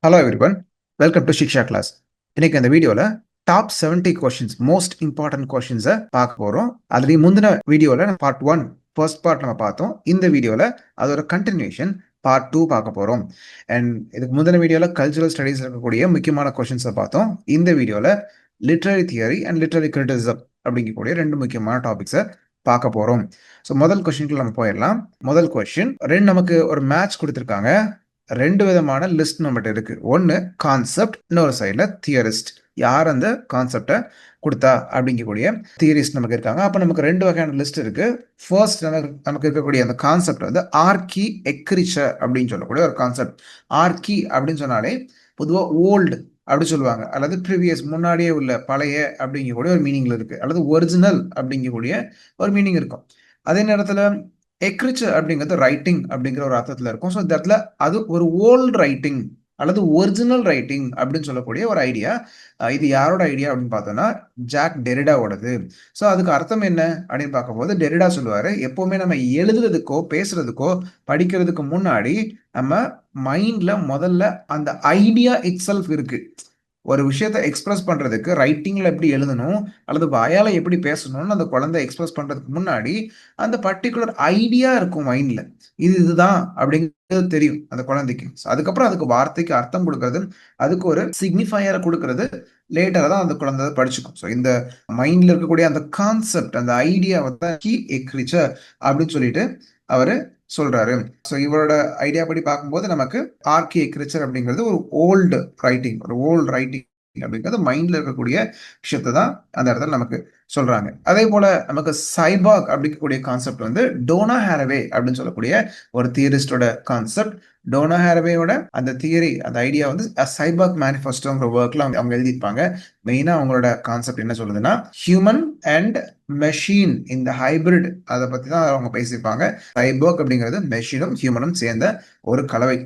Hello everyone, welcome to Shiksha class. இன்னைக்கு இந்த வீடியோவில் டாப் 70 கொஷின்ஸ் மோஸ்ட் இம்பார்ட்டன்ட் கொஷின்ஸை பார்க்க போகிறோம். அதுலேயும் முந்தின வீடியோவில் பார்ட் 1 ஃபர்ஸ்ட் பார்ட் நம்ம பார்த்தோம். இந்த வீடியோவில் அதோட கண்டினியூஷன் பார்ட் 2 பார்க்க போகிறோம். அண்ட் இதுக்கு முந்தின வீடியோவில் கல்ச்சுரல் ஸ்டடீஸ் இருக்கக்கூடிய முக்கியமான கொஷின்ஸை பார்த்தோம். இந்த வீடியோவில் literary theory and literary criticism அப்படிங்கக்கூடிய ரெண்டு முக்கியமான டாபிக்ஸை பார்க்க போகிறோம். ஸோ முதல் கொஷினுக்கு நம்ம போயிடலாம். முதல் கொஷின், நமக்கு ஒரு மேட்ச் கொடுத்துருக்காங்க. ரெண்டு விதமான லிஸ்ட் நம்மகிட்ட இருக்கு. ஒன்னு கான்செப்ட், இன்னொரு சைட்ல தியரிஸ்ட். யார் அந்த கான்செப்டை கொடுத்தா அப்படிங்கக்கூடிய தியரிஸ்ட் நமக்கு இருக்காங்க. அப்ப நமக்கு ரெண்டு வகையான லிஸ்ட் இருக்கு. ஃபர்ஸ்ட் நமக்கு இருக்கக்கூடிய அந்த கான்செப்ட் வந்து ஆர்கி எக்ரிச்சர் அப்படின்னு சொல்லக்கூடிய ஒரு கான்செப்ட். ஆர்கி அப்படின்னு சொன்னாலே பொதுவாக ஓல்டு அப்படி சொல்லுவாங்க, அல்லது ப்ரீவியஸ், முன்னாடியே உள்ள, பழைய அப்படிங்கக்கூடிய ஒரு மீனிங்ல இருக்கு, அல்லது ஒரிஜினல் அப்படிங்கக்கூடிய ஒரு மீனிங் இருக்கும். அதே நேரத்தில் எக்ரிச்சர் அப்படிங்கிறது ரைட்டிங் அப்படிங்கிற ஒரு அர்த்தத்தில் இருக்கும். ஸோ இந்த இடத்துல அது ஒரு ஓல்டு ரைட்டிங் அல்லது ஒரிஜினல் ரைட்டிங் அப்படின்னு சொல்லக்கூடிய ஒரு ஐடியா. இது யாரோட ஐடியா அப்படின்னு பார்த்தோம்னா ஜாக் டெரிடாவோடது. ஸோ அதுக்கு அர்த்தம் என்ன அப்படின்னு பார்க்கும்போது டெரிடா சொல்லுவாரு, எப்பவுமே நம்ம எழுதுறதுக்கோ பேசுறதுக்கோ படிக்கிறதுக்கு முன்னாடி நம்ம மைண்ட்ல முதல்ல அந்த ஐடியா இட் செல்ஃப் இருக்கு. ஒரு விஷயத்தை எக்ஸ்பிரஸ் பண்றதுக்கு ரைட்டிங்ல எப்படி எழுதணும் அல்லது வாயால எப்படி பேசணும்னு அந்த குழந்தை எக்ஸ்பிரஸ் பண்றதுக்கு முன்னாடி அந்த பர்டிகுலர் ஐடியா இருக்கும் மைண்ட்ல. இதுதான் அப்படிங்கிறது தெரியும் அந்த குழந்தைக்கு. அதுக்கப்புறம் அதுக்கு வார்த்தைக்கு அர்த்தம் கொடுக்கறது, அதுக்கு ஒரு சிக்னிஃபையரை கொடுக்கறது லேட்டரா தான் அந்த குழந்தை படிச்சுக்கும். ஸோ இந்த மைண்ட்ல இருக்கக்கூடிய அந்த கான்செப்ட், அந்த ஐடியாவை தான் கீ எக்ரிச்சர் அப்படின்னு சொல்லிட்டு அவரு சொல்றாரு. ஸோ இவரோட ஐடியா படி பார்க்கும்போது நமக்கு ஆர்கி எக்ரிச்சர் அப்படிங்கிறது ஒரு ஓல்டு ரைட்டிங், ஒரு ஓல்டு ரைட்டிங் அப்படிங்கிறது மைண்ட்ல இருக்கக்கூடிய விஷயத்தை தான் அந்த இடத்துல நமக்கு சொல்றாங்க. அதே போல நமக்கு சைபாக் அப்படிங்கக்கூடிய கான்செப்ட் வந்து டோனா ஹாரவே அப்படின்னு சொல்லக்கூடிய ஒரு தியரிஸ்டோட கான்செப்ட். டோனா ஹாரவேயோட அந்த தியரி, அந்த ஐடியா வந்து சைபாக் மேனிஃபெஸ்டோங்கிற ஒர்க்ல அவங்க எழுதியிருப்பாங்க. மெயினா அவங்களோட கான்செப்ட் என்ன சொல்லுதுன்னா ஹியூமன் அண்ட் மெஷின் இந்த ஹைபிரிட், அதை பத்தி தான் அவங்க பேசியிருப்பாங்க. சைபோக் அப்படிங்கிறது மெஷினும் ஹியூமனும் சேர்ந்த ஒரு கலவை.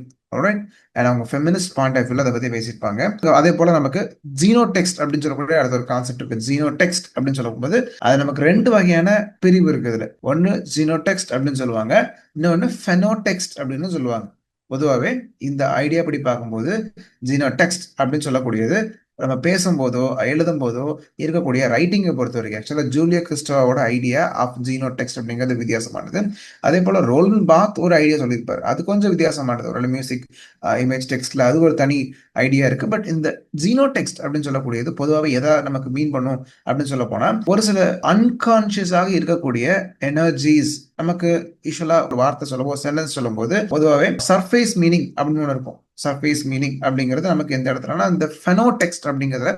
அவங்க ஃபெமினிஸ்ட் பாயிண்ட் ஆஃப் வியூல அதை பத்தி பேசியிருப்பாங்க. அதே போல நமக்கு ஜீனோ டெக்ஸ்ட் அப்படின்னு சொல்லக்கூடிய அடுத்த ஒரு கான்செப்ட் இருக்கு. ஜீனோ டெக்ஸ்ட் அப்படின்னு சொல்லும்போது அது நமக்கு ரெண்டு வகையான பிரிவு இருக்கு. இதுல ஒன்னு ஜீனோ டெக்ஸ்ட் அப்படின்னு சொல்லுவாங்க, இன்னொன்னு ஃபெனோ டெக்ஸ்ட் அப்படின்னு சொல்லுவாங்க. பொதுவாகவே இந்த ஐடியா படி பார்க்கும்போது ஜீனோ டெக்ஸ்ட் அப்படின்னு சொல்லக்கூடியது நம்ம பேசும்போதோ எழுதும் போதோ இருக்கக்கூடிய ரைட்டிங்கை பொறுத்த வரைக்கும் ஆக்சுவலாக ஜூலியா கிறிஸ்டோவோட ஐடியா ஆஃப் ஜீனோ டெக்ஸ்ட் அப்படிங்கிறது வித்தியாசமானது. அதே போல ரோலன் பாத் ஒரு ஐடியா சொல்லியிருப்பாரு, அது கொஞ்சம் வித்தியாசமானது. ஒரு மியூசிக் இமேஜ் டெக்ஸ்ட்ல அது ஒரு தனி ஐடியா இருக்கு. பட் இந்த ஜீனோ டெக்ஸ்ட் அப்படின்னு சொல்லக்கூடியது பொதுவாகவே எதா நமக்கு மீன் பண்ணும் அப்படின்னு சொல்ல போனா ஒரு சில அன்கான்சியஸாக இருக்கக்கூடிய எனர்ஜிஸ் நமக்கு யூஸ்வலா ஒரு வார்த்தை சொல்லும்போது, சென்டென்ஸ் சொல்லும்போது பொதுவாகவே சர்ஃபேஸ் மீனிங் அப்படின்னு ஒன்று இருக்கும். சர்ஃபேஸ் மீனிங் அப்படிங்கிறது நமக்கு எந்த இடத்துலனா இந்த ஃபெனோடெக்ஸ்ட் அப்படிங்கிறத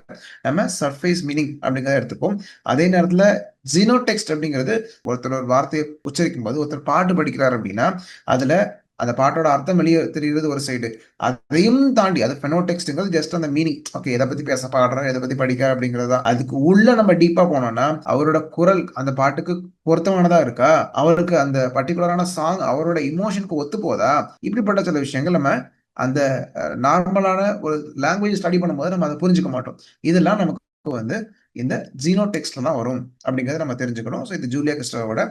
நம்ம சர்ஃபேஸ் மீனிங் அப்படிங்கிறத எடுத்துப்போம். அதே நேரத்தில் ஜீனோடெக்ஸ்ட் அப்படிங்கிறது ஒருத்தர் ஒரு வார்த்தையை உச்சரிக்கும் போது, ஒருத்தர் பாட்டு படிக்கிறார் அப்படின்னா அதுல அந்த பாட்டோட அர்த்தம் வெளியே தெரிகிறது ஒரு சைடு, அதையும் தாண்டி அது ஃபெனோடெக்ஸ்ட்ங்கிறது ஜஸ்ட் அந்த மீனிங். ஓகே, எதை பத்தி பேச பாடுறோம், எதை பத்தி படிக்க அப்படிங்கிறது தான். அதுக்கு உள்ள நம்ம டீப்பா போனோம்னா அவரோட குரல் அந்த பாட்டுக்கு பொருத்தமானதா இருக்கா, அவருக்கு அந்த பர்டிகுலரான சாங் அவரோட இமோஷனுக்கு ஒத்து போதா, இப்படிப்பட்ட சில விஷயங்கள் நம்ம அந்த நார்மலான ஒரு லாங்குவேஜ் ஸ்டடி பண்ணும்போது நம்ம அதை புரிஞ்சுக்க மாட்டோம். இதெல்லாம் நமக்கு வந்து இந்த ஜீனோ டெக்ஸ்ட்ல தான் வரும் அப்படிங்கறத நம்ம தெரிஞ்சுக்கணும். ஸோ இது ஜூலியா கிறிஸ்டோவோட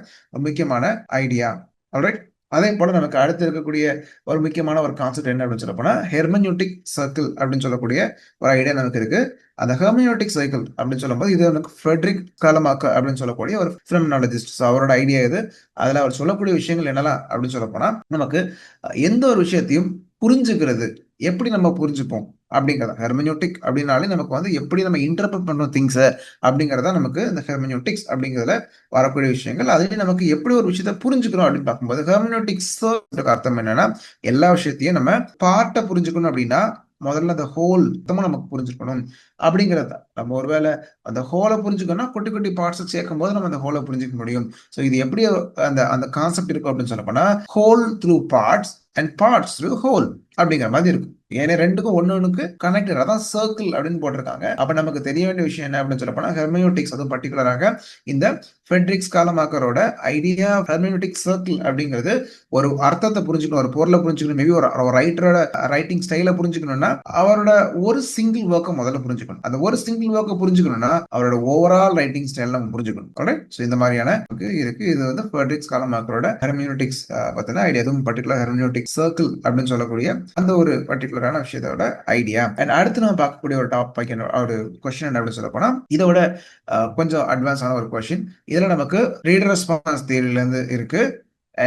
முக்கியமான ஐடியா. ஆல்ரைட். அதே போல நமக்கு அடுத்து இருக்கக்கூடிய ஒரு முக்கியமான ஒரு கான்செப்ட் என்ன அப்படின்னு சொல்ல போனா ஹெர்மன்யூட்டிக் சர்க்கிள் அப்படின்னு சொல்லக்கூடிய ஒரு ஐடியா நமக்கு இருக்கு. அந்த ஹெர்மன்யூட்டிக் சர்க்கிள் அப்படின்னு சொல்லும்போது இது நமக்கு ஃப்ரெட்ரிக் காலமாக்க அப்படின்னு சொல்லக்கூடிய ஒரு பிரெமினாலஜிஸ்ட். அவரோட ஐடியா இது. அதுல அவர் சொல்லக்கூடிய விஷயங்கள் என்னலாம் அப்படின்னு சொல்ல போனா நமக்கு எந்த ஒரு விஷயத்தையும் புரிஞ்சுக்கிறது, எப்படி நம்ம புரிஞ்சுப்போம் அப்படிங்கிறத. ஹெர்மன்யூட்டிக் அப்படின்னாலே நமக்கு வந்து எப்படி நம்ம இன்டர்பிரட் பண்றோம் திங்ஸை அப்படிங்கிறதா நமக்கு இந்த ஹெர்மன்யூட்டிக்ஸ் அப்படிங்கிறதுல வரக்கூடிய விஷயங்கள். அதுலேயே நமக்கு எப்படி ஒரு விஷயத்த புரிஞ்சுக்கிறோம் அப்படின்னு பார்க்கும்போது ஹெர்மன்யூட்டிக்ஸ் அர்த்தம் என்னன்னா எல்லா விஷயத்தையும் நம்ம பார்ட்டை புரிஞ்சுக்கணும் அப்படின்னா முதல்ல அந்த ஹோல் நமக்கு புரிஞ்சுக்கணும் அப்படிங்கிறது தான். நம்ம ஒருவேளை அந்த ஹோலை புரிஞ்சுக்கணும்னா குட்டி குட்டி பார்ட்ஸை சேர்க்கும் போது நம்ம அந்த ஹோலை புரிஞ்சுக்க முடியும். ஸோ இது எப்படி அந்த அந்த கான்செப்ட் இருக்கும் அப்படின்னு சொல்ல போனா whole through parts and parts through whole அப்படிங்கிற மாதிரி இருக்கும். ஏன்னா ரெண்டுக்கும் ஒன்னொன்னுக்கு கனெக்டட், அதான் சர்க்கிள் அப்படின்னு போட்டிருக்காங்க. அப்ப நமக்கு தெரிய வேண்டிய விஷயம் என்ன அப்படின்னு சொல்ல போனா ஹெர்மனியூட்டிக்ஸ், அதுவும் பர்டிகுலராக இந்த ஃப்ரெட்ரிக்ஸ் காலமாக்கரோட ஐடியா ஹெர்மனியூட்டிக் சர்க்கிள் அப்படிங்கிறது ஒரு அர்த்தத்தை புரிஞ்சுக்கணும், ஒரு பொருளை புரிஞ்சுக்கணும், மேபி ஒரு ரைட்டரோட ரைட்டிங் ஸ்டைலை புரிஞ்சுக்கணும்னா அவரோட ஒரு சிங்கிள் ஒர்க்கை முதல்ல புரிஞ்சுக்கணும். அந்த ஒரு சிங்கிள் ஒர்க்கை புரிஞ்சுக்கணும்னா அவரோட ஓவரால் ரைட்டிங் ஸ்டைல் நம்ம புரிஞ்சுக்கணும். ஸோ இந்த மாதிரியான இருக்கு. இது வந்து ஃப்ரெட்ரிக்ஸ் காலமாக்கரோட ஹெர்மனியூட்டிக்ஸ் பத்தின ஐடியா, அதுவும் பர்டிகுலர் ஹெர்மனியூட்டிக் சர்க்கிள் அப்படின்னு சொல்லக்கூடிய அந்த ஒரு பர்டிகுலரான விஷயத்தோட ஐடியா. அண்ட் அடுத்து நம்ம பார்க்கக்கூடிய ஒரு டாபிக் ஒரு கொஸ்டின் என்ன அப்படின்னு சொல்ல போனா இதோட கொஞ்சம் அட்வான்ஸ் ஆன ஒரு கொஸ்டின். இதுல நமக்கு ரீடர் ரெஸ்பான்ஸ் தியரில இருந்து இருக்கு,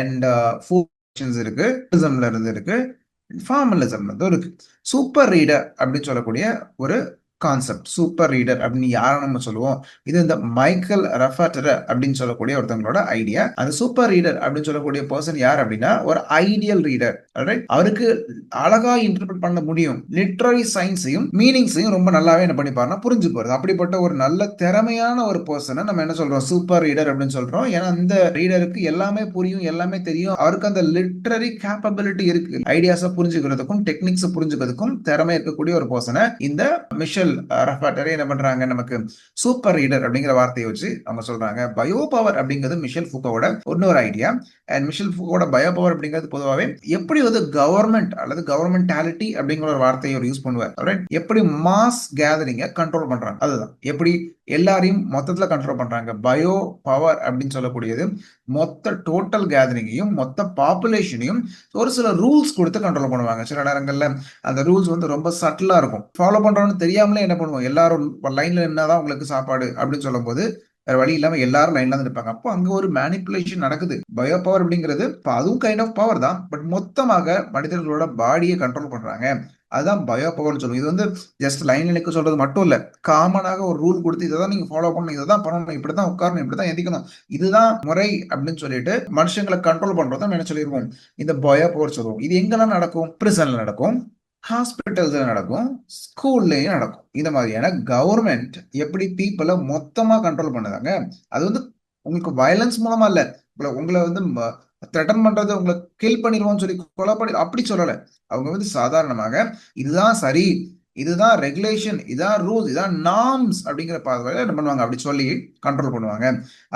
அண்ட் இருக்கு, இருந்து இருக்கு, ஃபார்மலிசம் வந்து இருக்கு. சூப்பர் ரீடர் அப்படின்னு சொல்லக்கூடிய ஒரு கான்செப்ட். சூப்பர் ரீடர் அப்படின்னு யாரை நம்ம சொல்லுவோம்? இது இந்த மைக்கேல் ரஃபாட்டர் அப்படின்னு சொல்லக்கூடிய ஒருத்தவங்களோட ஐடியா. அந்த சூப்பர் ரீடர் அப்படின்னு சொல்லக்கூடிய பர்சன் யார் அப்படின்னா ஒரு ஐடியல் ரீடர். அவருக்கு அழகா இன்டர்பிரட் பண்ண முடியும். லிட்ரரி சயின்ஸையும் மீனிங்ஸையும் ரொம்ப நல்லாவே என்ன பண்ணிப்பாருன்னா புரிஞ்சு போறது. அப்படிப்பட்ட ஒரு நல்ல திறமையான ஒரு பர்சனை நம்ம என்ன சொல்றோம்? சூப்பர் ரீடர் அப்படின்னு சொல்றோம். ஏன்னா அந்த ரீடருக்கு எல்லாமே புரியும், எல்லாமே தெரியும். அவருக்கு அந்த லிட்ரரி கேப்பபிலிட்டி இருக்கு. ஐடியாஸை புரிஞ்சுக்கிறதுக்கும் டெக்னிக்ஸ் புரிஞ்சுக்கிறதுக்கும் திறமை இருக்கக்கூடிய ஒரு பர்சனை இந்த மிஷல் ரஃபாட்டரே என்ன பண்றாங்க? நமக்கு சூப்பர் ரீடர் அப்படிங்கிற வார்த்தையை வச்சு அவங்க சொல்றாங்க. பயோ பவர் அப்படிங்கிறது மிஷல் ஃபுக்கோட இன்னொரு ஐடியா. அண்ட் மிஷல் ஃபுக்கோட பயோ பவர் அப்படிங்கிறது பொதுவாகவே எப்படி வந்து கவர்மெண்ட் அல்லது கவர்மெண்டாலிட்டி அப்படிங்கிற ஒரு வார்த்தையை யூஸ் பண்ணுவார். எப்படி மாஸ் கேதரிங்க கண்ட்ரோல் பண்றாங்க, அதுதான் எப்படி எல்லாரையும் மொத்தத்துல கண்ட்ரோல் பண்றாங்க. பயோ பவர் அப்படின்னு சொல்லக்கூடியது மொத்த டோட்டல் கேதரிங்கையும் மொத்த பாப்புலேஷனையும் ஒரு சில ரூல்ஸ் கொடுத்து கண்ட்ரோல் பண்ணுவாங்க. சில நேரங்கள்ல அந்த ரூல்ஸ் வந்து ரொம்ப சட்டிலா இருக்கும். ஃபாலோ பண்றோம்னு தெரியாமலே என்ன பண்ணுவோம்? எல்லாரும் லைன்ல என்னதான் உங்களுக்கு சாப்பாடு அப்படின்னு சொல்லும் போது வேற வழி இல்லாம எல்லாரும் லைன்ல தான் இருப்பாங்க. அப்போ அங்க ஒரு மேனிப்புலேஷன் நடக்குது. பயோ பவர் அப்படிங்கிறது அதுவும் கைண்ட் ஆஃப் பவர் தான். பட் மொத்தமாக மனிதர்களோட பாடியை கண்ட்ரோல் பண்றாங்க. அதுதான் பயோ பவர்னு சொல்லுவோம். இது வந்து ஜஸ்ட் லைன்ல நிற்க சொல்றது மட்டும் இல்ல. காமனாக ஒரு ரூல் கொடுத்து இதை தான் நீங்க ஃபாலோ பண்ணணும், இதை தான் பண்ணணும், இப்படிதான் உட்காரணும், இப்படிதான் எந்திக்கணும், இதுதான் முறை அப்படின்னு சொல்லிட்டு மனுஷங்களை கண்ட்ரோல் பண்றதை என்ன சொல்லிடுவோம்? இந்த பயோ பவர் சொல்லுவோம். இது எங்கெல்லாம் நடக்கும்? பிரிசன்ல நடக்கும், ஹாஸ்பிட்டல்ஸ்ல நடக்கும், ஸ்கூல்லயும் நடக்கும். இந்த மாதிரியான கவர்மெண்ட் எப்படி பீப்புளை மொத்தமா கண்ட்ரோல் பண்ணுதாங்க. அது வந்து உங்களுக்கு வயலன்ஸ் மூலமா இல்ல, உங்களை வந்து த்ரெட்டன் பண்றது, உங்களை கில் பண்ணிடுவோம்னு சொல்லி கொலை பண்ணி அப்படி சொல்லல. அவங்க வந்து சாதாரணமாக இதுதான் சரி, இதுதான் ரெகுலேஷன், இதான் ரூல்ஸ், இதான் நார்ம்ஸ் அப்படிங்கிற பார்வையில என்ன பண்ணுவாங்க? அப்படி சொல்லி கண்ட்ரோல் பண்ணுவாங்க.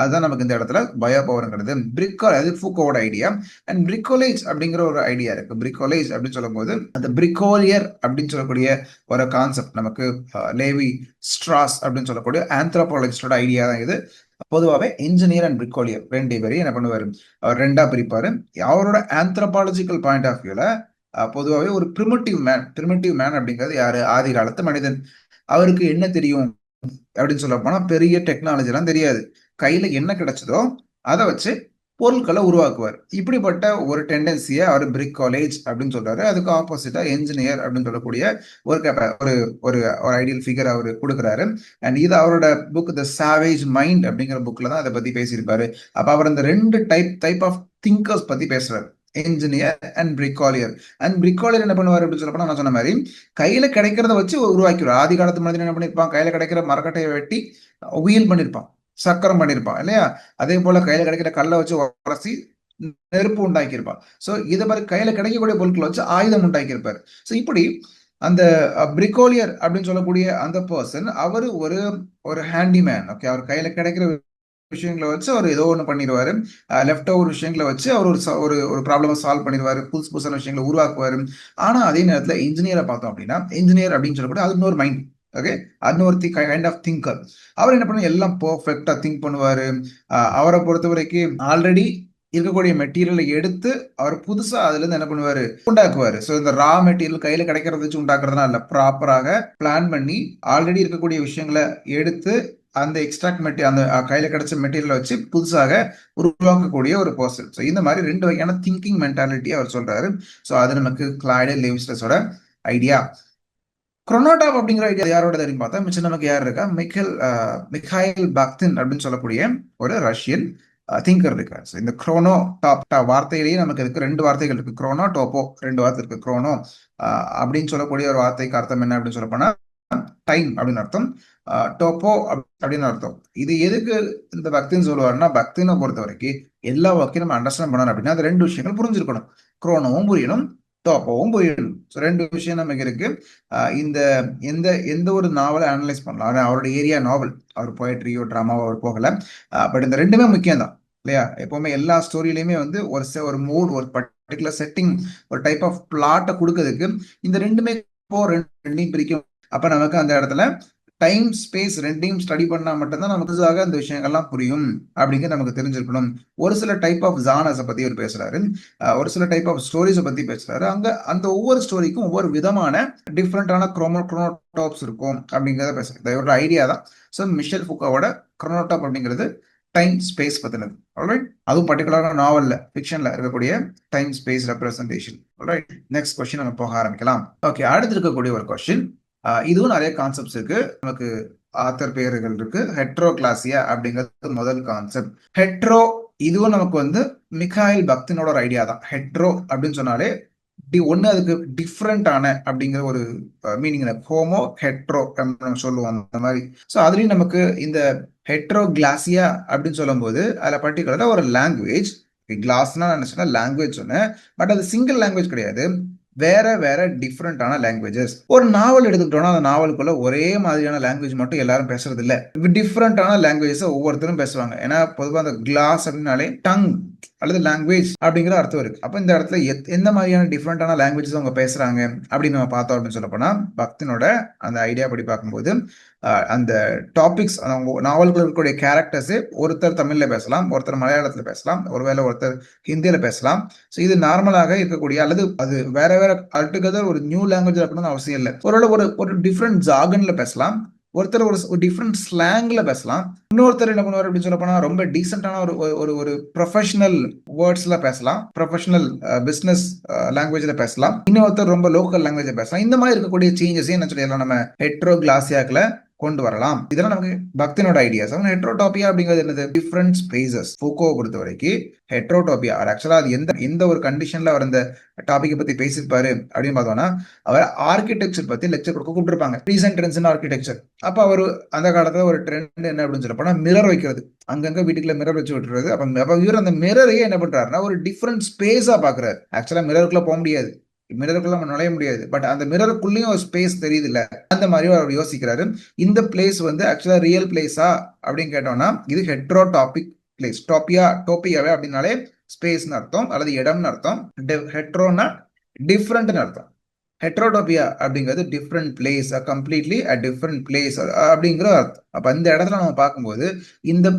அதுதான் நமக்கு இந்த இடத்துல பயோ பவர்ங்கிறது. அது ஃபூக்கோட ஐடியா. அண்ட் பிரிகோலேஜ் அப்படிங்கிற ஒரு ஐடியா இருக்கு. பிரிகோலேஜ் அப்படின்னு சொல்லும் போது அந்த பிரிகோலியர் அப்படின்னு சொல்லக்கூடிய ஒரு கான்செப்ட் நமக்கு லேவி ஸ்ட்ராஸ் அப்படின்னு சொல்லக்கூடிய ஆந்த்ரோபாலஜிஸ்டோட ஐடியா தான் இது. பொதுவாகவே இன்ஜினியர் அண்ட் பிரிகோலியர் ரெண்டு பேரையும் என்ன பண்ணுவாரு? அவர் ரெண்டா பிரிப்பாரு. அவரோட ஆந்த்ரோபாலஜிக்கல் பாயிண்ட் ஆஃப் வியூல பொதுவாகவே ஒரு பிரிமிட்டிவ் மேன் அப்படிங்கிறது யாரு? ஆதி காலத்து மனிதன். அவருக்கு என்ன தெரியும் அப்படின்னு சொல்ல போனா பெரிய டெக்னாலஜி எல்லாம் தெரியாது. கையில என்ன கிடைச்சதோ அதை வச்சு பொருட்களை உருவாக்குவார். இப்படிப்பட்ட ஒரு டெண்டன்சியை அவர் பிரிக் காலேஜ் அப்படின்னு சொல்றாரு. அதுக்கு ஆப்போசிட்டா என்ஜினியர் அப்படின்னு சொல்லக்கூடிய ஒரு ஒரு ஒரு ஐடியல் ஃபிகர் அவர் கொடுக்குறாரு. அண்ட் இது அவரோட புக் த சாவேஜ் மைண்ட் அப்படிங்கிற புக்ல தான் அதை பத்தி பேசியிருப்பாரு. அப்ப அவர் அந்த ரெண்டு டைப் ஆஃப் திங்கர்ஸ் பத்தி பேசுறாரு, என்ஜினியர் அண்ட் பிரிகாலியர். அண்ட் பிரிகாலியர் என்ன பண்ணுவார் அப்படின்னு சொல்லப்போனா நான் சொன்ன மாதிரி கையில கிடைக்கிறத வச்சு உருவாக்கிடுவார். ஆதி காலத்து மனிதன் என்ன பண்ணிருப்பான்? கையில கிடைக்கிற மரக்கட்டையை வெட்டி உயில் பண்ணிருப்பான், சக்கரம் பண்ணிருப்பான் இல்லையா? அதே போல கையில கிடைக்கிற கல்லை வச்சு உரசி நெருப்பு உண்டாக்கியிருப்பான். சோ இதை மாதிரி கையில கிடைக்கக்கூடிய பொருட்களை வச்சு ஆயுதம் உண்டாக்கியிருப்பாரு. சோ இப்படி அந்த பிரிகோலியர் அப்படின்னு சொல்லக்கூடிய அந்த பர்சன் அவர் ஒரு ஒரு ஹேண்டிமேன். ஓகே, அவர் கையில கிடைக்கிற விஷயங்களை வச்சு அவர் ஏதோ ஒன்று பண்ணிடுவாரு. லெஃப்ட் ஓவர் விஷயங்களை வச்சு அவர் ஒரு ஒரு ப்ராப்ளமை சால்வ் பண்ணிடுவாரு, புதுசான விஷயங்களை உருவாக்குவாரு. ஆனா அதே நேரத்தில் இன்ஜினியரை பார்த்தோம் அப்படின்னா இன்ஜினியர் அப்படின்னு சொல்லக்கூடிய அது இன்னொரு மைண்ட். ஓகே, இன்னொரு கைண்ட் ஆஃப் திங்கர். அவர் என்ன பண்ணுவார்? எல்லாம் பர்ஃபெக்டா திங்க் பண்ணுவாரு. அவரை பொறுத்த வரைக்கும் ஆல்ரெடி இருக்கக்கூடிய மெட்டீரியலை எடுத்து அவர் புதுசா அதுல இருந்து என்ன பண்ணுவாரு? உண்டாக்குவாரு. ஸோ இந்த ரா மெட்டீரியல் கையில கிடைக்கிறத வச்சு உண்டாக்குறதுனா இல்ல, ப்ராப்பராக பிளான் பண்ணி ஆல்ரெடி இருக்கக்கூடிய விஷயங்களை எடுத்து அந்த எக்ஸ்ட்ராக்ட் மெட்டீரியல், அந்த கையில கிடைச்ச மெட்டீரியலை வச்சு புதுசாக உருவாக்கக்கூடிய ஒரு பர்சன். ஸோ இந்த மாதிரி ரெண்டு வகையான திங்கிங் மென்டாலிட்டி அவர் சொல்றாரு. ஸோ அது நமக்கு கிளைட் லேவி-ஸ்ட்ராஸோட ஐடியா. குரோனோடாப் அப்படிங்கிற ஐடியா யாரோட தெரியும் பார்த்தா மிச்சம் நமக்கு யார் இருக்கா? மிகாயில் பாக்தின் அப்படின்னு சொல்லக்கூடிய ஒரு ரஷ்யன் திங்கர் இருக்காரு. இந்த குரோனோ டாப் வார்த்தையிலேயே நமக்கு இருக்கு ரெண்டு வார்த்தைகள் இருக்கு. குரோனோ டோப்போ ரெண்டு வார்த்தை இருக்கு. குரோனோ அப்படின்னு சொல்லக்கூடிய ஒரு வார்த்தைக்கு அர்த்தம் என்ன அப்படின்னு சொல்ல போனா டைம் அப்படின்னு அர்த்தம், டோப்போ அப்படின்னு அர்த்தம். இது எதுக்கு இந்த பக்தின்னு சொல்லுவாருன்னா, பக்தினை பொறுத்த வரைக்கும் எல்லா வாக்கையும் நம்ம அண்டர்ஸ்டாண்ட் பண்ணணும் அப்படின்னா அந்த ரெண்டு விஷயங்கள் புரிஞ்சிருக்கணும். குரோனோவும் புரியணும், டோப்போவும் புரியணும். ரெண்டு விஷயம் நமக்கு இருக்கு. இந்த எந்த எந்த ஒரு நாவலை அனலைஸ் பண்ணலாம், அவரோட ஏரியா நாவல், அவர் போயட்ரியோ டிராமாவோ அவர் போகல. பட் இந்த ரெண்டுமே முக்கியம் தான் இல்லையா? எப்பவுமே எல்லா ஸ்டோரியிலையுமே வந்து ஒரு மூட், ஒரு பர்டிகுலர் செட்டிங், ஒரு டைப் ஆஃப் பிளாட்டை கொடுக்கறதுக்கு இந்த ரெண்டுமே ரெண்டையும் பிரிக்கும். அப்ப நமக்கு அந்த இடத்துல டைம் ஸ்பேஸ் ரெண்டையும் ஸ்டடி பண்ணா மட்டும்தான் நமக்கு அந்த விஷயங்கள்லாம் புரியும் அப்படிங்கிறது நமக்கு தெரிஞ்சிருக்கணும். ஒரு சில டைப் ஆஃப் ஜானர்ஸை பத்தி அவர் பேசுறாரு, ஒரு சில டைப் ஆஃப் ஸ்டோரிஸை பத்தி பேசுறாரு. அங்க அந்த ஒவ்வொரு ஸ்டோரிக்கும் ஒவ்வொரு விதமான டிஃப்ரெண்டான குரோனோடாப்ஸ் இருக்கும் அப்படிங்கிறத பேசுறாரு. இதோட ஐடியா தான். ஸோ மிஷேல் ஃபுக்கோவோட குரோனோடாப் அப்படிங்கிறது டைம் ஸ்பேஸ் பத்தினது. ஆல்ரைட், அதுவும் பர்டிகுலரான நாவல்ல ஃபிக்ஷன்ல இருக்கக்கூடிய time space representation. Alright, next question நம்ம போக ஆரம்பிக்கலாம். ஓகே, அடுத்து இருக்கக்கூடிய ஒரு கொஸ்டின், இதுவும் நிறைய கான்செப்ட்ஸ் இருக்கு. நமக்கு ஆத்தர் பேர்கள் இருக்கு. ஹெட்ரோகிளாசியா அப்படிங்கிறது முதல் கான்செப்ட். ஹெட்ரோ, இதுவும் நமக்கு மிகாயில் பக்தினோட ஒரு ஐடியா தான். ஹெட்ரோ அப்படின்னு சொன்னாலே ஒன்னு அதுக்கு டிஃப்ரெண்டான அப்படிங்கிற ஒரு மீனிங், ஹோமோ ஹெட்ரோ நம்ம சொல்லுவோம் அந்த மாதிரி. ஸோ அதுலயும் நமக்கு இந்த ஹெட்ரோகிளாசியா அப்படின்னு சொல்லும் போது அதுல பர்டிகுலரா ஒரு லாங்குவேஜ், கிளாஸ்னா நினைச்சேன்னா லாங்குவேஜ் சொன்னேன், பட் அது சிங்கிள் லாங்குவேஜ் கிடையாது, வேற வேற டிஃப்ரெண்டான லாங்குவேஜஸ். ஒரு நாவல் எடுத்துக்கிட்டோம்னா அந்த நாவலுக்குள்ள ஒரே மாதிரியான லாங்குவேஜ் மட்டும் எல்லாரும் பேசுறது இல்ல, டிஃப்ரெண்டான லாங்குவேஜஸ் ஒவ்வொருத்தரும் பேசுவாங்க. ஏன்னா பொதுவாக அந்த கிளாஸ் அப்படின்னாலே டங் அல்லது லாங்குவேஜ் அப்படிங்கிற அர்த்தம் இருக்கு. அப்ப இந்த இடத்துல எந்த மாதிரியான டிஃப்ரெண்டான லாங்குவேஜஸ் அவங்க பேசுறாங்க அப்படின்னு நம்ம பார்த்தோம் அப்படின்னு சொல்ல போனா, பக்தினோட அந்த ஐடியா படி பார்க்கும்போது அந்த டாபிக்ஸ், நாவல்கள் இருக்கக்கூடிய கேரக்டர்ஸே ஒருத்தர் தமிழ்ல பேசலாம், ஒருத்தர் மலையாளத்துல பேசலாம், ஒருவேளை ஒருத்தர் ஹிந்தியில பேசலாம். ஸோ இது நார்மலாக இருக்கக்கூடிய, அல்லது அது வேற வேற அல்டுகெதர் ஒரு நியூ லாங்குவேஜ் இருக்கணும்னு அவசியம் இல்லை. ஒரு ஒரு டிஃப்ரெண்ட் ஜாகன்ல பேசலாம், ஒருத்தர் ஒரு டிஃப்ரெண்ட் ஸ்லாங்ல பேசலாம், இன்னொருத்தர் என்ன பண்ணுவார் அப்படின்னு சொல்ல போனா ரொம்ப டீசென்டான ஒரு ஒரு ஒரு ப்ரொஃபஷனல் வேர்ட்ஸ்ல பேசலாம், ப்ரொஃபஷனல் பிசினஸ் லாங்குவேஜ்ல பேசலாம், இன்னொருத்தர் ரொம்ப லோக்கல் லாங்குவேஜ்ல பேசலாம். இந்த மாதிரி இருக்கக்கூடிய சேஞ்சஸையும் என்ன சொல்லிடலாம், நம்ம ஹெட்ரோகிளாசியாக்ல கொண்டு வரலாம். இதெல்லாம் நமக்கு பக்தினோட ஐடியாஸ். ஹெட்ரோடாபியா அப்படிங்கிறது என்னது, டிஃப்ரெண்ட் ஸ்பேசஸ். ஃபூக்கோவை பொறுத்த வரைக்கும் ஹெட்ரோடாபியா ஆக்சுவலா அது எந்த ஒரு கண்டிஷன்ல அவர் இந்த டாபிக் பத்தி பேசியிருப்பாரு அப்படின்னு பார்த்தோம்னா, அவர் ஆர்கிடெக்சர் பத்தி லெக்சர் கொடுக்க கூப்பிட்டுருப்பாங்க, ரீசன்ட் ட்ரெண்ட்ஸ் இன் ஆர்கிடெக்சர். அப்ப அவர் அந்த காலத்துல ஒரு ட்ரெண்ட் என்ன அப்படின்னு சொல்லப்போனா மிரர் வைக்கிறது, அங்கங்க வீட்டுக்குள்ள மிரர் வச்சு விட்டுறது. அப்ப இவர் அந்த மிரரையே என்ன பண்றாருன்னா ஒரு டிஃப்ரெண்ட் ஸ்பேஸா பாக்குறாரு. ஆக்சுவலா மிரருக்குள்ள போக முடியாது, மிரருக்குள்ள நம்ம நுழைய முடியாது, பட் அந்த மிரருக்குள்ளேயும் ஒரு ஸ்பேஸ் தெரியுது இல்ல, அந்த மாதிரி அவர் யோசிக்கிறாரு. இந்த பிளேஸ் ஆக்சுவலா ரியல் பிளேஸா அப்படின்னு கேட்டோம்னா இது ஹெட்ரோடாபிக் பிளேஸ். டோப்பியாவே அப்படின்னாலே ஸ்பேஸ்னு அர்த்தம் அல்லது இடம்னு அர்த்தம். ஹெட்ரோனா டிஃப்ரெண்ட்னு அர்த்தம். ஹெட்ரோடோபியா அப்படிங்கிறது different place, completely a different place அப்படிங்கிற அர்த்தம். அப்ப அந்த இடத்துல நம்ம பார்க்கும்போது இந்த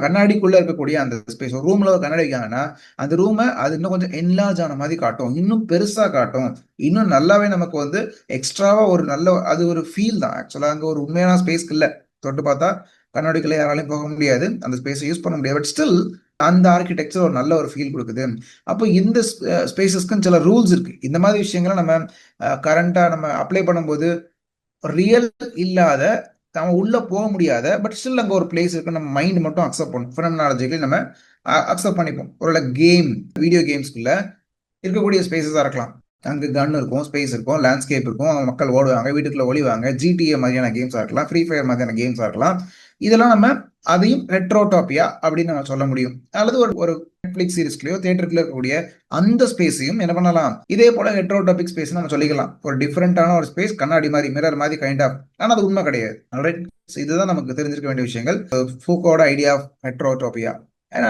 கண்ணாடிக்குள்ள இருக்கக்கூடிய அந்த ஸ்பேஸ், ஒரு ரூம்ல ஒரு கண்ணாடி வைக்காங்கன்னா அந்த ரூமை அது இன்னும் கொஞ்சம் என்லார்ஜ் ஆன மாதிரி காட்டும், இன்னும் பெருசா காட்டும், இன்னும் நல்லாவே நமக்கு எக்ஸ்ட்ராவா ஒரு நல்ல அது ஒரு ஃபீல் தான். ஆக்சுவலா அங்க ஒரு உண்மையான ஸ்பேஸ்க்கு இல்ல, தொட்டு பார்த்தா கண்ணாடிக்குள்ள யாராலையும் போக முடியாது, அந்த ஸ்பேஸை யூஸ் பண்ண முடியாது, பட் ஸ்டில் அந்த ஆர்கிடெக்சர் ஒரு நல்ல ஒரு ஃபீல் கொடுக்குது. அப்போ இந்த ஸ்பேசஸ்க்கு சில ரூல்ஸ் இருக்கு. இந்த மாதிரி விஷயங்களை நம்ம கரண்டா நம்ம அப்ளை பண்ணும்போது ரியல் இல்லாத, நம்ம உள்ள போக முடியாத, பட் ஸ்டில் அங்க ஒரு பிளேஸ் இருக்கு, நம்ம மைண்ட் மட்டும் அக்செப்ட் பண்ணும், ஃபெனோமெனாலஜிக்கலி நம்ம அக்செப்ட் பண்ணிப்போம். ஒரு கேம், வீடியோ கேம்ஸ்குள்ள இருக்கக்கூடிய ஸ்பேசஸா இருக்கலாம், அங்க கன் இருக்கும், ஸ்பேஸ் இருக்கும், லேண்ட்ஸ்கேப் இருக்கும், அவங்க மக்கள் ஓடுவாங்க, வீட்டுக்குள்ள ஒளிவாங்க, ஜிடிஏ மாதிரியான கேம்ஸா இருக்கலாம், ஃப்ரீ ஃபயர் மாதிரியான கேம்ஸா இருக்கலாம். இதெல்லாம் நம்ம அதையும் ஹெட்ரோடாபியா அப்படின்னு நம்ம சொல்ல முடியும். அல்லது ஒரு நெட்ஃபிளிக்ஸ் சீரிஸ்லயோ தியேட்டருக்குள்ள இருக்கக்கூடிய அந்த ஸ்பேஸையும் என்ன பண்ணலாம், இதே போல ஹெட்ரோடாபிக் ஸ்பேஸ் நம்ம சொல்லிக்கலாம். ஒரு டிஃப்ரெண்டான ஒரு ஸ்பேஸ், கண்ணாடி மாதிரி, மிரர் மாதிரி கைண்ட் ஆஃப். ஆனா அது உண்மை கிடையாது. ஆல்ரைட், இதுதான் நமக்கு தெரிஞ்சிருக்க வேண்டிய விஷயங்கள், ஃபூக்கோட ஐடியா ஆஃப் ஹெட்ரோடாபியா.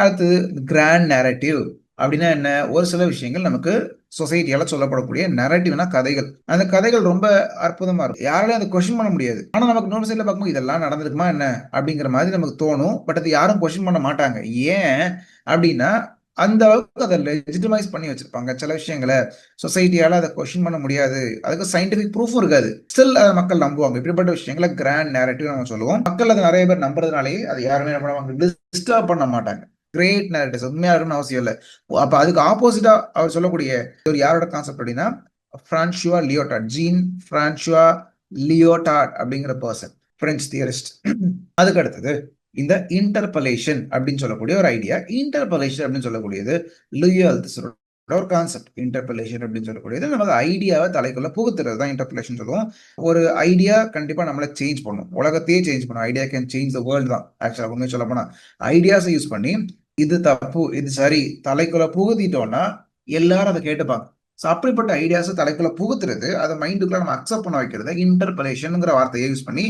அடுத்தது கிராண்ட் நேரட்டிவ் அப்படின்னா என்ன, ஒரு சில விஷயங்கள் நமக்கு சொசைட்டியால சொல்லப்படக்கூடிய நரேட்டிவ்னா கதைகள், அந்த கதைகள் ரொம்ப அற்புதமா இருக்கும், யாராலையும் அதை கொஸ்டின் பண்ண முடியாது. ஆனா நமக்கு இன்னொரு சைட்ல பார்க்கும்போது இதெல்லாம் நடந்திருக்குமா என்ன அப்படிங்கிற மாதிரி நமக்கு தோணும், பட் அது யாரும் கொஸ்டின் பண்ண மாட்டாங்க. ஏன் அப்படின்னா அந்த அளவுக்கு அதை லெஜிட்டிமைஸ் பண்ணி வச்சிருப்பாங்க. சில விஷயங்களை சொசைட்டியால அதை கொஸ்டின் பண்ண முடியாது, அதுக்கு சயின்டிபிக் ப்ரூஃபும் இருக்காது, ஸ்டில் அதை மக்கள் நம்புவாங்க. இப்படிப்பட்ட விஷயங்களை கிராண்ட் நேரட்டிவ் நம்ம சொல்லுவோம். மக்கள் அதை நிறைய பேர் நம்புறதுனாலேயே அதை யாருமே என்ன பண்ணுவாங்க, டிஸ்டர்ப் பண்ண மாட்டாங்க. கிரேட் நேரட்டிவ்ஸ் உண்மையா இருக்குன்னு அவசியம் இல்லை. அப்ப அதுக்கு ஆப்போசிட்டா அவர் சொல்லக்கூடிய ஒரு யாரோட கான்செப்ட் அப்படின்னா பிரான்சுவா லியோட்டார்ட், ஜீன் பிரான்சுவா லியோட்டார்ட் அப்படிங்கிற பர்சன், பிரெஞ்சு தியரிஸ்ட். அதுக்கு அடுத்தது இந்த இன்டர்பலேஷன் அப்படின்னு சொல்லக்கூடிய ஒரு ஐடியா. இன்டர்பலேஷன் அப்படின்னு சொல்லக்கூடியது லூயி அல்தூசரோட ஒரு கான்செப்ட். இன்டர்பலேஷன் அப்படின்னு சொல்லக்கூடியது நமக்கு ஐடியாவை தலைக்குள்ள புகுத்துறது தான் இன்டர்பலேஷன் சொல்லுவோம். ஒரு ஐடியா கண்டிப்பா நம்மளை சேஞ்ச் பண்ணும், உலகத்தையே சேஞ்ச் பண்ணும். Idea can change the world தான் ஆக்சுவலா உண்மையை சொல்ல போனா. ஐடியாஸை யூஸ் பண்ணி இது தப்பு இது சரி தலைக்குள்ள புகுத்திட்டோம்னா எல்லாரும் அதை கேட்டுப்பாங்க. ஸோ அப்படிப்பட்ட ஐடியாஸை தலைக்குள்ள புகுத்துறது, அதை மைண்டுக்குள்ள நம்ம அக்செப்ட் பண்ண வைக்கிறது இன்டர்பலேஷன்ங்கிற வார்த்தையை யூஸ் பண்ணி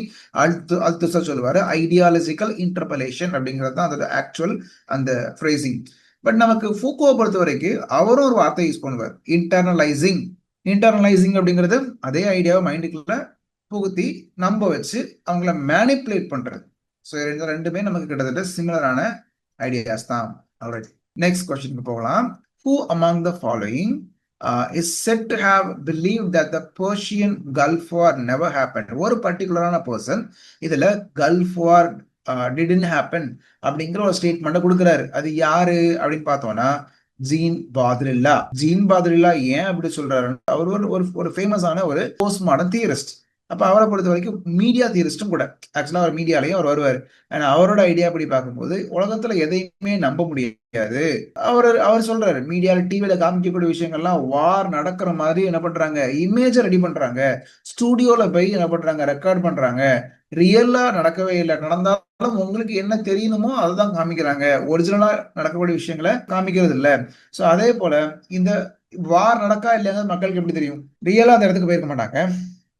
அல்துசர் சொல்லுவாரு. ஐடியாலஜிக்கல் இன்டர்பலேஷன் அப்படிங்கிறது தான் அதோட ஆக்சுவல் அந்த ஃப்ரேசிங். பட் நமக்கு ஃபூக்கோவை பொறுத்த வரைக்கும் அவரும் ஒரு வார்த்தை யூஸ் பண்ணுவார், இன்டர்னலைசிங். இன்டர்னலைசிங் அப்படிங்கிறது அதே ஐடியாவை மைண்டுக்குள்ள புகுத்தி நம்ப வச்சு அவங்கள மேனிப்புலேட் பண்றது. ஸோ ரெண்டுமே நமக்கு கிட்டத்தட்ட சிமிலரான ஐடியாஸ் தான். ஆல்ரைட், நெக்ஸ்ட் கொஸ்டினுக்கு போகலாம். Who among the following is said to have believed that the Persian Gulf War never happened? ஒரு பர்டிகுலரான பர்சன் இதுல கல்ஃப் வார் didn't happen அப்படிங்கிற ஒரு ஸ்டேட்மெண்ட் கொடுக்குறாரு. அது யாரு அப்படின்னு பார்த்தோம்னா ஜீன் பாத்ரில்லா. ஜீன் பாத்ரில்லா ஏன் அப்படி சொல்றாரு? அவர் ஒரு ஃபேமஸான ஒரு போஸ்ட் மாடர்ன் தியரிஸ்ட். அப்ப அவரை பொறுத்த வரைக்கும் மீடியா தியரிஸ்டும் கூட. ஆக்சுவலா அவர் மீடியாலையும் அவர் வருவார். ஆனா அவரோட ஐடியா படி பார்க்கும்போது உலகத்துல எதையுமே நம்ப முடியாது. அவர் சொல்றாரு, மீடியால டிவில காமிக்கக்கூடிய விஷயங்கள்லாம் வார் நடக்கிற மாதிரி என்ன பண்றாங்க, இமேஜை ரெடி பண்றாங்க, ஸ்டூடியோல போய் என்ன பண்றாங்க, ரெக்கார்ட் பண்றாங்க. ரியலா நடக்கவே இல்லை. நடந்தாலும் உங்களுக்கு என்ன தெரியணுமோ அதுதான் காமிக்கிறாங்க. ஒரிஜினலா நடக்கக்கூடிய விஷயங்களை காமிக்கிறது இல்ல. சோ அதே போல இந்த வார் நடக்கா இல்லையாங்க மக்களுக்கு எப்படி தெரியும்? ரியலா அந்த இடத்துக்கு போயிருக்க மாட்டாங்க.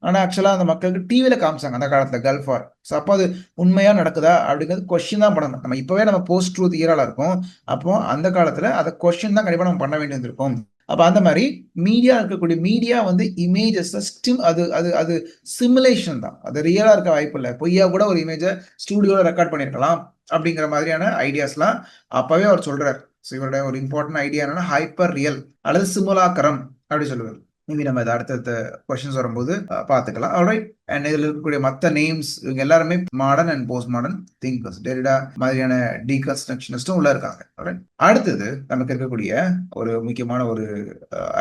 ஆனா ஆக்சுவலா அந்த மக்களுக்கு டிவில காமிச்சாங்க அந்த காலத்துல கல்ஃப் வார். ஸோ அப்போ அது உண்மையா நடக்குதா அப்படிங்கிறது கொஸ்டின் தான் பண்ணணும். நம்ம இப்பவே நம்ம போஸ்ட் ட்ரூத் ஈரால இருக்கும். அப்போ அந்த காலத்துல அதை கொஸ்டின் தான் கண்டிப்பா நம்ம பண்ண வேண்டியது இருக்கும். அப்ப அந்த மாதிரி மீடியா இருக்கக்கூடிய மீடியா வந்து இமேஜஸ் அது அது அது சிமுலேஷன் தான். அது ரியலா இருக்க வாய்ப்பு இல்லை. பொய்யா கூட ஒரு இமேஜை ஸ்டூடியோல ரெக்கார்ட் பண்ணிருக்கலாம் அப்படிங்கிற மாதிரியான ஐடியாஸ்லாம் அப்பவே அவர் சொல்றாரு. ஸோ இவருடைய ஒரு இம்பார்ட்டன்ட் ஐடியா என்னன்னா ஹைப்பர் ரியல் அல்லது சிமுலாக்கரம் அப்படி சொல்லுவார். மேபி நம்ம இதை அடுத்தடுத்த கொஸ்டின்ஸ் வரும்போது பார்த்துக்கலாம். ஆல்ரைட், அண்ட் இதில் இருக்கக்கூடிய மற்ற நேம்ஸ் இவங்க எல்லாருமே modern and post modern thinkers, Derrida மாதிரியான டீகன்ஸ்ட்ரக்ஷனிஸ்டும் உள்ள இருக்காங்க. ஆல்ரைட், அடுத்தது நமக்கு இருக்கக்கூடிய ஒரு முக்கியமான ஒரு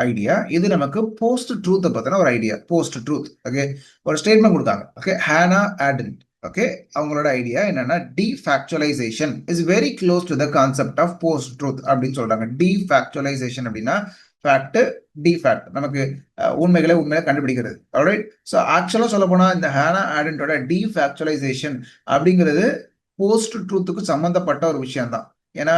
ஐடியா, இது நமக்கு போஸ்ட் ட்ரூத்தை பத்தின ஒரு ஐடியா. போஸ்ட் ட்ரூத், ஓகே, ஒரு ஸ்டேட்மெண்ட் கொடுத்தாங்க. Okay, Hannah Arendt. ஓகே, அவங்களோட ஐடியா என்னன்னா defactualization is very close to the concept of post truth அப்படின்னு சொல்றாங்க. டீஃபேக்சுவலைசேஷன் அப்படின்னா ஃபேக்ட், டிஃபேக்ட், நமக்கு உண்மைகளை கண்டுபிடிக்கிறது. ஆல்ரைட், ஸோ ஆக்சுவலாக சொல்ல போனால் இந்த ஹானா ஆடென்ட்டோட டீஃபேக்சுவலைசேஷன் அப்படிங்கிறது போஸ்ட் ட்ரூத்துக்கு சம்மந்தப்பட்ட ஒரு விஷயம் தான். ஏன்னா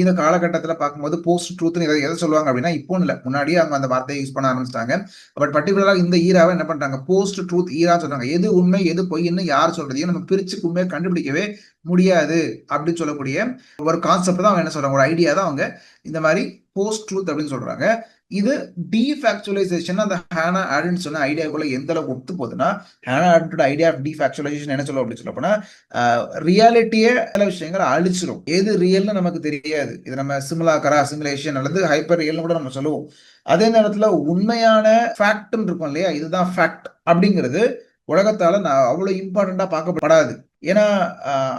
இந்த காலகட்டத்தில் பார்க்கும்போது போஸ்ட் ட்ரூத்னு எதை சொல்லுவாங்க அப்படின்னா, இப்போ இல்லை, முன்னாடியே அவங்க அந்த வார்த்தையை யூஸ் பண்ண ஆரம்பிச்சிட்டாங்க. பட் பர்டிகுலராக இந்த ஈராவை என்ன பண்றாங்க, போஸ்ட் ட்ரூத் ஈரான்னு சொல்றாங்க. எது உண்மை எது பொய்ன்னு யார் சொல்றதையும் நம்ம பிரிச்சு உண்மையை கண்டுபிடிக்கவே முடியாது அப்படின்னு சொல்லக்கூடிய ஒரு கான்செப்ட் தான் அவங்க என்ன சொல்றாங்க, ஒரு ஐடியா தான் அவங்க இந்த மாதிரி போஸ்ட் ட்ரூத் அப்படின்னு சொல்றாங்க. இது டீஃபேக்சுவலைசேஷன் அந்த ஹானா ஆடென்ட் சொன்ன ஐடியாக்குள்ள எந்த அளவுக்கு ஒத்து போகுதுன்னா, ஹானா ஆடென்ட்டோட ஐடியா ஆஃப் டீஃபேக்சுவலைசேஷன் என்ன சொல்லும் அப்படின்னு சொல்ல போனா, ரியாலிட்டியே சில விஷயங்களை அழிச்சிடும். எது ரியல்னு நமக்கு தெரியாது. இது நம்ம சிமுலாக்கரா, சிமுலேஷன் அல்லது ஹைப்பர் ரியல்னு கூட நம்ம சொல்லுவோம். அதே நேரத்துல உண்மையான ஃபேக்ட்னு இருக்கும் இல்லையா, இதுதான் ஃபேக்ட் அப்படிங்கிறது உலகத்தால அவ்வளவு இம்பார்ட்டண்டா பார்க்கப்படாது. ஏன்னா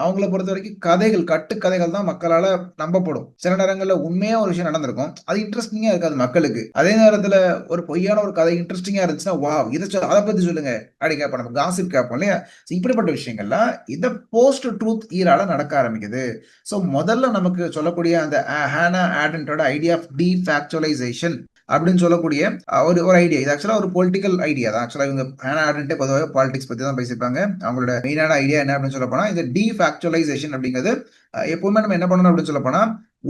அவங்கள பொறுத்த வரைக்கும் கதைகள், கட்டுக்கதைகள் தான் மக்களால நம்பப்படும். சில நேரங்கள்ல உண்மையா ஒரு விஷயம் நடந்திருக்கும், அது இன்ட்ரெஸ்டிங்கா இருக்காது மக்களுக்கு. அதே நேரத்துல ஒரு பொய்யான ஒரு கதை இன்ட்ரெஸ்டிங்கா இருந்துச்சுன்னா, வா இதை அதை பத்தி சொல்லுங்க அப்படி கேட்போம், நம்ம காசிப் கேட்போம் இல்லையா. இப்படிப்பட்ட விஷயங்கள்லாம் இந்த போஸ்ட் ட்ரூத் ஈரால நடக்க ஆரம்பிக்குது. ஸோ முதல்ல நமக்கு சொல்லக்கூடிய அந்த ஹானா ஆடென்ட்டோட ஐடியா ஆஃப் டீஃபேக்சுவலைசேஷன் அப்படின்னு சொல்லக்கூடிய ஒரு ஐடியா, இது ஆக்சுவலா ஒரு பொலிட்டிக்கல் ஐடியா தான். ஆக்சுவலா இவங்க ஹானா ஆடென்ட் பொதுவாக பாலிடிக்ஸ் பத்தி தான் பேசியிருப்பாங்க. அவங்களோட மெயினான ஐடியா என்ன அப்படின்னு சொல்ல போனா, இந்த டீஃபேக்சுவலைசேஷன் அப்படிங்கிறது எப்பவுமே நம்ம என்ன பண்ணணும் அப்படின்னு சொல்ல போனா,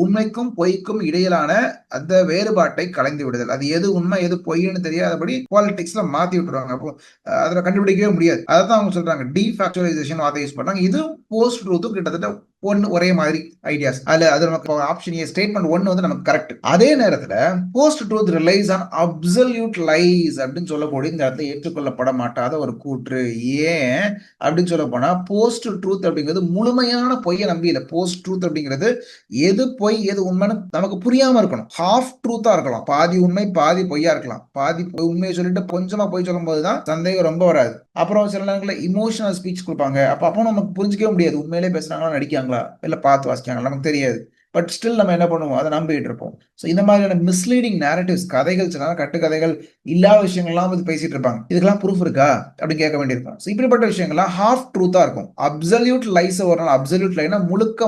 உண்மைக்கும் பொய்க்கும் இடையிலான அந்த வேறுபாட்டை கலைந்து விடுதல். அது எது உண்மை எது பொய்ன்னு தெரியாதபடி பாலிடிக்ஸ்ல மாத்தி விட்டுருவாங்க. அப்போ அதுல கண்டுபிடிக்கவே முடியாது. அதான் அவங்க சொல்றாங்க டீஃபேக்சுவலைசேஷன் வார்த்தை யூஸ் பண்றாங்க. இது போஸ்ட் ட்ரூத்தும் கிட்டத்தட்ட ஒரே மாதிரி ஐடியாஸ். அது நமக்கு ஆப்ஷன் ஏ ஸ்டேட்மெண்ட் 1 வந்து நமக்கு கரெக்ட். அதே நேரத்துல post truth relies on absolute lies அப்படின்னு சொல்லக்கூடிய இந்த இடத்துல ஏற்றுக்கொள்ளப்பட மாட்டாத ஒரு கூற்று. ஏன் அப்படின்னு சொல்ல போனா, போஸ்ட் ட்ரூத் அப்படிங்கிறது முழுமையான பொய்யை நம்பி இல்லை. போஸ்ட் ட்ரூத் அப்படிங்கிறது எது பொய் எது உண்மைன்னு நமக்கு புரியாம இருக்கணும். ஹாஃப் ட்ரூத்தா இருக்கலாம், பாதி உண்மை பாதி பொய்யா இருக்கலாம். பாதி உண்மையை சொல்லிட்டு கொஞ்சமா பொய் சொல்லும் போதுதான் சந்தேகம் ரொம்ப வராது. அப்புறம் சில நேரங்களில் இமோஷனல் ஸ்பீச் கொடுப்பாங்க. அப்போ நமக்கு புரிஞ்சிக்கவே முடியாது, உண்மையிலே பேசுறாங்களா நடிக்காங்களா இல்ல பார்த்து வாசிக்காங்களா நமக்கு தெரியாது. பட் ஸ்டில் நம்ம என்ன பண்ணுவோம், அதை நம்பிட்டு இருப்போம். ஸோ இந்த மாதிரியான மிஸ்லீடிங் நேரட்டிவ்ஸ், கதைகள், சில கட்டுக்கதைகள், இல்லாத விஷயங்கள்லாம் வந்து பேசிட்டு இருப்பாங்க. இதுக்கெல்லாம் ப்ரூஃப் இருக்கா அப்படின்னு கேட்க வேண்டியிருக்கும். ஸோ இப்படிப்பட்ட விஷயங்கள்லாம் ஹாஃப் ட்ரூத்தா இருக்கும். அப்சல்யூட் லைஸ் ஒரு நாள் அப்சல்யூட் லைனா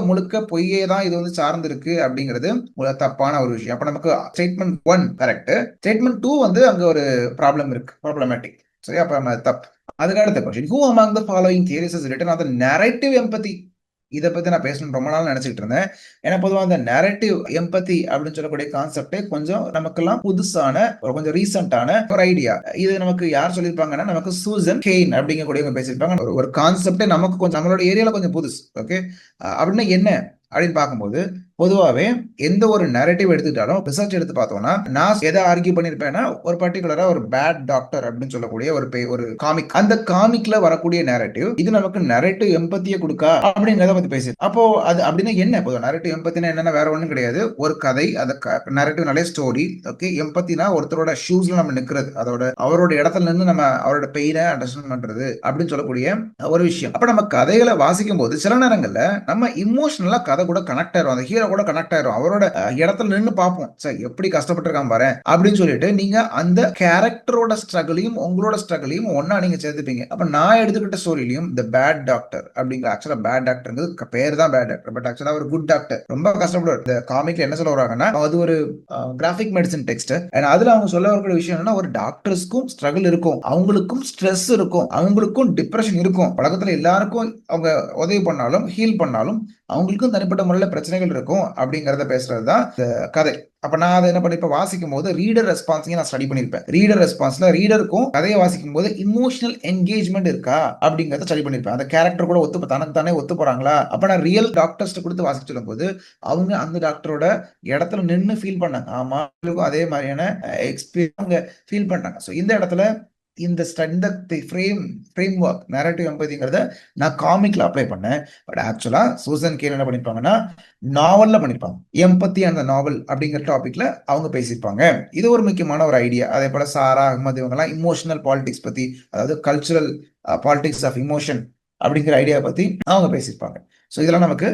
முழுக்க பொய்யே தான் இது வந்து சார்ந்து இருக்கு அப்படிங்கிறது தப்பான ஒரு விஷயம். அப்ப நமக்கு ஸ்டேட்மெண்ட் 1 கரெக்ட், ஸ்டேட்மெண்ட் 2 வந்து அங்க ஒரு ப்ராப்ளம் இருக்கு, ப்ராப்ளமேட்டிக். சரி, அப்ப நம்ம தப்பு. அதுக்கு அடுத்த question, who among the following theories is written on the narrative empathy? இதை பத்தி நான் பேசணும் ரொம்ப நாள் நினைச்சிட்டு இருந்தேன். ஏன்னா பொதுவாக அந்த நரேட்டிவ் எம்பத்தி அப்படின்னு சொல்லக்கூடிய கான்செப்டே கொஞ்சம் நமக்கெல்லாம் புதுசான கொஞ்சம் ரீசெண்டான ஒரு ஐடியா. இது நமக்கு யார் சொல்லியிருப்பாங்கன்னா, நமக்கு சூசன் கெயின் அப்படிங்கக்கூடியவங்க பேசியிருப்பாங்க. ஒரு கான்செப்டே நமக்கு கொஞ்சம் நம்மளோட ஏரியால கொஞ்சம் புதுசு. ஓகே, அப்படின்னா என்ன அப்படின்னு பார்க்கும்போது, பொதுவாவே எந்த ஒரு நரேட்டிவ் எடுத்துக்கிட்டாலும் ரிசர்ச் எடுத்து பார்த்தோம்னா நான் எதை ஆர்கியூ பண்ணிருப்பேன்னா ஒரு பர்டிகுலரா ஒரு பேட் டாக்டர் அப்படின்னு சொல்லக்கூடிய ஒரு காமிக், அந்த காமிக்ல வரக்கூடிய நரேட்டிவ் இது நமக்கு நரேட்டிவ் எம்பத்தியை கொடுக்கா அப்படிங்கறத பத்தி பேசி அப்போ அது அப்படின்னா என்ன பொதுவாக நரேட்டிவ் எம்பத்தினா என்னன்னா வேற ஒண்ணும் கிடையாது, ஒரு கதை அந்த நரேட்டிவ் நல்ல ஸ்டோரி. ஓகே, எம்பத்தினா ஒருத்தரோட ஷூஸ்ல நம்ம நிக்கிறது, அவரோட இடத்துல நின்று நம்ம அவரோட பெயினை அண்டர்ஸ்டாண்ட் பண்றது அப்படின்னு சொல்லக்கூடிய ஒரு விஷயம். அப்ப நம்ம கதைகளை வாசிக்கும் போது சில நேரங்கள்ல நம்ம இமோஷனலா கதை கூட கனெக்ட் ஆயிரும், அந்த ஹீரோ கூட கனெக்ட் ஆயிரும், அவரோட இடத்துல நின்று பார்ப்போம், சார் எப்படி கஷ்டப்பட்டிருக்கான் பாரு அப்படின்னு சொல்லிட்டு நீங்க அந்த கேரக்டரோட ஸ்ட்ரகிளையும் உங்களோட ஸ்ட்ரகிளையும் ஒன்னா நீங்க சேர்த்துப்பீங்க. அப்ப நான் எடுத்துக்கிட்ட ஸ்டோரியிலையும் த பேட் டாக்டர் அப்படிங்கிற ஆக்சுவலா பேட் டாக்டர் பேர் தான் பேட் டாக்டர், பட் ஆக்சுவலா ஒரு குட் டாக்டர் ரொம்ப கஷ்டப்படுவார். இந்த காமிக்ல என்ன சொல்ல வராங்கன்னா அது ஒரு கிராஃபிக் மெடிசன் டெக்ஸ்ட், அதுல அவங்க சொல்ல வரக்கூடிய விஷயம் என்னன்னா ஒரு டாக்டர்ஸ்க்கும் ஸ்ட்ரகிள் இருக்கும், அவங்களுக்கும் ஸ்ட்ரெஸ் இருக்கும், அவங்களுக்கும் டிப்ரெஷன் இருக்கும், பழக்கத்துல எல்லாருக்கும் அவங்க உதவி பண்ணாலும் ஹீல் பண்ணாலும் அவங்களுக்கும் தனிப்பட்ட முறையில் பிரச்சனைகள் இருக்கும் அப்படிங்கறத பேசுறது தான் இந்த கதை. அப்ப நான் அதை என்ன பண்ணிப்பேன் வாசிக்கும் போது ரீடர் ரெஸ்பான்ஸையும் நான் ஸ்டடி பண்ணிருப்பேன். ரீடர் ரெஸ்பான்ஸ்ல ரீடருக்கும் கதையை வாசிக்கும் போது இமோஷனல் என்கேஜ்மெண்ட் இருக்கா அப்படிங்கறத ஸ்டடி பண்ணிருப்பேன். அந்த கேரக்டர் கூட தனக்கு தானே ஒத்து போறாங்களா. அப்ப நான் ரியல் டாக்டர்ஸ் கொடுத்து வாசிச்சு சொல்லும் போது அவங்க அந்த டாக்டரோட இடத்துல நின்று ஃபீல் பண்ணாங்க, ஆமா அதே மாதிரியான எக்ஸ்பீரியன்ஸ் அவங்க ஃபீல் பண்ணாங்க. ஸோ இந்த இடத்துல இந்த ஃப்ரேம் ஒர்க் நரேட்டிவ் எம்பதிங்கிறத நான் காமிக்ல அப்ளை பண்ணேன். பட் ஆக்சுவலா சூசன் கேல் என்ன பண்ணிருப்பாங்கன்னா நாவல்ல பண்ணிருப்பாங்க. எம்பத்தி அந்த நாவல் அப்படிங்கிற டாபிக்ல அவங்க பேசியிருப்பாங்க. இது ஒரு முக்கியமான ஒரு ஐடியா. அதே போல சாரா அகமது இவங்கெல்லாம் இமோஷனல் பாலிடிக்ஸ் பத்தி, அதாவது கல்ச்சுரல் பாலிடிக்ஸ் ஆஃப் இமோஷன் அப்படிங்கிற ஐடியா பத்தி அவங்க பேசியிருப்பாங்க. ஸோ இதெல்லாம் நமக்கு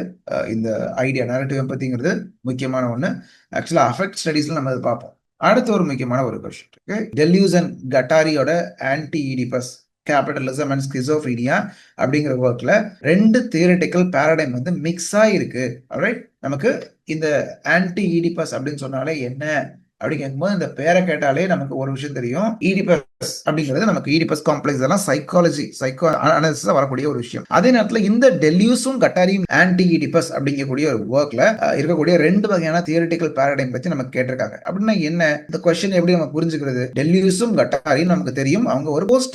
இந்த ஐடியா நரேட்டிவ் எம்பத்திங்கிறது முக்கியமான ஒன்று. ஆக்சுவலா அஃபெக்ட் ஸ்டடீஸ்ல நம்ம அதை பார்ப்போம். அடுத்த ஒரு முக்கியமான ஒரு கொஸ்டின் இருக்கு, டெல்யூஸ் அண்ட் கட்டாரியோட anti Oedipus capitalism and schizophrenia அப்படிங்கிற ஒர்க்ல ரெண்டு தியரிட்டிக்கல் பேரடைம் வந்து மிக்ஸ் ஆயிருக்கு. ஆல்ரைட், நமக்கு இந்த ஆன்டி ஈடிபஸ் அப்படின்னு சொன்னாலே என்ன அப்படி கேட்கும்போது இந்த பேரை கேட்டாலே நமக்கு ஒரு விஷயம் தெரியும். ஈடிபஸ் அப்படிங்கிறது நமக்கு ஈடிபஸ் காம்ப்ளெக்ஸ் எல்லாம் சைக்கோ அனாலிசிஸ் வரக்கூடிய ஒரு விஷயம். அதே நேரத்தில் இந்த டெல்யூஸும் கட்டாரியும் ஆன்டி ஈடிபஸ் அப்படிங்கக்கூடிய ஒரு ஒர்க்ல இருக்கக்கூடிய ரெண்டு வகையான தியரிட்டிக்கல் பேரடைம் பத்தி நமக்கு கேட்டிருக்காங்க. அப்படின்னா என்ன, இந்த கொஸ்டின் எப்படி நம்ம புரிஞ்சுக்கிறது? டெல்யூஸும் கட்டாரியும் நமக்கு தெரியும், அவங்க ஒரு போஸ்ட்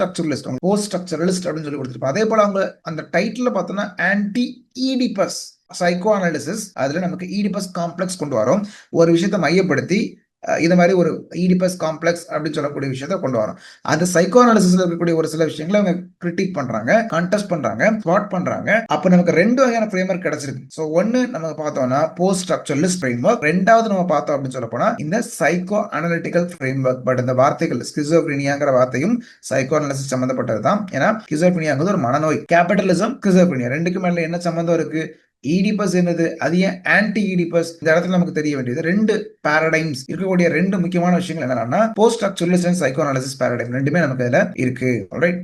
ஸ்ட்ரக்சரலிஸ்ட் அப்படின்னு சொல்லி கொடுத்துருப்பாங்க. அதே போல அவங்க அந்த டைட்டில் பார்த்தோம்னா ஆன்டி ஈடிபஸ் சைக்கோ அனாலிசிஸ், அதுல நமக்கு ஈடிபஸ் காம்ப்ளெக்ஸ் கொண்டு வரோம், ஒரு விஷயத்தை மையப்படுத்தி இந்த மாதிரி ஒரு ஈடிபஸ் காம்ப்ளெக்ஸ் அப்படின்னு சொல்லக்கூடிய விஷயத்த கொண்டு வரோம். அந்த சைக்கோ அனாலிசிஸ்ல இருக்கக்கூடிய ஒரு சில விஷயங்களை அவங்க கிரிட்டிக் பண்றாங்க, கண்டெஸ்ட் பண்றாங்க, ஸ்பாட் பண்றாங்க. அப்ப நமக்கு ரெண்டு வகையான ஃப்ரேம்வொர்க் கிடைச்சிருக்கு. சோ ஒன்னு நம்ம பார்த்தோம்னா போஸ்ட் ஸ்ட்ரக்சரலிஸ்ட் ஃப்ரேம்வொர்க், ரெண்டாவது நம்ம பார்த்தோம் அப்படின்னு சொல்ல போனா இந்த சைக்கோ அனாலிட்டிக்கல் ஃப்ரேம்வொர்க். பட் இந்த வார்த்தைகள் ஸ்கிசோஃப்ரீனியாங்கிற வார்த்தையும் சைக்கோ அனாலிசிஸ் சம்பந்தப்பட்டது தான். ஏன்னா ஸ்கிசோஃப்ரீனியாங்கிறது ஒரு மனநோய். கேபிட்டலிசம் ஸ்கிசோஃப்ரீனியா ரெண்டுக்கு மேல என்ன சம்பந்தம் இருக்கு? ஈடிபஸ் என்னது, அது ஏன் ஆன்டி ஈடிபஸ்? இந்த இடத்துல நமக்கு தெரிய வேண்டியது ரெண்டு பாரடைம்ஸ் இருக்கக்கூடிய ரெண்டு முக்கியமான விஷயங்கள் என்னன்னா post structuralist and psychoanalysis paradigm ரெண்டுமே நமக்கு இதுல இருக்கு. Alright,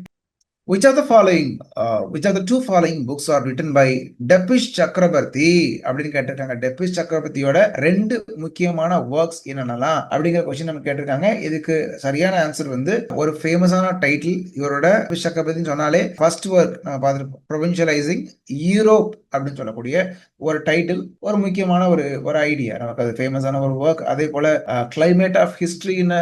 which of the two following books are written by Dipesh Chakrabarty அப்படின்னு கேட்டிருக்காங்க. டெபிஷ் சக்கரவர்த்தியோட ரெண்டு முக்கியமான ஒர்க்ஸ் என்னென்னலாம் அப்படிங்கிற கொஸ்டின் நம்ம கேட்டிருக்காங்க. இதுக்கு சரியான ஆன்சர் வந்து ஒரு ஃபேமஸான டைட்டில். இவரோட டெபிஷ் சக்கரவர்த்தின்னு சொன்னாலே ஃபர்ஸ்ட் ஒர்க் நம்ம பார்த்துருப்போம், ப்ரொவின்ஷியலைசிங் யூரோப் அப்படின்னு சொல்லக்கூடிய ஒரு டைட்டில், ஒரு முக்கியமான ஒரு ஐடியா, நமக்கு அது ஃபேமஸான ஒரு ஒர்க். அதே போல climate of history in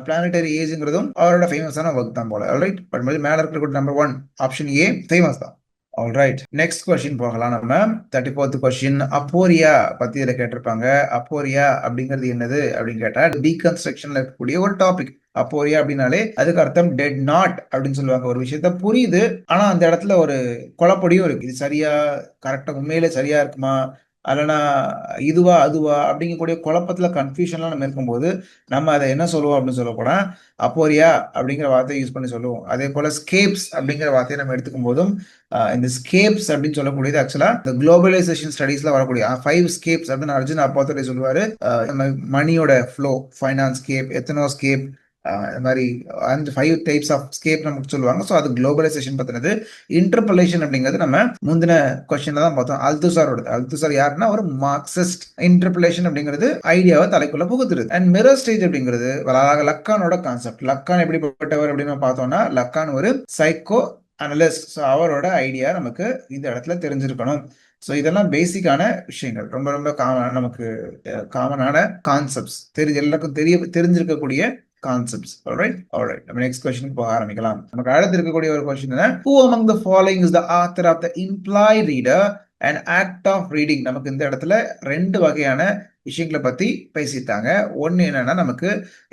planetary ஏஜ்ங்கிறதும் அவரோட ஃபேமஸான ஒர்க் தான் போல. ஆல்ரைட், பட் மேல இருக்கக்கூடிய நம்பர் 1 ஆப்ஷன் ஏ ஃபேமஸ் தான். ஆல்ரைட், நெக்ஸ்ட் கொஸ்டின் போகலாம். நம்ம 34th கொஸ்டின் அப்போரியா பத்தி இதில் கேட்டிருப்பாங்க. அப்போரியா அப்படிங்கிறது என்னது அப்படின்னு கேட்டா டீகன்ஸ்ட்ரக்ஷன்ல இருக்கக்கூடிய ஒரு டாபிக். அப்போரியா அப்படின்னாலே அதுக்கு அர்த்தம் டெட் நாட் அப்படின்னு சொல்லுவாங்க. ஒரு விஷயத்த புரியுது, ஆனா அந்த இடத்துல ஒரு குழப்படியும் இருக்கு, இது சரியா கரெக்டா உண்மையிலே சரியா இருக்குமா, அல்லனா இதுவா அதுவா அப்படிங்கக்கூடிய குழப்பத்துல கன்ஃபியூஷன்லாம் நம்ம இருக்கும்போது நம்ம அதை என்ன சொல்லுவோம் அப்படின்னு சொல்ல போனா அப்போரியா அப்படிங்கிற வார்த்தையை யூஸ் பண்ணி சொல்லுவோம். அதே போல ஸ்கேப்ஸ் அப்படிங்கிற வார்த்தையை நம்ம எடுத்துக்கும் போதும் இந்த ஸ்கேப்ஸ் அப்படின்னு சொல்லக்கூடியது ஆக்சுவலா இந்த குளோபலைசேஷன் ஸ்டடீஸ்ல வரக்கூடிய 5 ஸ்கேப்ஸ் அப்படின்னு அர்ஜுன் அப்பாத்துறை சொல்லுவாரு. மணியோட ஃப்ளோ, ஃபைனான்ஸ் ஸ்கேப், எத்தனோ ஸ்கேப், இந்த மாதிரி 5 டைப்ஸ் ஆஃப் ஸ்கேப் நமக்கு சொல்லுவாங்க. ஸோ அது குளோபலைசேஷன் பத்தினது. இன்டர்பலேஷன் அப்படிங்கிறது நம்ம முந்தின கொஸ்டின்ல தான் பார்த்தோம், அல்துசாரோட. அல்துசார் யாருன்னா ஒரு மார்க்சிஸ்ட். இன்டர்பலேஷன் அப்படிங்கிறது ஐடியாவை தலைக்குள்ள புகுத்துறது. அண்ட் மிரர் ஸ்டேஜ் அப்படிங்கிறது லக்கானோட கான்செப்ட். லக்கான் எப்படிப்பட்டவர் அப்படின்னு பார்த்தோம்னா லக்கான் ஒரு சைக்கோ அனலிஸ்ட். ஸோ அவரோட ஐடியா நமக்கு இந்த இடத்துல தெரிஞ்சிருக்கணும். ஸோ இதெல்லாம் பேசிக்கான விஷயங்கள், ரொம்ப ரொம்ப நமக்கு காமனான கான்செப்ட்ஸ், எல்லாருக்கும் தெரிஞ்சிருக்கக்கூடிய கான்செப்ட்ஸ். ஆல்ரைட், நம்ம நெக்ஸ்ட் क्वेश्चन போக ஆரம்பிக்கலாம். நமக்கு அடுத்து இருக்கக்கூடிய ஒரு क्वेश्चन என்ன, who among the following is the author of the implied reader and act of reading. நமக்கு இந்த இடத்துல 2 வகையான விஷயங்கள பத்தி பேசிட்டாங்க. ஒண்ணு என்னன்னா, நமக்கு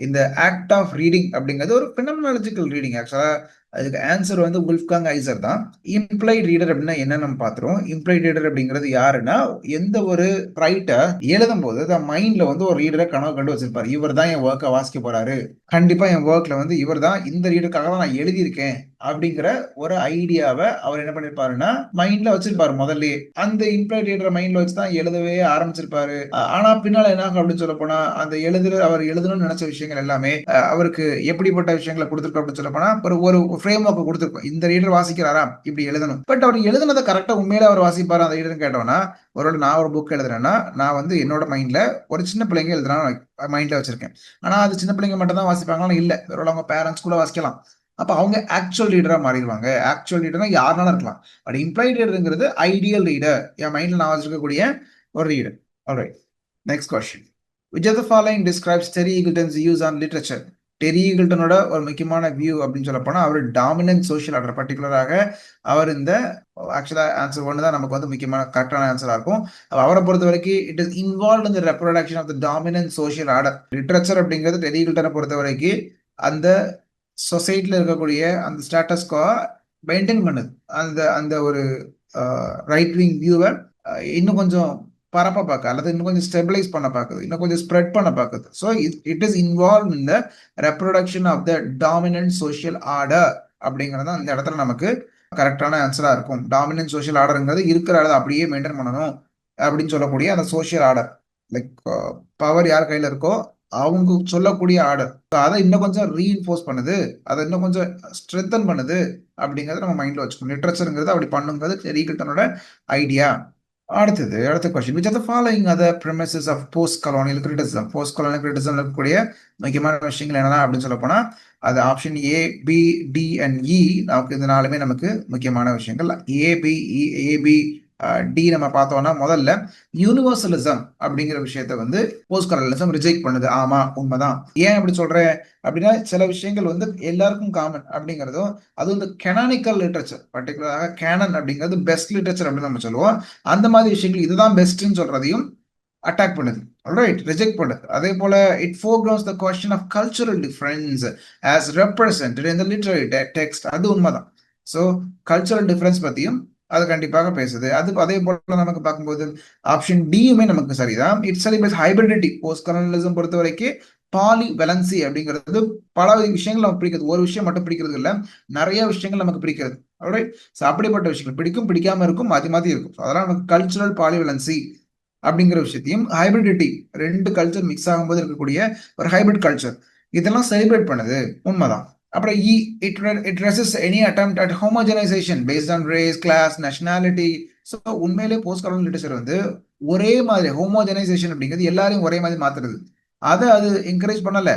இந்த ஆக்ட் ஆஃப் ரீடிங் அப்படிங்கிறது ஒரு பினோமெனாலஜிக்கல் ரீடிங். ஆக்சுவலா அதுக்கு ஆன்சர் வந்து வுல்ஃப்காங் ஐசர் தான். இம்ப்ளைட் ரீடர் அப்படின்னா என்னன்னு நம்ம பார்த்துருவோம். இம்ப்ளைட் ரீடர் அப்படிங்கிறது யாருன்னா, எந்த ஒரு ரைட்டர் எழுதும்போது தான் மைண்ட்ல வந்து ஒரு ரீடரை கனவு கண்டு வச்சிருப்பாரு. இவர் தான் என் ஒர்க்கை வாசிக்க போறாரு. கண்டிப்பா என் ஒர்க்ல வந்து இவர் தான் இந்த ரீடருக்காக தான் நான் எழுதியிருக்கேன் அப்படிங்கிற ஒரு ஐடியாவை அவர் என்ன பண்ணிருப்பாருன்னா மைண்ட்ல வச்சிருப்பாரு முதல்லயே. அந்த இம்ப்ளாய்ட் ரீடர் மைண்ட்ல வச்சு தான் எழுதவே ஆரம்பிச்சிருப்பாரு. ஆனா பின்னால என்ன ஆகும் அப்படின்னு சொல்ல போனா அந்த அவர் எழுதணும்னு நினைச்ச விஷயங்கள் எல்லாமே அவருக்கு எப்படிப்பட்ட விஷயங்களை கொடுத்துருக்கோம் அப்படின்னு சொல்ல போனா ஒரு ஃப்ரேம் ஒர்க் கொடுத்துருக்கோம். இந்த ரீடர் வாசிக்கிறாரா இப்படி எழுதணும். பட் அவர் எழுதுனதை கரெக்டா உண்மையில அவர் வாசிப்பாரு அந்த ரீடர் கேட்டோம்னா, ஒருவேளை நான் ஒரு புக் எழுதுறேன்னா நான் வந்து என்னோட மைண்ட்ல ஒரு சின்ன பிள்ளைங்க எழுதுனா மைண்ட்ல வச்சிருக்கேன். ஆனா அது சின்ன பிள்ளைங்க மட்டும் தான் வாசிப்பாங்களா இல்ல, ஒருவேளை அவங்க பேரண்ட்ஸ் கூட வாசிக்கலாம். அப்ப அவங்க ஆக்சுவல் ரீடரா மாறிடுவாங்க. ஆக்சுவல் ரீடர்னா யாருனாலும் இருக்கலாம். பட் இம்ப்ளைட் ரீடர்ங்கிறது ஐடியல் ரீடர். என் மைண்ட்ல நான் வச்சிருக்கக்கூடிய ஒரு reader. Alright. Next question. Which of the following describes Terry Eagleton's views on literature? Terry ஈகிள்டனோட ஒரு முக்கியமான வியூ அப்படின்னு சொல்ல போனா அவர் டாமினன்ட் சோஷியல் ஆர்டர். பர்டிகுலராக அவர் இந்த ஆக்சுவலா ஆன்சர் ஒன்று தான் நமக்கு வந்து முக்கியமான கரெக்டான ஆன்சரா இருக்கும். அவரை பொறுத்த வரைக்கும் it is involve in the reproduction of the dominant social order. Literature அப்படிங்கிறது டெரி ஈகிள்டனை பொறுத்த வரைக்கும் அந்த சொசைட்டில இருக்கக்கூடிய அந்த ஸ்டேட்டஸ்கோ மெயின்டைன் பண்ணுது. அந்த அந்த ஒரு ரைட் விங் வியூவை இன்னும் கொஞ்சம் பரப்ப பார்க்க அல்லது இன்னும் கொஞ்சம் ஸ்டெபிலைஸ் பண்ண பார்க்குது, இன்னும் கொஞ்சம் ஸ்ப்ரெட் பண்ண பார்க்குது. So it is involve in the reproduction of the dominant social order அப்படிங்கிறது அந்த இடத்துல நமக்கு கரெக்டான ஆன்சரா இருக்கும். டாமினன்ட் சோஷியல் ஆர்டருங்கிறது இருக்கிற இடத்த அப்படியே மெயின்டைன் பண்ணணும் அப்படின்னு சொல்லக்கூடிய அந்த சோஷியல் ஆர்டர். லைக் பவர் யார் கையில இருக்கோ அவங்க சொல்லக்கூடிய ஆர்டர் அதை இன்னும் கொஞ்சம் ரீஇன்ஃபோர்ஸ் பண்ணுது, அதை இன்னும் கொஞ்சம் ஸ்ட்ரென்தன் பண்ணுது அப்படிங்கறத நம்ம மைண்ட்ல வச்சுக்கணும். லிட்ரேச்சருங்கிறது அப்படி பண்ணுங்கிறது டெரி ஈகிள்டனோட ஐடியா. அடுத்த question. Which are the following other premises of post colonial criticism? Post colonial criticism இருக்கக்கூடிய முக்கியமான விஷயங்கள் என்னென்ன அப்படின்னு சொல்ல போனா அது option A, B, D and E. நமக்கு இந்த நாலுமே நமக்கு முக்கியமான விஷயங்கள். ஏபி டி நம்ம பார்த்தோம்னா முதல்ல யூனிவர்சலிசம் அப்படிங்கிற விஷயத்த வந்து போஸ்ட் கலோனியலிசம் ரிஜெக்ட் பண்ணுது. ஆமா உண்மைதான். ஏன் அப்படி சொல்றேன் அப்படின்னா சில விஷயங்கள் வந்து எல்லாருக்கும் காமன் அப்படிங்கிறதும் அது வந்து கெனானிக்கல் லிட்ரேச்சர். பர்டிகுலராக கேனன் அப்படிங்கிறது பெஸ்ட் லிட்ரேச்சர் அப்படின்னு நம்ம சொல்லுவோம். அந்த மாதிரி விஷயங்கள் இதுதான் பெஸ்ட்னு சொல்றதையும் அட்டாக் பண்ணுது. ஆல்ரைட், ரிஜெக்ட் பண்ணுது. அதே போல it foregrounds the question of cultural difference as represented in the literary text. அது உண்மைதான். ஸோ கல்ச்சரல் டிஃபரன்ஸ் பத்தியும் அது கண்டிப்பாக பேசுது. அதே போல நமக்கு பார்க்கும்போது ஆப்ஷன் டியுமே நமக்கு சரிதான். It celebrates hybridity. Post colonialism பொறுத்த வரைக்கும் பாலி வெலன்சி அப்படிங்கிறது பல விஷயங்கள் நமக்கு பிடிக்கிறது. ஒரு விஷயம் மட்டும் பிடிக்கிறது இல்லை, நிறைய விஷயங்கள் நமக்கு பிடிக்கிறது. ஆல்ரைட், ஸோ அப்படிப்பட்ட விஷயங்கள் பிடிக்கும் பிடிக்காம இருக்கும், மாற்றி மாற்றி இருக்கும். அதெல்லாம் நமக்கு கல்ச்சுரல் பாலிவலன்சி அப்படிங்கிற விஷயத்தையும் ஹைபிரிடிட்டி, 2 கல்ச்சர் மிக்ஸ் ஆகும்போது இருக்கக்கூடிய ஒரு ஹைபிரிட் கல்ச்சர், இதெல்லாம் செலிப்ரேட் பண்ணுது. உண்மைதான். அப்புறம் it resist any attempt at homogenization based on race, class, nationality. So உண்மையிலே போஸ்ட் கலோனியல் லிட்டரேச்சர் வந்து ஒரே மாதிரி ஹோமோஜனைசேஷன் அப்படிங்கிறது எல்லாரையும் ஒரே மாதிரி மாத்துறது. அதை அது என்கரேஜ் பண்ணல,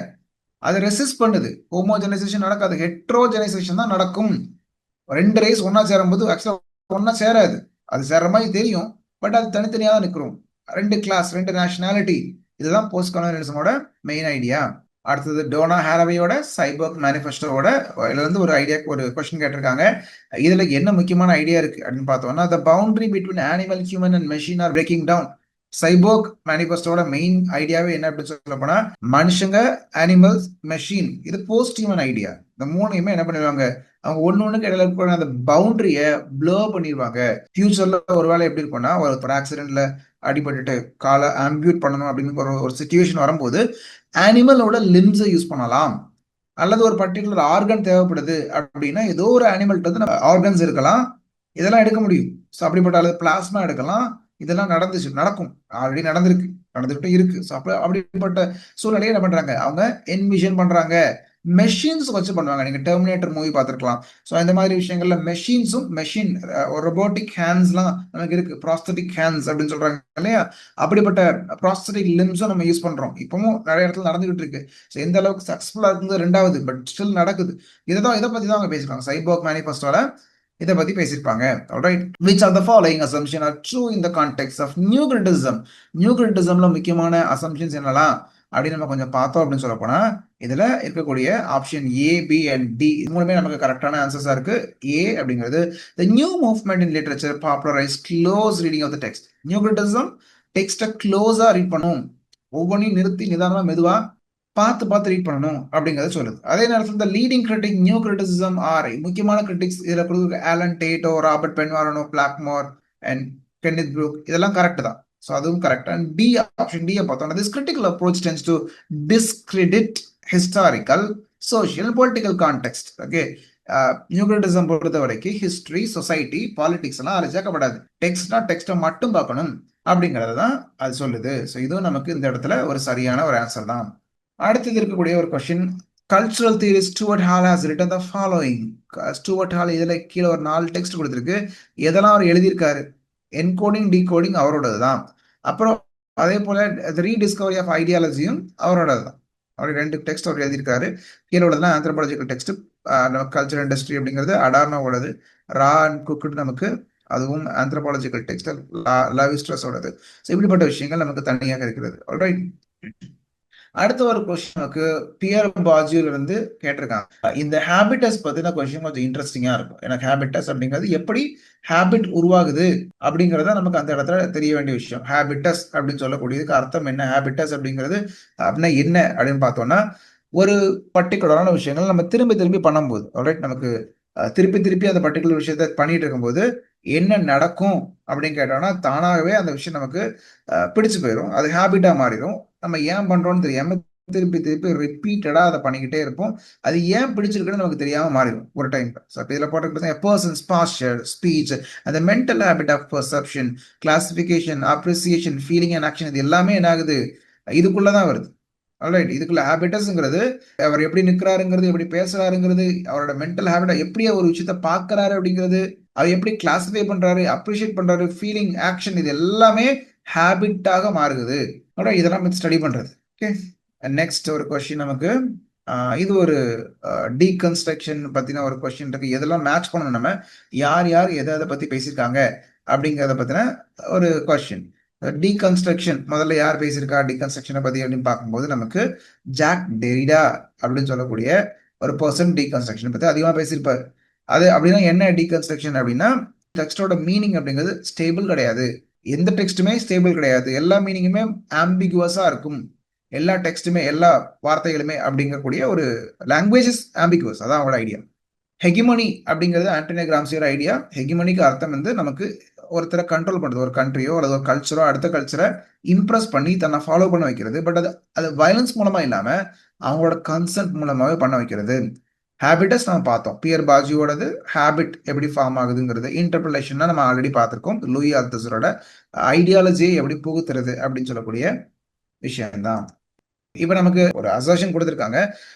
அதை ரெசிஸ்ட் பண்ணுது. ஹோமோஜனைசேஷன் நடக்காது, ஹெட்ரோஜனைசேஷன் தான் நடக்கும். 2 ரேஸ் ஒன்னா சேரும்போது ஆக்சுவலா ஒன்னா சேராது. அது சேர்ற மாதிரி தெரியும், பட் அது தனித்தனியா தான் நிற்கிறோம். 2 கிளாஸ், 2 நேஷனாலிட்டி. இதுதான் போஸ்ட் கலோனியலிசமோட மெயின் ஐடியா. அடுத்தது டோனா ஹாரவேயோட சைபோர்க் மேனிஃபெஸ்டோவோட இதுல இருந்து ஒரு ஐடியா, ஒரு கொஸ்டின் கேட்டிருக்காங்க. இதுல என்ன முக்கியமான ஐடியா இருக்கு அப்படின்னு பார்த்தோம்னா the boundary between animal, human and machine are breaking down. Cyborg மேனிஃபெஸ்டோட மெயின் ஐடியாவே என்ன அப்படின்னு சொல்ல போனா மனுஷங்க, அனிமல்ஸ், மெஷின், இது போஸ்ட் ஹியூமன் ஐடியா. இந்த மூணையுமே என்ன பண்ணிடுவாங்க, அவங்க ஒண்ணுக்கு இடையில இருக்கிற அந்த பவுண்டரிய ப்ளோ பண்ணிடுவாங்க. ஃபியூச்சர்ல ஒரு வேலை எப்படி இருக்கும்னா ஒரு ஆக்சிடென்ட்ல அடிபட்டுட்டு காலை ஆம்பியூட் பண்ணணும் அப்படின்னு ஒரு சிச்சுவேஷன் வரும்போது அனிமலோட லிம்ஸை யூஸ் பண்ணலாம், அல்லது ஒரு பர்டிகுலர் ஆர்கன் தேவைப்படுது அப்படின்னா ஏதோ ஒரு அனிமல்கிட்ட வந்து ஆர்கன்ஸ் இருக்கலாம், இதெல்லாம் எடுக்க முடியும். ஸோ அப்படிப்பட்ட அல்லது பிளாஸ்மா எடுக்கலாம். இதெல்லாம் நடக்கும், ஆல்ரெடி நடந்துகிட்டு இருக்கு. ஸோ அப்படிப்பட்ட சூழ்நிலையை என்ன பண்றாங்க, அவங்க என்விஷன் பண்றாங்க. மெஷின்ஸ் வச்சு பண்ணுவாங்க. நீங்க டெர்மினேட்டர் மூவி பார்த்துருக்கலாம். ஸோ இந்த மாதிரி விஷயங்கள்ல மெஷின் ஒரு ரொபோட்டிக் ஹேண்ட்ஸ்லாம் நமக்கு இருக்கு, ப்ராஸ்தட்டிக் ஹேண்ட்ஸ் அப்படின்னு சொல்றாங்க இல்லையா. அப்படிப்பட்ட ப்ராஸ்தட்டிக் லிம்ஸும் நம்ம யூஸ் பண்றோம். இப்பவும் நிறைய இடத்துல நடந்துகிட்டு இருக்கு. ஸோ எந்த அளவுக்கு சக்சஸ்ஃபுல்லா இருக்குது ரெண்டாவது, பட் ஸ்டில் நடக்குது. இதை பத்தி தான் அவங்க பேசிருக்காங்க. சைபோர்க் மேனிஃபெஸ்டோல இதை பத்தி பேசியிருப்பாங்க. Alright, which of the following assumption are true in the context of new criticism? New கிரிட்டிசிசம்ல முக்கியமான அசம்ஷன்ஸ் என்னலாம் அப்படின்னு நம்ம கொஞ்சம் பார்த்தோம் அப்படின்னு சொல்ல போனா இதுல இருக்கக்கூடிய option A, B and D இது மூணுமே நமக்கு கரெக்டான ஆன்சர்ஸா இருக்கு. ஏ அப்படிங்கிறது the new movement in literature popularized close reading of the text. New criticism டெக்ஸ்ட்டை க்ளோஸா ரீட் பண்ணணும், ஒவ்வொன்றையும் நிறுத்தி நிதானமா மெதுவா பார்த்து பார்த்து ரீட் பண்ணணும் அப்படிங்கறத சொல்லுது. அதே நேரத்தில் இந்த leading critic new criticism or முக்கியமான கிரிட்டிக்ஸ் இதுல கொடுக்குற ஆலன் டேட்டோ, ராபர்ட் பென்வாரனோ, பிளாக்மோர் அண்ட் கென்னித் ப்ரூக் இதெல்லாம் கரெக்ட் தான். ஸோ அதுவும் correct. And D option D பார்த்தோம்னா this critical approach tends to discredit historical social political context. Okay, new criticism பொறுத்த வரைக்கும் ஹிஸ்டரி, சொசைட்டி, பாலிடிக்ஸ் எல்லாம் அதில் சேர்க்கப்படாது. டெக்ஸ்ட்னா டெக்ஸ்ட்டை மட்டும் பார்க்கணும் அப்படிங்கறது தான் அது சொல்லுது. ஸோ இதுவும் நமக்கு இந்த இடத்துல ஒரு சரியான ஒரு ஆன்சர் தான். அடுத்தது இருக்கக்கூடிய ஒரு question, cultural theorist Stuart Hall has written the following. Stuart Hall இதுல கீழே ஒரு 4 டெக்ஸ்ட் கொடுத்துருக்கு. எதெல்லாம் அவர் எழுதியிருக்காரு? என்கோடிங் டீகோடிங் அவரோடது தான். அப்புறம் அதே போல ரீடிஸ்கவரி ஆஃப் ஐடியாலஜியும் அவரோடது தான். அவர் 2 டெக்ஸ்ட் அவர் எழுதியிருக்காரு. கீழே உள்ளதுலாம் ஆந்த்ரோபாலஜிக்கல் டெக்ஸ்ட். கல்ச்சர் இண்டஸ்ட்ரி அப்படிங்கிறது அடார்னோவோடது. ரா அண்ட் குக்டு நமக்கு அதுவும் ஆந்த்ரோபாலஜிக்கல் டெக்ஸ்ட் லவிஸ்ட்ரஸோடது. ஸோ இப்படிப்பட்ட விஷயங்கள் நமக்கு தனியாக இருக்கிறது. ஆல்ரைட், அடுத்த ஒரு கொஸ்டினுக்கு பியர் பாஜியூல இருந்து கேட்டிருக்காங்க. இந்த ஹேபிட்டஸ் பத்தின கொஸ்டின் கொஞ்சம் இன்ட்ரெஸ்டிங்கா இருக்கும். எனக்கு ஹேபிட்டஸ் அப்படிங்கிறது எப்படி ஹேபிட் உருவாகுது அப்படிங்கறத நமக்கு அந்த இடத்துல தெரிய வேண்டிய விஷயம். ஹேபிட்டஸ் அப்படின்னு சொல்லக்கூடியதுக்கு அர்த்தம் என்ன, ஹேபிட்டஸ் அப்படிங்கிறது அப்படின்னா என்ன அப்படின்னு பார்த்தோம்னா ஒரு பர்டிகுலரான விஷயங்கள் நம்ம திரும்பி திரும்பி பண்ணும்போது, ஆல்ரைட், நமக்கு திருப்பி திருப்பி அந்த பர்டிகுலர் விஷயத்த பண்ணிட்டு இருக்கும்போது என்ன நடக்கும் அப்படின்னு கேட்டோம்னா தானாகவே அந்த விஷயம் நமக்கு பிடிச்சு போயிடும், அது ஹேபிட்டா மாறிடும். நம்ம ஏன் பண்றோம்னு தெரியாம திருப்பி திருப்பி ரிப்பீட்டடா அதை பண்ணிக்கிட்டே இருப்போம். அது ஏன் பிடிச்சிருக்குன்னு நமக்கு தெரியாம மாறிடும் ஒரு டைம். இதுல போட்டு பர்சன்ஸ் பாஸ்டர் ஸ்பீச், அந்த mental habit of perception, classification, appreciation, feeling and action, இது எல்லாமே என்ன ஆகுது, இதுக்குள்ளதான் வருது. ஆல்ரைட், இதுக்குள்ள ஹேபிட்டஸ்ங்கிறது அவர் எப்படி நிற்கிறாருங்கிறது, எப்படி பேசுறாருங்கிறது, அவரோட மென்டல் ஹேபிட்டா எப்படி ஒரு விஷயத்த பாக்குறாரு அப்படிங்கிறது, அவர் எப்படி கிளாசிஃபை பண்றாரு, அப்ரிஷியேட் பண்றாரு, ஃபீலிங், ஆக்ஷன், இது எல்லாமே ஹேபிட்டாக மாறுது. இதெல்லாம் ஸ்டடி பண்றது. ஓகே, நெக்ஸ்ட் ஒரு கொஸ்டின் நமக்கு இது ஒரு டீகன்ஸ்ட்ரக்ஷன் பத்தின ஒரு கொஸ்டின் இருக்கு. எதெல்லாம் மேட்ச் பண்ணணும், நம்ம யார் யார் எதை பத்தி பேசியிருக்காங்க அப்படிங்கிறத பத்தின ஒரு கொஸ்டின். டீகன்ஸ்ட்ரக்ஷன் முதல்ல யார் பேசியிருக்கா டீகன்ஸ்ட்ரக்ஷனை பத்தி அப்படின்னு பார்க்கும்போது நமக்கு ஜாக் டெரிடா அப்படின்னு சொல்லக்கூடிய ஒரு பர்சன் டீகன்ஸ்ட்ரக்ஷன் பத்தி அதிகமா பேசியிருப்பாரு. அது அப்படின்னா என்ன டீகன்ஸ்ட்ரக்ஷன் அப்படின்னா, டெக்ஸ்டோட மீனிங் அப்படிங்கிறது ஸ்டேபிள் கிடையாது. எந்த டெக்ஸ்ட்டுமே ஸ்டேபிள் கிடையாது. எல்லா மீனிங்குமே ஆம்பிகுவஸா இருக்கும். எல்லா டெக்ஸ்ட்டுமே எல்லா வார்த்தைகளுமே அப்படிங்கக்கூடிய ஒரு லாங்குவேஜஸ் ஆம்பிகுவஸ், அதான் அவங்களோட ஐடியா. ஹெகிமனி அப்படிங்கிறது ஆண்டனியோ கிராம்சியோட ஐடியா. ஹெகிமனிக்கு அர்த்தம் வந்து நமக்கு ஒருத்தரை கண்ட்ரோல் பண்றது, ஒரு கண்ட்ரியோ அல்லது ஒரு கல்ச்சரோ அடுத்த கல்ச்சரை இம்ப்ரெஸ் பண்ணி தன்னை ஃபாலோ பண்ண வைக்கிறது. பட் அது வயலன்ஸ் மூலமா இல்லாம அவங்களோட கன்சென்ட் மூலமாவே பண்ண வைக்கிறது. ஹேபிட்டஸ் நம்ம பார்த்தோம், பியர் பாஜியோடது ஹேபிட் எப்படி ஃபார்ம் ஆகுதுங்கிறது. இன்டர்பிரேஷன்னா நம்ம ஆல்ரெடி பார்த்திருக்கோம், லூயி ஆல்தஸரோட ஐடியாலஜியை எப்படி புகுத்துறது அப்படின்னு சொல்லக்கூடிய விஷயம்தான். இப்ப நமக்கு ஒரு அசர்ஷன் கொடுத்துருக்காங்க.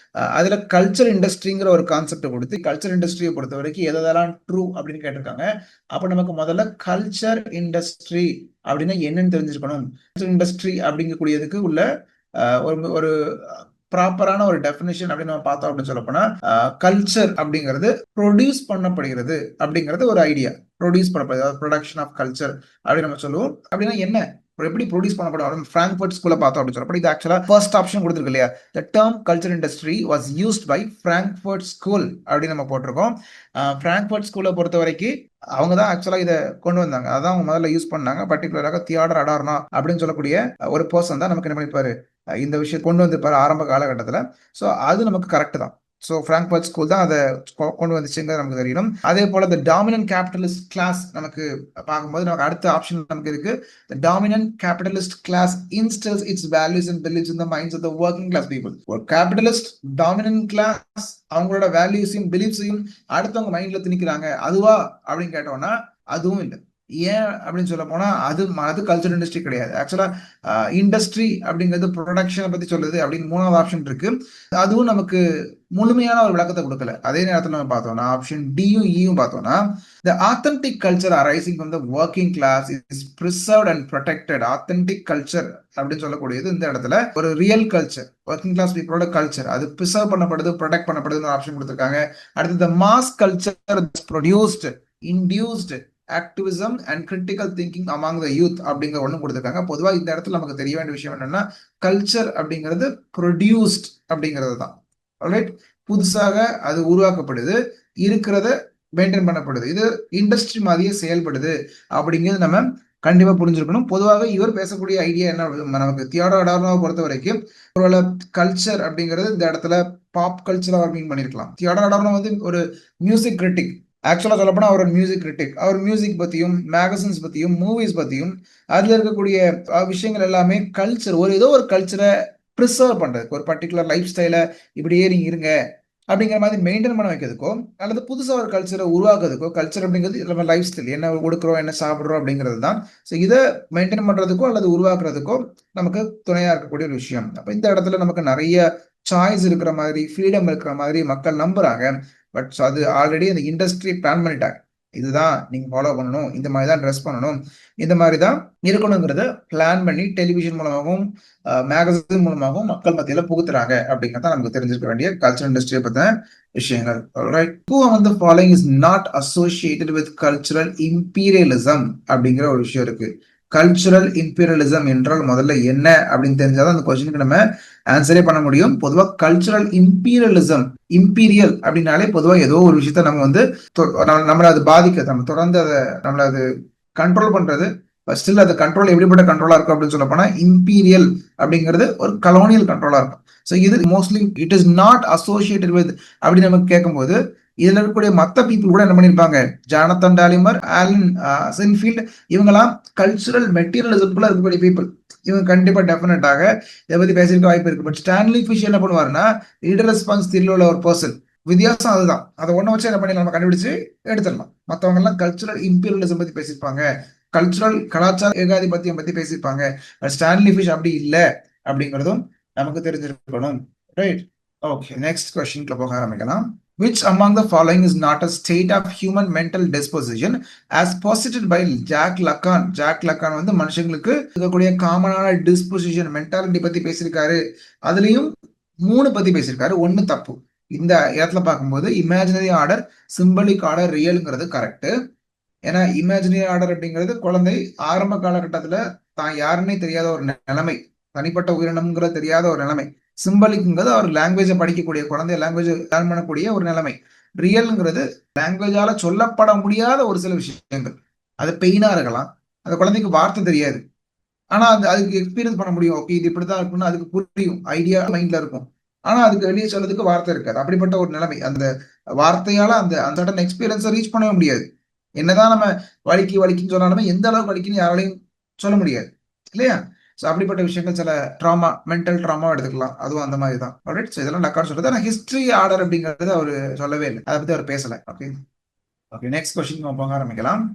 அதுல கல்ச்சர் இண்டஸ்ட்ரிங்கிற ஒரு கான்செப்ட் கொடுத்து கல்ச்சர் இண்டஸ்ட்ரியை பொறுத்த வரைக்கும் எதெல்லாம் ட்ரூ அப்படின்னு கேட்டிருக்காங்க. அப்ப நமக்கு முதல்ல கல்ச்சர் இண்டஸ்ட்ரி அப்படின்னா என்னன்னு தெரிஞ்சிருக்கணும். கல்ச்சர் இண்டஸ்ட்ரி அப்படிங்கக்கூடியதுக்கு உள்ள ஒரு ப்ராப்பரான ஒரு டெஃபினிஷன் அப்படின்னு நம்ம பார்த்தோம் அப்படின்னு சொல்ல போனா, கல்ச்சர் அப்படிங்கிறது ப்ரொடியூஸ் பண்ணப்படுகிறது அப்படிங்கிறது ஒரு ஐடியா. ப்ரொடியூஸ் பண்ணப்படுது, ப்ரொடக்ஷன் ஆஃப் கல்ச்சர் அப்படின்னு நம்ம சொல்லுவோம். அப்படின்னா என்ன, எப்படி ப்ரொடியூஸ் பண்ணப்படும், ஃப்ராங்க்ஃபர்ட் ஸ்கூல்ல பார்த்தோம் அப்படின்னு சொல்லப்போ இது ஆக்சுவலா ஃபர்ஸ்ட் ஆப்ஷன் கொடுத்துருக்கு இல்லையா. The term culture industry was used by Frankfurt school அப்படின்னு நம்ம போட்டிருக்கோம். ஃப்ராங்க்ஃபர்ட் ஸ்கூலை பொறுத்த வரைக்கும் அவங்க தான் ஆக்சுவலா இதை கொண்டு வந்தாங்க. அதான் அவங்க முதல்ல யூஸ் பண்ணாங்க. பர்டிகுலராக தியோடர் அடார்னோ அப்படின்னு சொல்லக்கூடிய ஒரு பர்சன் தான் நமக்கு என்ன பண்ணிப்பாரு, இந்த விஷயம் கொண்டு வந்திருப்பாரு ஆரம்ப காலகட்டத்தில். ஸோ அது நமக்கு கரெக்ட் தான். ஸோ ஃப்ராங்க்ஃபர்ட் ஸ்கூல் தான் அதை கொண்டு வந்துச்சுங்கிறது நமக்கு தெரியணும். அதே போல இந்த டாமினன்ட் கேபிட்டலிஸ்ட் கிளாஸ் நமக்கு பார்க்கும்போது நமக்கு அடுத்த ஆப்ஷன் நமக்கு இருக்கு. The dominant capitalist class instills its values and beliefs in the minds of the working class people. ஒரு கேபிட்டலிஸ்ட் டாமினன்ட் கிளாஸ் அவங்களோட வேல்யூஸையும் பிலீஃப்ஸையும் அடுத்தவங்க மைண்ட்ல திணிக்கிறாங்க. அதுவா அப்படின்னு கேட்டோம்னா அதுவும் இல்லை. ஏன் அப்படின்னு சொல்ல போனா அது கல்ச்சர் இண்டஸ்ட்ரி கிடையாது. ஆக்சுவலா இண்டஸ்ட்ரி அப்படிங்கிறது ப்ரொடக்ஷனை பத்தி சொல்லுது அப்படின்னு 3வது ஆப்ஷன் இருக்கு. அதுவும் நமக்கு முழுமையான ஒரு விளக்கத்தை கொடுக்கல. அதே நேரத்தில் நம்ம பார்த்தோம்னா ஆப்ஷன் டியும் ஈயும் பார்த்தோம்னா, the authentic culture arising from the working class is preserved and protected. authentic culture அப்படின்னு சொல்லக்கூடியது இந்த இடத்துல ஒரு ரியல் கல்ச்சர், ஒர்க்கிங் கிளாஸ் பீப்புளோட கல்ச்சர், அது ப்ரிசர்வ் பண்ணப்படுது, ப்ரொடெக்ட் பண்ணப்படுதுன்னு ஆப்ஷன் கொடுத்துருக்காங்க. அடுத்து the mass culture is produced, induced activism and critical thinking among the youth அப்படிங்கிற ஒன்று கொடுத்துருக்காங்க. பொதுவாக இந்த இடத்துல நமக்கு தெரிய வேண்டிய விஷயம் என்னன்னா, கல்ச்சர் அப்படிங்கிறது ப்ரொடியூஸ்ட் அப்படிங்கிறது தான். ஆல்ரைட், புதுசாக அது உருவாக்கப்படுது, இருக்கிறத மெயின்டைன் பண்ணப்படுது, இது இண்டஸ்ட்ரி மாதிரியே செயல்படுது அப்படிங்கிறது நம்ம கண்டிப்பா புரிஞ்சிருக்கணும். பொதுவாக இவர் பேசக்கூடிய ஐடியா என்ன, நமக்கு தியோடர் அடார்னோவை பொறுத்த வரைக்கும் ஒருவேளை கல்ச்சர் அப்படிங்கிறது இந்த இடத்துல பாப் கல்ச்சரா மீன் பண்ணிருக்கலாம். தியோடர் அடார்னோ வந்து ஒரு மியூசிக் கிரிட்டிக். ஆக்சுவலா சொல்லப்போனா அவர் மியூசிக் கிரிட்டிக். அவர் மியூசிக் பத்தியும் மேகசின்ஸ் பத்தியும் மூவிஸ் பத்தியும் அதுல இருக்கக்கூடிய விஷயங்கள் எல்லாமே கல்ச்சர், ஒரு ஏதோ ஒரு கல்ச்சரை ப்ரிசர்வ் பண்றதுக்கு, ஒரு பர்டிகுலர் லைஃப் ஸ்டைலை இப்படியே நீங்க இருங்க அப்படிங்கிற மாதிரி மெயின்டைன் பண்ண வைக்கிறதுக்கோ, அல்லது புதுசா ஒரு கல்ச்சரை உருவாக்குறதுக்கோ, கல்ச்சர் அப்படிங்கிறது நம்ம லைஃப் ஸ்டைல், என்ன கொடுக்குறோம் என்ன சாப்பிட்றோம் அப்படிங்கிறது தான். ஸோ இதை மெயின்டைன் பண்றதுக்கோ அல்லது உருவாக்குறதுக்கோ நமக்கு துணையா இருக்கக்கூடிய ஒரு விஷயம். அப்போ இந்த இடத்துல நமக்கு நிறைய சாய்ஸ் இருக்கிற மாதிரி, ஃப்ரீடம் இருக்கிற மாதிரி மக்கள் நம்புறாங்க. பட் அது ஆல்ரெடி அந்த இண்டஸ்ட்ரி பிளான் பண்ணிட்டாங்க. இதுதான் நீங்க ஃபாலோ பண்ணணும், இந்த மாதிரி தான் ட்ரெஸ் பண்ணணும், இந்த மாதிரி தான் இருக்கணுங்கிறத பிளான் பண்ணி டெலிவிஷன் மூலமாகவும் மேகசின் மூலமாகவும் மக்கள் மத்தியில புகுத்துறாங்க அப்படிங்கிறத நமக்கு தெரிஞ்சிருக்க வேண்டிய கல்ச்சரல் இண்டஸ்ட்ரியை பத்தின விஷயங்கள். Alright. Who among the following is not associated with cultural imperialism அப்படிங்கிற ஒரு விஷயம் இருக்கு. கல்ச்சுரல் இம்பீரியலிசம் என்றால் முதல்ல என்ன அப்படின்னு தெரிஞ்சாதான் அந்த கொஸ்டினுக்கு நம்ம ஆன்சரே பண்ண முடியும். பொதுவாக கல்ச்சுரல் இம்பீரியலிசம், இம்பீரியல் அப்படின்னாலே பொதுவாக ஏதோ ஒரு விஷயத்த நம்ம வந்து நம்மளை அது பாதிக்கிறது, நம்ம தொடர்ந்து அதை நம்மளை அது கண்ட்ரோல் பண்றது. ஸ்டில் அது கண்ட்ரோல் எப்படிப்பட்ட கண்ட்ரோலா இருக்கும் அப்படின்னு சொல்ல போனா, இம்பீரியல் அப்படிங்கிறது ஒரு கலோனியல் கண்ட்ரோலா இருக்கும். ஸோ இது mostly it is not associated with அப்படின்னு நமக்கு கேட்கும்போது, இதுல இருக்கக்கூடிய மற்ற பீப்புள் கூட என்ன பண்ணிருப்பாங்க, ஜானத்தன் டாலிமர், ஆலன் சின்ஃபீல்ட், இவங்கெல்லாம் கல்ச்சுரல் மெட்டீரியலிசம்குள்ள இருக்கக்கூடிய பீப்புள். இவங்க கண்டிப்பா டெஃபினட்டாக இதை பத்தி பேசியிருக்க வாய்ப்பு இருக்கு. பட் ஸ்டான்லி ஃபிஷ் என்ன பண்ணுவாருன்னா, லீடர் ரெஸ்பான்ஸ் தியரியில் உள்ள ஒரு பர்சன். வித்தியாசம் அதுதான். அதை ஒண்ணு வச்சு என்ன பண்ணி நம்ம கண்டுபிடிச்சு எடுத்துடலாம். மற்றவங்க எல்லாம் கல்ச்சுரல் இம்பீரியலிசம் பத்தி பேசியிருப்பாங்க, கல்ச்சுரல் கலாச்சார ஏகாதிபத்தியம் பத்தி பேசியிருப்பாங்க. ஸ்டான்லி ஃபிஷ் அப்படி இல்லை அப்படிங்கிறதும் நமக்கு தெரிஞ்சிருக்கணும். ரைட், ஓகே, நெக்ஸ்ட் கொஸ்டின்ல போக ஆரம்பிக்கலாம். Which among the following is not a state of human mental disposition as posited by Jack Lacan? Jack Lacan வந்து மனுஷங்களுக்கு இருக்கக்கூடிய காமனான டிஸ்பொசிஷன், மென்டாலிட்டி பத்தி பேசியிருக்காரு. அதுலயும் 3 பத்தி பேசியிருக்காரு, 1 தப்பு. இந்த இடத்துல பார்க்கும்போது இமேஜினரி ஆர்டர், சிம்பலிக் ஆர்டர், ரியல்ங்கிறது கரெக்ட். ஏன்னா இமேஜினரி ஆர்டர் அப்படிங்கிறது குழந்தை ஆரம்ப காலகட்டத்துல தான் யாருன்னே தெரியாத ஒரு நிலைமை, தனிப்பட்ட உயிரினம்ங்கிறது தெரியாத ஒரு நிலைமை. சிம்பலிக்ங்கிறது அவர் லாங்குவேஜை படிக்கக்கூடிய, குழந்தைய லாங்குவேஜ் லேர்ன் பண்ணக்கூடிய ஒரு நிலைமை. ரியல்ங்கிறது லாங்குவேஜால சொல்லப்பட முடியாத ஒரு சில விஷயங்கள். அது பெயினா இருக்கலாம், அந்த குழந்தைக்கு வார்த்தை தெரியாது, ஆனா அதுக்கு எக்ஸ்பீரியன்ஸ் பண்ண முடியும். ஓகே, இது இப்படிதான் இருக்கும்னு அதுக்கு புரியும், ஐடியா மைண்ட்ல இருக்கும். ஆனா அதுக்கு வெளியே சொல்றதுக்கு வார்த்தை இருக்காது. அப்படிப்பட்ட ஒரு நிலைமை. அந்த வார்த்தையால அந்த அந்த எக்ஸ்பீரியன்ஸை ரீச் பண்ணவே முடியாது. என்னதான் நம்ம வலிக்குன்னு சொன்னாலுமே எந்த அளவுக்கு வலிக்குன்னு யாராலையும் சொல்ல முடியாது இல்லையா? ஸோ அப்படிப்பட்ட விஷயங்கள் சில ட்ராமா, மென்டல் ட்ராமா எடுத்துக்கலாம், அதுவும் அந்த மாதிரி தான். ஆல்ரைட், ஸோ இதெல்லாம் லக்கார்ட் சொல்றது. ஆனால் ஹிஸ்டரி ஆர்டர் அப்படிங்கிறது அவர் சொல்லவே இல்லை, அதை பத்தி அவர் பேசல. ஓகே ஓகே, நெக்ஸ்ட் கொஸ்டின் நம்ம போக ஆரம்பிக்கலாம்.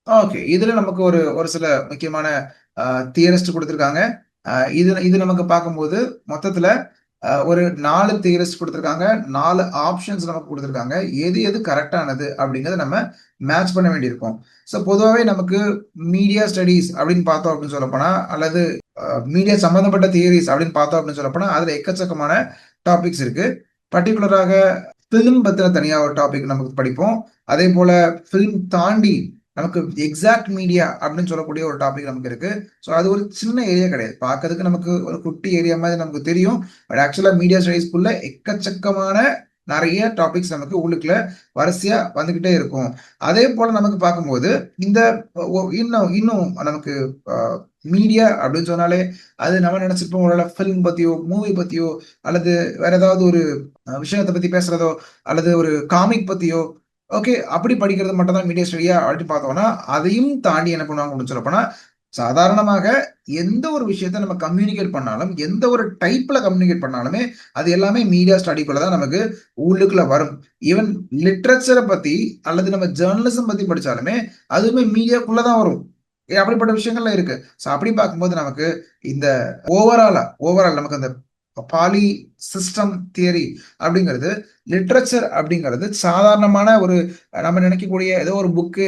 ஓகே, இதுல நமக்கு ஒரு சில முக்கியமான தியரிஸ்ட் கொடுத்துருக்காங்க. இது நமக்கு பார்க்கும்போது மொத்தத்துல ஒரு 4 தியரிஸ்ட் கொடுத்துருக்காங்க, 4 ஆப்ஷன்ஸ் நமக்கு கொடுத்துருக்காங்க. எது எது கரெக்டானது அப்படிங்கிறத நம்ம மேட்ச் பண்ண வேண்டியிருக்கும். ஸோ பொதுவாகவே நமக்கு மீடியா ஸ்டடீஸ் அப்படின்னு பார்த்தோம் அப்படின்னு சொல்லப்போனா, அல்லது மீடியா சம்பந்தப்பட்ட தியரிஸ் அப்படின்னு பார்த்தோம் அப்படின்னு சொல்லப்போனா, அதுல எக்கச்சக்கமான டாபிக்ஸ் இருக்கு. பர்டிகுலராக ஃபிலிம் பத்தின தனியா ஒரு டாபிக் நமக்கு படிப்போம். அதே போல ஃபிலிம் தாண்டி நமக்கு எக்ஸாக்ட் மீடியா அப்படின்னு சொல்லக்கூடிய ஒரு டாபிக் நமக்கு இருக்கு. ஸோ அது ஒரு சின்ன ஏரியா கிடையாது, பார்க்கறதுக்கு நமக்கு ஒரு குட்டி ஏரியா மாதிரி நமக்கு தெரியும். பட் ஆக்சுவலா மீடியா ஸ்டடீஸ்க்குள்ள எக்கச்சக்கமான நிறைய டாபிக்ஸ் நமக்கு உள்ளுக்குள்ள வரிசையா வந்துகிட்டே இருக்கும். அதே போல நமக்கு பார்க்கும்போது இந்த இன்னும் நமக்கு மீடியா அப்படின்னு சொன்னாலே அது நம்ம நினைச்சிருப்போம் ஒரு ஃபிலிம் பத்தியோ, மூவி பத்தியோ, அல்லது வேற ஏதாவது ஒரு விஷயத்தை பத்தி பேசுறதோ, அல்லது ஒரு காமிக் பத்தியோ. ஓகே, அப்படி படிக்கிறது மட்டும் தான் மீடியா ஸ்டடியா அப்படின்னு பார்த்தோம்னா, அதையும் தாண்டி என்ன பண்ணுவாங்க அப்படின்னு சொல்லப்போனா, சாதாரணமாக எந்த ஒரு விஷயத்த நம்ம கம்யூனிகேட் பண்ணாலும், எந்த ஒரு டைப்ல கம்யூனிகேட் பண்ணாலுமே அது எல்லாமே மீடியா ஸ்டடிக்குள்ள தான் நமக்கு உள்ளுக்குள்ள வரும். ஈவன் லிட்ரேச்சரை பத்தி அல்லது நம்ம ஜேர்னலிசம் பத்தி படிச்சாலுமே அதுவுமே மீடியாக்குள்ளதான் வரும். அப்படிப்பட்ட விஷயங்கள்லாம் இருக்கு. ஸோ அப்படி பார்க்கும்போது நமக்கு இந்த ஓவரால் நமக்கு அந்த பாலி சிஸ்டம் தியரி அப்படிங்கிறது, லிட்ரேச்சர் அப்படிங்கிறது சாதாரணமான ஒரு நம்ம நினைக்கக்கூடிய ஏதோ ஒரு புக்கு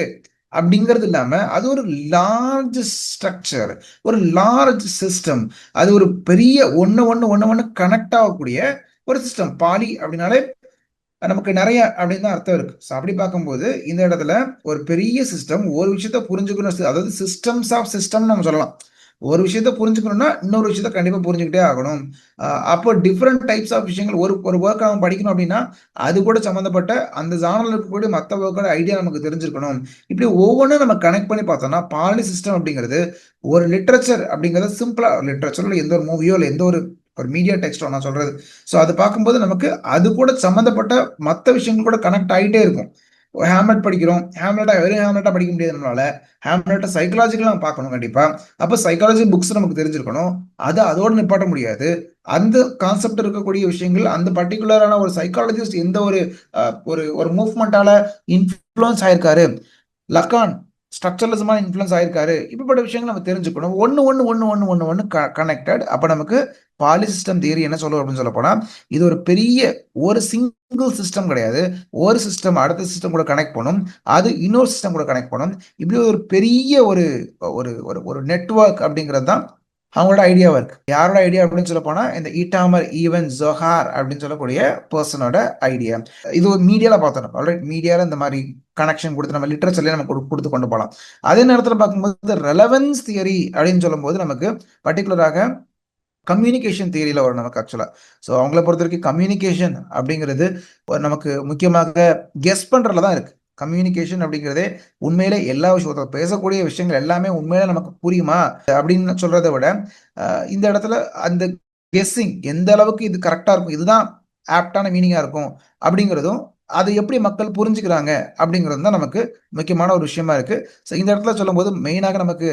அப்படிங்கிறது இல்லாம அது ஒரு லார்ஜ் ஸ்ட்ரக்சர், ஒரு லார்ஜ் சிஸ்டம். அது ஒரு பெரிய ஒண்ணு கனெக்ட் ஆகக்கூடிய ஒரு சிஸ்டம். பாலி அப்படின்னாலே நமக்கு நெறைய அப்படின்னு தான் அர்த்தம் இருக்கு. ஸோ அப்படி பார்க்கும்போது, இந்த இடத்துல ஒரு பெரிய சிஸ்டம் ஒரு விஷயத்த புரிஞ்சுக்கணும். அதாவது சிஸ்டம்ஸ் ஆஃப் சிஸ்டம்னு நம்ம சொல்லலாம். ஒரு விஷயத்த புரிஞ்சுக்கணும்னா, இன்னொரு விஷயத்த கண்டிப்பா புரிஞ்சுக்கிட்டே ஆகணும். அப்போ டிஃபரெண்ட் டைப்ஸ் ஆஃப் விஷயங்கள் ஒரு ஒரு வொர்க் நம்ம படிக்கணும் அப்படின்னா, அது கூட சம்மந்தப்பட்ட அந்த ஜானர்ல இருக்கக்கூடிய மத்த வொர்க்கோட ஐடியா நமக்கு தெரிஞ்சிருக்கணும். இப்படி ஒவ்வொன்னும் நம்ம கனெக்ட் பண்ணி பார்த்தோம்னா, பாலி சிஸ்டம் அப்படிங்கிறது ஒரு லிட்ரேச்சர் அப்படிங்கிறது சிம்பிளா லிட்ரேச்சர்ல எந்த ஒரு மூவியோ இல்ல எந்த ஒரு ஒரு மீடியா டெக்ஸ்ட்டோ நான் சொல்றது. ஸோ அது பார்க்கும்போது நமக்கு அது கூட சம்மந்தப்பட்ட மத்த விஷயங்கள் கூட கனெக்ட் ஆயிட்டே இருக்கும். ஹேம்லெட் படிக்கிறோம். ஹேம்லெட்டா வெறும் ஹேம்லெட்டா படிக்க முடியாது நம்மளால. ஹேம்லெட்ட சைக்காலஜிக்கலா நம்ம பார்க்கணும் கண்டிப்பா. அப்ப சைக்காலஜி புக்ஸ் நமக்கு தெரிஞ்சிருக்கணும். அது அதோட நிப்பாட்ட முடியாது. அந்த கான்செப்ட் இருக்கக்கூடிய விஷயங்கள் அந்த பர்ட்டிகுலரான ஒரு சைக்காலஜிஸ்ட் எந்த ஒரு ஒரு ஒரு மூவ்மெண்ட்டால இன்ஃப்ளூயன்ஸ் ஆயிருக்காரு. லக்கான் ஸ்ட்ரக்சரலிசமா இன்ஃப்ளூயன்ஸ் ஆயிருக்காரு. இப்படிப்பட்ட விஷயங்கள் நம்ம தெரிஞ்சுக்கணும். ஒண்ணு கனெக்டட். அப்ப நமக்கு பாலிசிஸ்டம் தியரி என்ன சொல்லும் அப்படின்னு சொல்லப்போனா, இது ஒரு பெரிய ஒரு சிங்கிள் சிஸ்டம் கிடையாது. ஒரு சிஸ்டம் அடுத்த சிஸ்டம் கூட கனெக்ட் பண்ணும். அது இன்னொரு சிஸ்டம் கூட கனெக்ட் பண்ணும். இப்படி ஒரு பெரிய ஒரு ஒரு ஒரு ஒரு நெட்வொர்க் அப்படிங்கிறது தான் அவங்களோட ஐடியாவா இருக்கு. யாரோட ஐடியா அப்படின்னு சொல்லப்போனா, இந்த ஈட்டாமர் ஈவன் ஜொஹார் அப்படின்னு சொல்லக்கூடிய பெர்சனோட ஐடியா. இது ஒரு மீடியால பார்த்தோம் நம்ம. ஆல்ரைட் மீடியால இந்த மாரி கனெக்ஷன் குடுத்து நம்ம லிட்டரேச்சர்லயே நம்ம குடுத்து கொண்டு போலாம். அதே நேரத்துல பார்க்கும்போது ரெலவன்ஸ் தியரி அப்படின்னு சொல்லும்போது நமக்கு பர்ட்டிகுலராக கம்யூனிகேஷன் தியரியில வரும் நமக்கு ஆக்சுவலா. ஸோ அவங்கள பொறுத்தவரைக்கும் கம்யூனிகேஷன் அப்படிங்கிறது ஒரு நமக்கு முக்கியமாக கெஸ் பண்றதுல தான் இருக்கு. கம்யூனிகேஷன் அப்படிங்கிறதே உண்மையிலே எல்லா விஷயம் ஒருத்தர் பேசக்கூடிய விஷயங்கள் எல்லாமே உண்மையிலே நமக்கு புரியுமா? அப்படின்னு சொல்றத விட, இந்த இடத்துல அந்த கெஸ்ஸிங் எந்த அளவுக்கு இது கரெக்ட்டா இருக்கும். இதுதான் ஆப்ட்டான மீனிங்கா இருக்கும் அப்படிங்கிறதும், அதை எப்படி மக்கள் புரிஞ்சுக்கிறாங்க அப்படிங்கிறதும் தான் நமக்கு முக்கியமான ஒரு விஷயமா இருக்கு. ஸோ இந்த இடத்துல சொல்லும்போது மெயினாக நமக்கு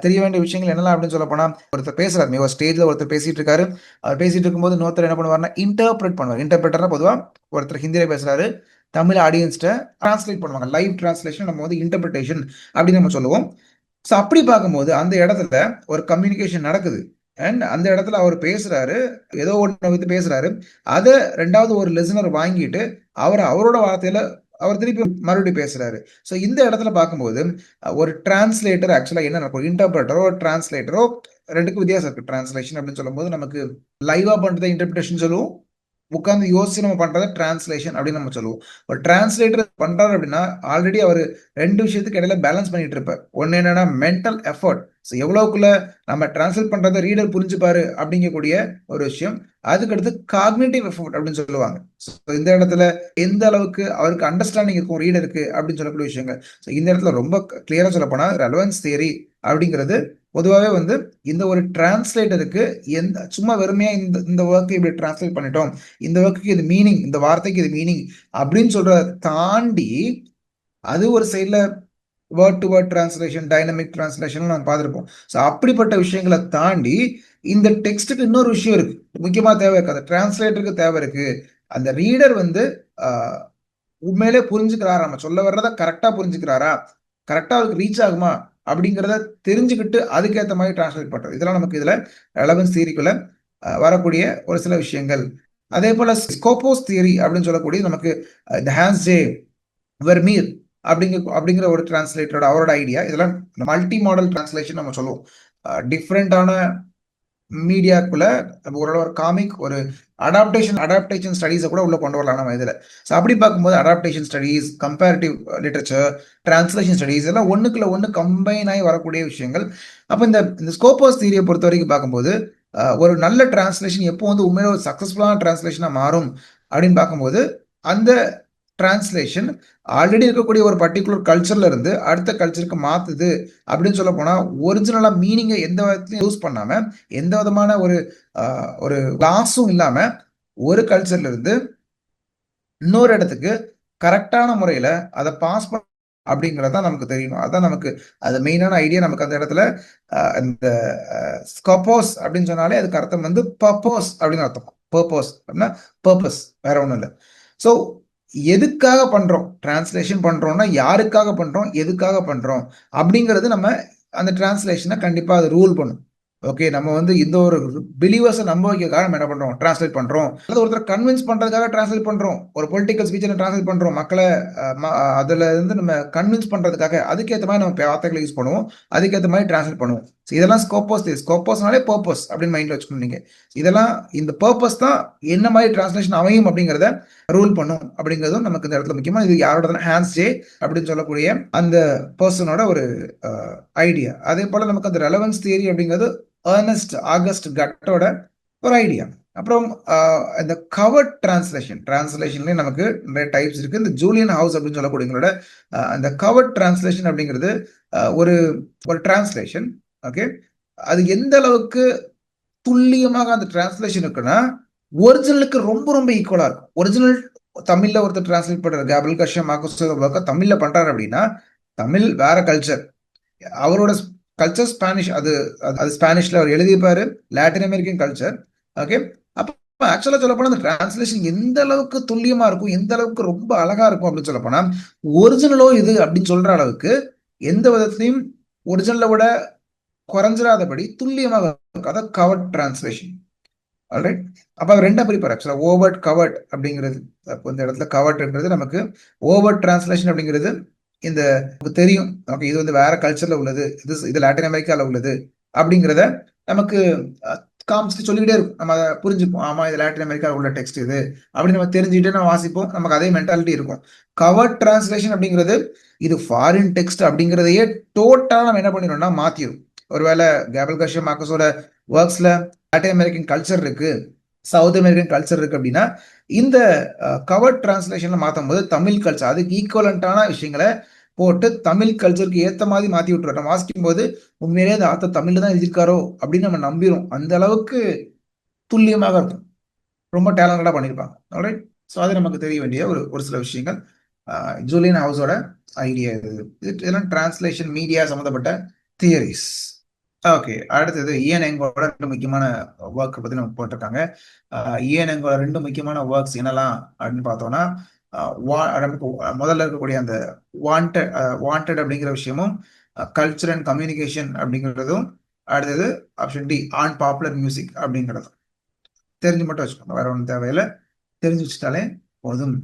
தெரிய வேண்டிய விஷயங்கள் என்னலாம் அப்படின்னு சொல்லப்போனா, ஒருத்தர் பேசுறாரு. ஒரு ஸ்டேஜ்ல ஒருத்தர் பேசிட்டு இருக்காரு. அவர் பேசிட்டு இருக்கும்போது இன்னொருத்தர் என்ன பண்ணுவாருன்னா, இன்டர்பிரெட் பண்ணுவார். இன்டர்பிரெட்டர்னா பொதுவா ஒருத்தர் ஹிந்தியில பேசுறாரு. தமிழ் ஆடியன்ஸ்ட்ட டிரான்ஸ்லேட் பண்ணுவாங்க. லைவ் டிரான்ஸ்லேஷன் நம்ம வந்து இன்டர்பிரிட்டேஷன் அப்படின்னு நம்ம சொல்லுவோம். ஸோ அப்படி பார்க்கும்போது அந்த இடத்துல ஒரு கம்யூனிகேஷன் நடக்குது. அண்ட் அந்த இடத்துல அவர் பேசுறாரு. ஏதோ ஒண்ண வந்து பேசுறாரு. அத 2வது ஒரு லிசனர் வாங்கிட்டு, அவரோட வார்த்தையில அவர் திருப்பி மறுபடியும் பேசுறாரு. ஸோ இந்த இடத்துல பார்க்கும்போது, ஒரு டிரான்ஸ்லேட்டர் ஆக்சுவலா என்ன நடக்கும்? இன்டர்பிரட்டரோ, டிரான்ஸ்லேட்டரோ 2க்கும் வித்தியாசம் இருக்கு. டிரான்ஸ்லேஷன் அப்படின்னு சொல்லும்போது நமக்கு லைவா பண்றத இன்டர்பிரேஷன் சொல்லுவோம். உட்கார்ந்து யோசிச்சு நம்ம பண்றத டிரான்ஸ்லேஷன் அப்படின்னு நம்ம சொல்லுவோம். ஒரு டிரான்ஸ்லேட்டர் பண்றாரு அப்படின்னா, ஆல்ரெடி அவரு 2 விஷயத்துக்கு இடையில பேலன்ஸ் பண்ணிட்டு இருப்பார். ஒண்ணு என்னன்னா மென்டல் எஃபோர்ட். ஸோ எவ்வளவுக்குள்ள நம்ம டிரான்ஸ்லேட் பண்றத ரீடர் புரிஞ்சுப்பாரு அப்படிங்கக்கூடிய ஒரு விஷயம். அதுக்கடுத்து காக்னிட்டிவ் எஃபோர்ட் அப்படின்னு சொல்லுவாங்க. ஸோ இந்த இடத்துல எந்த அளவுக்கு அவருக்கு அண்டர்ஸ்டாண்டிங் இருக்கும் ரீடருக்கு அப்படின்னு சொல்லக்கூடிய விஷயங்கள். ஸோ இந்த இடத்துல ரொம்ப கிளியரா சொல்லப்போனா ரெலவன்ஸ் தியரி அப்படிங்கிறது பொதுவாவே வந்து இந்த ஒரு டிரான்ஸ்லேட்டருக்கு சும்மா வெறுமையா இந்த இந்த ஒர்க் இப்படி டிரான்ஸ்லேட் பண்ணிட்டோம். இந்த ஒர்க்குக்கு இது மீனிங், இந்த வார்த்தைக்கு இது மீனிங் அப்படின்னு சொல்றத தாண்டி, அது ஒரு சைட்ல word to word translation, dynamic translation நம்ம பார்த்திருப்போம். ஸோ அப்படிப்பட்ட விஷயங்கள தாண்டி, இந்த டெக்ஸ்ட்க்கு இன்னொரு விஷயம் இருக்கு. முக்கியமா தேவை இருக்கு. அந்த டிரான்ஸ்லேட்டருக்கு தேவை இருக்கு. அந்த ரீடர் வந்து அ உண்மையிலே புரிஞ்சுக்கிறாரா? நம்ம சொல்ல வர்றத கரெக்ட்டா புரிஞ்சுக்கிறாரா? கரெக்ட்டா அவருக்கு ரீச் ஆகுமா? அப்படிங்கிறத தெரிஞ்சுக்கிட்டு அதுக்கேத்த மாரி டிரான்ஸ்லேட் பண்றது. இதெல்லாம் நமக்கு இதுல ரெலவன்ஸ் தியரிக்குள்ள வரக்கூடிய ஒரு சில விஷயங்கள். அதேபோல ஸ்கோபோஸ் தியரி அப்படின்னு சொல்லக்கூடிய நமக்கு இந்த ஹான்ஸ் ஜே வெர்மீர் அப்படிங்கிற ஒரு டிரான்ஸ்லேட்டரோட அவரோட ஐடியா. இதெல்லாம் மல்டி மாடல் டிரான்ஸ்லேஷன் நம்ம சொல்லுவோம். டிஃபரெண்டான மீடியாக்குள்ள ஓரளவு ஒரு காமிக் ஒரு அடாப்டேஷன் ஸ்டடீஸ கூட உள்ள கொண்டு வரலாம் நம்ம இதுல. ஸோ அப்படி பார்க்கும்போது adaptation studies, comparative literature, translation studies எல்லாம் ஒண்ணுக்குள்ள ஒண்ணு கம்பைன் ஆயி வரக்கூடிய விஷயங்கள். அப்ப இந்த இந்த ஸ்கோபோஸ் தியரிய பொறுத்தவரைக்கும் பார்க்கும்போது, ஒரு நல்ல டிரான்ஸ்லேஷன் எப்போ வந்து உண்மையிலே ஒரு சக்சஸ்ஃபுல்லான டிரான்ஸ்லேஷனா மாறும் அப்படின்னு பார்க்கும்போது, அந்த டிரான்ஸ்லேஷன் ஆல்ரெடி இருக்கக்கூடிய ஒரு பர்ட்டிகுலர் கல்ச்சர்ல இருந்து அடுத்த கல்ச்சருக்கு மாத்துது அப்படின்னு சொல்ல போனா ஒரிஜினலா மீனிங்கை எந்த விதத்திலையும் யூஸ் பண்ணாம எந்த விதமான ஒரு லாஸும் இல்லாம ஒரு கல்ச்சர்ல இருந்து இன்னொரு இடத்துக்கு கரெக்டான முறையில அதை பாஸ் பண்ண அப்படிங்கிறது தான் நமக்கு தெரியணும். அதான் நமக்கு அது மெயினான ஐடியா நமக்கு அந்த இடத்துல இந்த ஸ்கோபோஸ் அப்படின்னு சொன்னாலே அதுக்கு அர்த்தம் வந்து பர்போஸ் அப்படின்னு அர்த்தம். பர்போஸ் அப்படின்னா பர்பஸ் வேற ஒண்ணும் இல்லை. ஸோ எதுக்காக பண்றோம்? டிரான்ஸ்லேஷன் பண்றோம்னா யாருக்காக பண்றோம்? எதுக்காக பண்றோம்? அப்படிங்கிறது நம்ம அந்த டிரான்ஸ்லேஷனை கண்டிப்பா அது ரூல் பண்ணும். ஓகே நம்ம வந்து இந்த ஒரு பிலீவர்ஸை நம்ப வைக்கிறதுக்காக நம்ம என்ன பண்றோம்? டிரான்ஸ்லேட் பண்றோம். அல்லது ஒருத்தர் கன்வின்ஸ் பண்றதுக்காக டிரான்ஸ்லேட் பண்றோம். ஒரு பொலிட்டிக்கல் ஸ்பீச்சை டிரான்ஸ்லேட் பண்றோம். மக்களை அதுல இருந்து நம்ம கன்வின்ஸ் பண்றதுக்காக அதுக்கேற்ற மாதிரி நம்ம வார்த்தைகளை யூஸ் பண்ணுவோம். அதுக்கேற்ற மாதிரி டிரான்ஸ்லேட் பண்ணுவோம். இதெல்லாம் ஸ்கோப்போஸ் தியரி. ஸ்கோப்போஸ்னாலே பர்பஸ் அப்படின்னு மைண்ட்ல வச்சுக்கணும் நீங்க. இதெல்லாம் இந்த பர்பஸ் தான் என்ன மாதிரி டிரான்ஸ்லேஷன் அமையும் அப்படிங்கிறத ரூல் பண்ணும் அப்படிங்கிறதும் நமக்கு இந்த இடத்துல முக்கியமா. இது யாரோட ஹான்ஸ் ஜே அப்படின்னு சொல்லக்கூடிய அந்த பர்சனோட ஒரு ஐடியா. அதே போல நமக்கு அந்த ரெலவன்ஸ் தியரி அப்படிங்கிறது ஏர்னஸ்ட் ஆகஸ்ட் கட்டோட ஒரு ஐடியா. அப்புறம் இந்த கவர்ட் டிரான்ஸ்லேஷன்லேயே நமக்கு நிறைய டைப்ஸ் இருக்கு. இந்த ஜூலியன் ஹவுஸ் அப்படின்னு சொல்லக்கூடியவங்களோட அந்த கவர்ட் டிரான்ஸ்லேஷன் அப்படிங்கிறது ஒரு ஒரு டிரான்ஸ்லேஷன். ஓகே, அது எந்த அளவுக்கு துல்லியமாக அந்த டிரான்ஸ்லேஷன் இருக்குன்னா ஒரிஜினலுக்கு ரொம்ப ரொம்ப ஈக்குவலா இருக்கும். ஒரிஜினல் தமிழ்ல ஒருத்தர் டிரான்ஸ்லேட் பண்றாரு, கேப்ரியல் கார்சியா மார்கோஸ் தமிழ்ல பண்றாரு அப்படின்னா, தமிழ் வேற கல்ச்சர், அவரோட கல்ச்சர் ஸ்பானிஷ், அது அது ஸ்பானிஷ்ல அவர் எழுதியிருப்பாரு, லாட்டின் அமெரிக்கன் கல்ச்சர். ஓகே, அப்போ ஆக்சுவலா சொல்ல போனா அந்த டிரான்ஸ்லேஷன் எந்த அளவுக்கு துல்லியமா இருக்கும், எந்த அளவுக்கு ரொம்ப அழகா இருக்கும் அப்படின்னு சொல்ல போனா, ஒரிஜினலோ இது அப்படின்னு சொல்ற அளவுக்கு எந்த விதத்திலையும் ஒரிஜினலை விட குறைஞ்சிராதபடி துல்லியமாக இருக்கும். அதான் கவர்ட் டிரான்ஸ்லேஷன். ஆல்ரைட், அப்ப அது ரெண்டா பிரிப்பார் ஆக்சுவலா, ஓவர்ட் கவர்ட் அப்படிங்கிறது. அப்போ இந்த இடத்துல கவர்ட்ன்றது நமக்கு, ஓவர்ட் டிரான்ஸ்லேஷன் அப்படிங்கிறது இந்த தெரியும், ஓகே இது வந்து வேற கல்ச்சர்ல உள்ளது, இது லாட்டின் அமெரிக்கால உள்ளது அப்படிங்கிறத நமக்கு காமிச்சு சொல்லிக்கிட்டே இருக்கும். நம்ம அதை புரிஞ்சுப்போம், ஆமா இது லாட்டின் அமெரிக்காவில் உள்ள டெக்ஸ்ட் இது அப்படின்னு நம்ம தெரிஞ்சுக்கிட்டே நம்ம வாசிப்போம், நமக்கு அதே மென்டாலிட்டி இருக்கும். கவர்ட் டிரான்ஸ்லேஷன் அப்படிங்கிறது இது ஃபாரின் டெக்ஸ்ட் அப்படிங்கிறதையே டோட்டலா நம்ம என்ன பண்ணிடும்னா மாத்திரும். ஒருவேளை கேப்ரியல் கார்சியா மார்கோஸோட ஒர்க்ஸ்ல லாட்டின் அமெரிக்கன் கல்ச்சர் இருக்கு, சவுத் அமெரிக்கன் கல்ச்சர் இருக்கு அப்படின்னா, இந்த கவர்ட் டிரான்ஸ்லேஷன்ல மாற்றும் போது தமிழ் கல்ச்சர் அதுக்கு ஈக்குவலண்டான விஷயங்களை போட்டு தமிழ் கல்ச்சருக்கு ஏற்ற மாதிரி மாற்றி விட்டுருவோம். நம்ம வாசிக்கும் போது உண்மையிலேயே அந்த ஆத்தர் தமிழ்ல தான் எழுதியிருக்காரோ அப்படின்னு நம்ம நம்பிடும். அந்த அளவுக்கு துல்லியமாக இருக்கும், ரொம்ப டேலண்டடாக பண்ணியிருப்பாங்க. ஆல்ரைட், ஸோ அது நமக்கு தெரிய வேண்டிய ஒரு ஒரு சில விஷயங்கள். ஜூலியன் ஹவுஸோட ஐடியா இது. இதெல்லாம் டிரான்ஸ்லேஷன் மீடியா சம்மந்தப்பட்ட தியரிஸ். ஓகே, அடுத்தது இஎன் எங்கோட ரெண்டு முக்கியமான ஒர்க் பத்தி நம்ம போட்டிருக்காங்க. இஎன் எங்கோட ரெண்டு முக்கியமான ஒர்க்ஸ் என்னெல்லாம் அப்படின்னு பார்த்தோம்னா, முதல்ல இருக்கக்கூடிய அந்த வாண்டட் அப்படிங்கிற விஷயமும், கல்ச்சர் அண்ட் கம்யூனிகேஷன் அப்படிங்கிறதும், அடுத்தது ஆப்ஷன் டி அன்பாப்புலர் மியூசிக் அப்படிங்கிறதும். தெரிஞ்சு மட்டும் வச்சுக்கோங்க, வேற ஒன்றும் தேவையில்லை, தெரிஞ்சு வச்சுட்டாலே போதும்.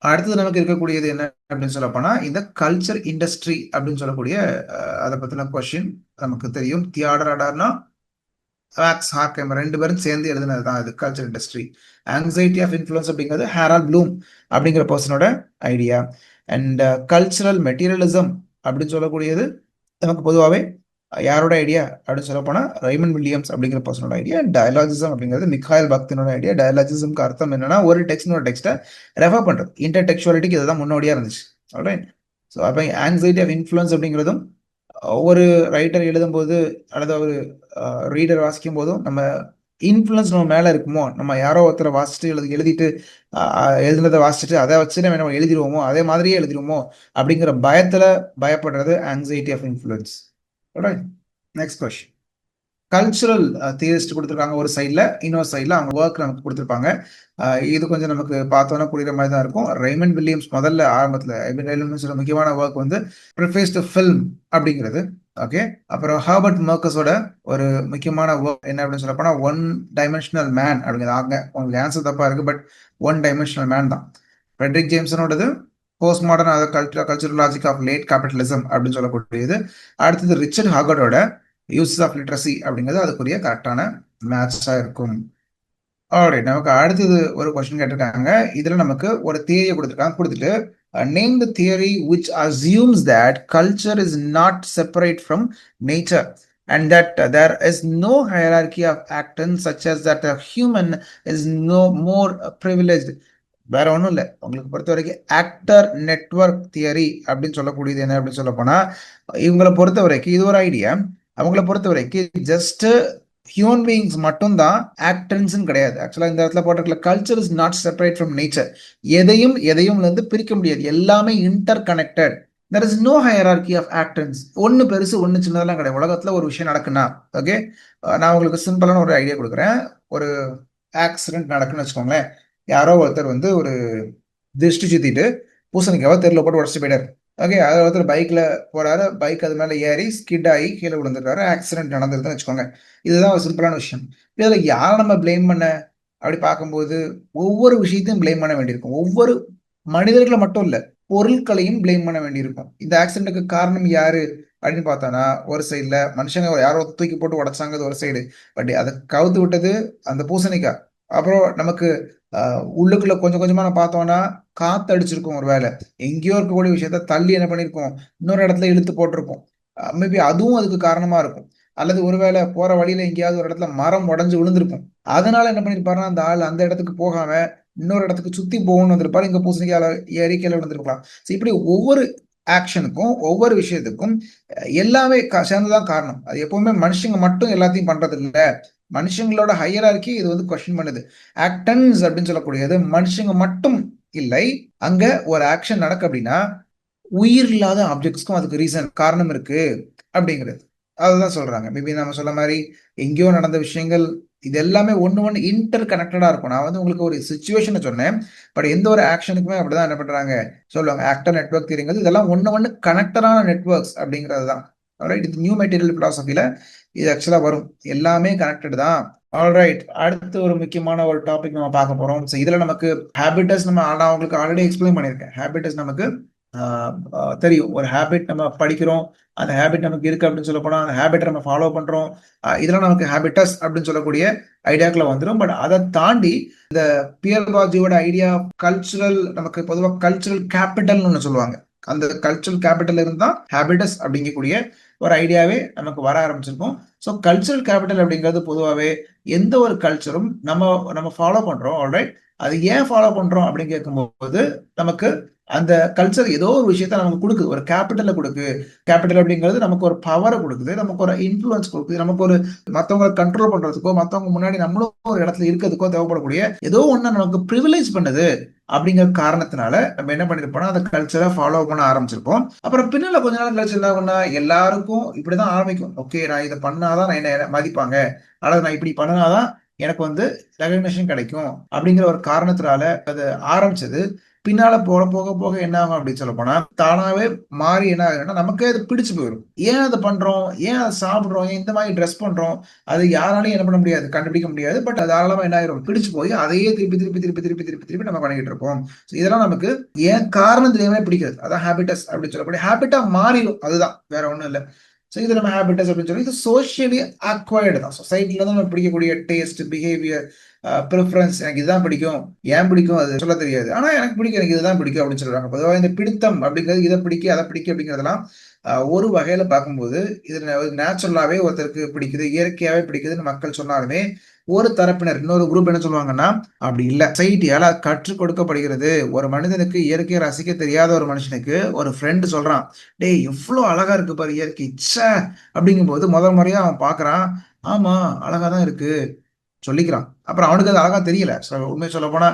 அடுத்தது நமக்கு இருக்கக்கூடியது என்ன அப்படின்னு சொல்ல போனா, இந்த கல்ச்சர் இண்டஸ்ட்ரி அப்படின்னு சொல்லக்கூடிய அதை பத்தின கொஸ்டின் நமக்கு தெரியும். தியோடர் அடார்னோ, வேக்ஸ் ஹார்க்ஹைமர் ரெண்டு பேரும் சேர்ந்து எழுதினது தான் இது culture industry. Anxiety of influence அப்படிங்கிறது ஹேரால்ட் ப்ளூம் அப்படிங்கிற பர்சனோட ஐடியா. அண்ட் கல்ச்சரல் மெட்டீரியலிசம் அப்படின்னு சொல்லக்கூடியது நமக்கு பொதுவாகவே யாரோட ஐடியா அப்படின்னு சொல்ல போனா ரைமண்ட் வில்லியம்ஸ் அப்படிங்கிற பர்சனோட ஐடியா. டயலாஜிசம் அப்படிங்கிறது மிகாயில் பக்தினோட ஐடியா. டயலாஜிசம்க்கு அர்த்தம் என்னன்னா, ஒரு டெக்ஸ்ட் டெக்ஸ்ட்டை ரெஃபர் பண்றது. இன்டர்டெக்சுவாலிட்டிக்கு இதுதான் முன்னோடியா இருந்துச்சு. ஆல்ரைட், ஸோ அப்போ ஆங்ஸைட்டி ஆஃப் இன்ஃப்ளூயன்ஸ் அப்படிங்கிறதும் ஒரு ரைட்டர் எழுதும்போது அல்லது ஒரு ரீடர் வாசிக்கும் போதும் நம்ம இன்ஃப்ளூயன்ஸ் நம்ம மேலே இருக்குமோ, நம்ம யாரோ ஒருத்தரை வாசிச்சுட்டு எழுதிட்டு எழுதுனதை வாசிச்சுட்டு அதை வச்சு நம்ம எழுதிடுவோமோ, அதே மாதிரியே எழுதிடுவோமோ அப்படிங்கிற பயப்படுறது anxiety of influence. Next question, cultural theorist கொடுத்துருக்காங்க ஒரு சைடில், இன்னொரு சைடில் அவங்க ஒர்க் நமக்கு கொடுத்துருப்பாங்க. இது கொஞ்சம் நமக்கு பார்த்தோன்னா புரியுற மாதிரி தான் இருக்கும். ரைமண்ட் வில்லியம்ஸ் முதல்ல ஆரம்பத்தில் ரைமண்ட் முக்கியமான ஒர்க் வந்து ப்ரிஃபேஸ் டு ஃபில்ம் அப்படிங்கிறது. ஓகே, அப்புறம் ஹார்பர்ட் மர்கஸோட ஒரு முக்கியமான ஒர்க் என்ன அப்படின்னு சொல்ல போனால் ஒன் டைமென்ஷனல் மேன் அப்படிங்கிறது. உங்களுக்கு ஆன்சர் தப்பா இருக்கு, பட் ஒன் டைமென்ஷனல் மேன் தான். ஃப்ரெட்ரிக் ஜேம்சனோடது post modern cultural logic of late capitalism அப்படின்னு சொல்லக்கூடியது. அடுத்தது ரிச்சர்ட் ஹாகர்டோட யூசஸ் ஆஃப் லிட்ரஸி அப்படிங்கிறது அதுக்குரிய கரெக்டான மேட்சாக இருக்கும். ஆல்ரைட், நமக்கு அடுத்தது ஒரு கொஸ்டின் கேட்டிருக்காங்க. இதுல நமக்கு ஒரு தியரியை கொடுத்துட்டு name the theory which assumes that culture is not separate from nature and that there is no hierarchy of actions such as that a human is no more privileged. வேற ஒன்றும் இல்லை, உங்களுக்கு பொறுத்த வரைக்கும் ஆக்டர் நெட்வொர்க் தியரி அப்படின்னு சொல்லக்கூடியது என்ன அப்படின்னு சொல்ல போனா, இவங்களை பொறுத்த வரைக்கும் இது ஒரு ஐடியா. அவங்கள பொறுத்த வரைக்கும் ஜஸ்ட் ஹியூமன் பீயிங்ஸ் மட்டும்தான் ஆக்டர்ஸ் கிடையாது. ஆக்சுவலா இந்த இடத்துல போட்டிருக்கல culture is not separate from nature. எதையும் இருந்து பிரிக்க முடியாது, எல்லாமே interconnected. There is no hierarchy of actors. ஒன்று பெருசு ஒன்று சின்னதெல்லாம் கிடையாது. உலகத்துல ஒரு விஷயம் நடக்குன்னா, ஓகே, நான் உங்களுக்கு சிம்பிளான ஒரு ஐடியா கொடுக்குறேன். ஒரு ஆக்சிடென்ட் நடக்குன்னு வச்சுக்கோங்களேன். யாரோ ஒருத்தர் வந்து ஒரு திருஷ்டி சுத்திட்டு பூசணிக்காவை தெருவில் போட்டு உடச்சிட்டு போயிட்டாரு. ஓகே, அதில் ஒருத்தர் பைக்ல போறாரு, பைக் அது மேலே ஏறி ஸ்கிட் ஆகி கீழே விழுந்துருக்காரு, ஆக்சிடென்ட் நடந்ததுன்னு வச்சுக்கோங்க. இதுதான் ஒரு சிம்பிளான விஷயம். இதுல யாரை நம்ம பிளேம் பண்ண அப்படி பார்க்கும்போது ஒவ்வொரு விஷயத்தையும் பிளேம் பண்ண வேண்டியிருக்கும். ஒவ்வொரு மனிதர்களை மட்டும் இல்ல, பொருட்களையும் பிளேம் பண்ண வேண்டியிருக்கும். இந்த ஆக்சிடென்ட்டுக்கு காரணம் யாரு அப்படின்னு பார்த்தானா ஒரு சைடுல மனுஷங்க யாரோ தூக்கி போட்டு உடைச்சாங்க அது ஒரு சைடு. பட் அதை கவுத்து விட்டது அந்த பூசணிக்காய். அப்புறம் நமக்கு உள்ளுக்குள்ள கொஞ்சம் கொஞ்சமா நம்ம பார்த்தோம்னா காத்து அடிச்சிருக்கும் ஒரு வேலை. எங்கேயோ இருக்கக்கூடிய விஷயத்த தள்ளி என்ன பண்ணியிருக்கோம், இன்னொரு இடத்துல இழுத்து போட்டிருப்போம். மேபி அதுவும் அதுக்கு காரணமா இருக்கும். அல்லது ஒருவேளை போற வழியில எங்கேயாவது ஒரு இடத்துல மரம் உடைஞ்சு விழுந்திருக்கும். அதனால என்ன பண்ணிருப்பாருன்னா அந்த ஆள் அந்த இடத்துக்கு போகாம இன்னொரு இடத்துக்கு சுத்தி போகணும்னு வந்திருப்பாரு. இங்க பூசணிக்கால ஏறி கீழே விழுந்திருக்கலாம். இப்படி ஒவ்வொரு ஆக்ஷனுக்கும் ஒவ்வொரு விஷயத்துக்கும் எல்லாமே சேர்ந்துதான் காரணம். அது எப்பவுமே மனுஷங்க மட்டும் எல்லாத்தையும் பண்றது இல்ல. மனுஷங்களோட ஹையரார்கி இது வந்து கொஸ்டின் பண்ணுது. ஆக்டன்ஸ் அப்படின்னு சொல்லக்கூடியது மனுஷங்க மட்டும் இல்லை. அங்க ஒரு ஆக்ஷன் நடக்கு அப்படின்னா உயிர் இல்லாத ஆப்ஜெக்ட்ஸ்க்கும் அதுக்கு ரீசன் காரணம் இருக்கு அப்படிங்கிறது. அதுதான் சொல்றாங்க. மேபி நம்ம சொல்ல மாதிரி எங்கேயோ நடந்த விஷயங்கள் இது எல்லாமே ஒண்ணு இன்டர் கனெக்டடா இருக்கும். நான் வந்து உங்களுக்கு ஒரு சிச்சுவேஷனை சொன்னேன். பட் எந்த ஒரு ஆக்ஷனுக்குமே அப்படிதான் என்ன பண்றாங்க சொல்லுவாங்க. ஆக்டர் நெட்வொர்க் தியரிங்கிறது இதெல்லாம் ஒண்ணு கனெக்டடான நெட்வொர்க்ஸ் அப்படிங்கிறது தான். ஆல்ரைட், இது நியூ மெட்டீரியல் பிலாசபில இது ஆக்சுவலா வரும். எல்லாமே கனெக்டட் தான். ஆல்ரைட், அடுத்து ஒரு முக்கியமான ஒரு டாபிக் நம்ம பார்க்க போறோம். ஸோ இதுல நமக்கு ஹேபிட்டஸ் நான் உங்களுக்கு ஆல்ரெடி எக்ஸ்பிளைன் பண்ணியிருக்கேன். ஹேபிட்டஸ் நமக்கு தெரியும். ஒரு ஹேபிட் நம்ம படிக்கிறோம், அந்த ஹேபிட் நமக்கு இருக்கு அப்படின்னு சொல்ல போனா அந்த ஹேபிட்டை நம்ம ஃபாலோ பண்றோம். இதெல்லாம் நமக்கு ஹேபிட்டஸ் அப்படின்னு சொல்லக்கூடிய ஐடியாக்குள்ள வந்துடும். பட் அதை தாண்டி இந்த பியர் பாஜியோட ஐடியா கல்ச்சுரல், நமக்கு பொதுவாக கல்ச்சுரல் கேபிட்டல்னு ஒன்று சொல்லுவாங்க. அந்த கல்ச்சுரல் கேபிட்டல் இருந்தா ஹேபிட்டஸ் அப்படிங்கக்கூடிய ஒரு ஐடியாவே நமக்கு வர ஆரம்பிச்சிருக்கும். ஸோ கல்ச்சுரல் கேபிட்டல் அப்படிங்கிறது பொதுவாகவே எந்த ஒரு கல்ச்சரும் நம்ம நம்ம ஃபாலோ பண்றோம். ஆல்ரைட், அது ஏன் ஃபாலோ பண்றோம் அப்படின்னு கேட்கும்போது நமக்கு அந்த கல்ச்சர் ஏதோ ஒரு விஷயத்த நமக்கு கொடுக்குது, ஒரு கேபிட்டலை கொடுக்கு. கேபிட்டல் அப்படிங்கிறது நமக்கு ஒரு பவரை கொடுக்குது, நமக்கு ஒரு இன்ஃபுளுன்ஸ் கொடுக்குது, நமக்கு ஒரு மற்றவங்களை கண்ட்ரோல் பண்றதுக்கோ மற்றவங்க முன்னாடி நம்மளும் ஒரு இடத்துல இருக்கிறதுக்கோ தேவைப்படக்கூடிய ஏதோ ஒன்று நமக்கு ப்ரிவிலேஜ் பண்ணுது. அப்படிங்கிற காரணத்தினால நம்ம என்ன பண்ணிருப்போம்னா அந்த கல்ச்சரை ஃபாலோ பண்ண ஆரம்பிச்சிருப்போம். அப்புறம் பின்னால கொஞ்ச நாள் கழிச்சு என்ன பண்ணா எல்லாருக்கும் இப்படிதான் ஆரம்பிக்கும். ஓகே, நான் இதை பண்ணாதான் நான் என்ன மதிப்பாங்க, அல்லது நான் இப்படி பண்ணாதான் எனக்கு வந்து ரெகக்னேஷன் கிடைக்கும் அப்படிங்கிற ஒரு காரணத்தினால அது ஆரம்பிச்சது. பின்னால போக போக போக என்ன ஆகும் அப்படின்னு சொல்ல போனா தானாவே மாறி என்ன ஆகுதுன்னா நமக்கே அது பிடிச்சு போயிடும். ஏன் அதை பண்றோம், ஏன் அதை சாப்பிடுறோம், ஏன் இந்த மாதிரி ட்ரெஸ் பண்றோம், அது யாராலையும் என்ன பண்ண முடியாது, கண்டுபிடிக்க முடியாது. பட் தாராளமா என்ன ஆயிரும், பிடிச்சு போய் அதையே திருப்பி திருப்பி திருப்பி திருப்பி திருப்பி திருப்பி நம்ம பண்ணிக்கிட்டு இருப்போம். இதெல்லாம் நமக்கு ஏன் காரணம் தெரியாம பிடிக்காது. அதான் ஹேபிட்டஸ் அப்படின்னு சொல்லக்கூடிய ஹேபிட்டா மாறிடும். அதுதான், வேற ஒண்ணும் இல்லை. ஸோ இது நம்ம ஹேபிட்டஸ் அப்படின்னு சொல்லி இது சோஷியலி அக்வயர்டு தான். சொசைட்டில தான் நம்ம பிடிக்கக்கூடிய டேஸ்ட், பிஹேவியர், ப்ரிஃபரன்ஸ். எனக்கு இதுதான் பிடிக்கும், ஏன் பிடிக்கும் அது சொல்ல தெரியாது. ஆனா எனக்கு பிடிக்கும், எனக்கு இதுதான் பிடிக்கும் அப்படின்னு சொல்றாங்க. பொதுவாக இந்த பிடித்தம் அப்படிங்கிறது இதை பிடிக்கும் அதை பிடிக்கும் அப்படிங்கிறதெல்லாம் ஒரு வகையில பார்க்கும்போது இது நேச்சுரலாவே ஒருத்தருக்கு பிடிக்குது, இயற்கையாவே பிடிக்குதுன்னு மக்கள் சொன்னாலுமே ஒரு தரப்பினர் இன்னொரு குரூப் என்ன சொல்லுவாங்கன்னா அப்படி இல்லை, சொசைட்டியால கற்றுக் கொடுக்கப்படுகிறது. ஒரு மனிதனுக்கு இயற்கையை ரசிக்க தெரியாத ஒரு மனுஷனுக்கு ஒரு ஃப்ரெண்டு சொல்றான், டேய் எவ்வளவு அழகா இருக்கு பாரு இயற்கை, ச்சே அப்படிங்கும் போது முதல் முறையா அவன் பாக்குறான், ஆமா அழகா தான் இருக்கு சொல்லிக்கிறான். அப்புறம் அவனுக்கு அது அழகா தெரியல. உண்மையை சொல்ல போனா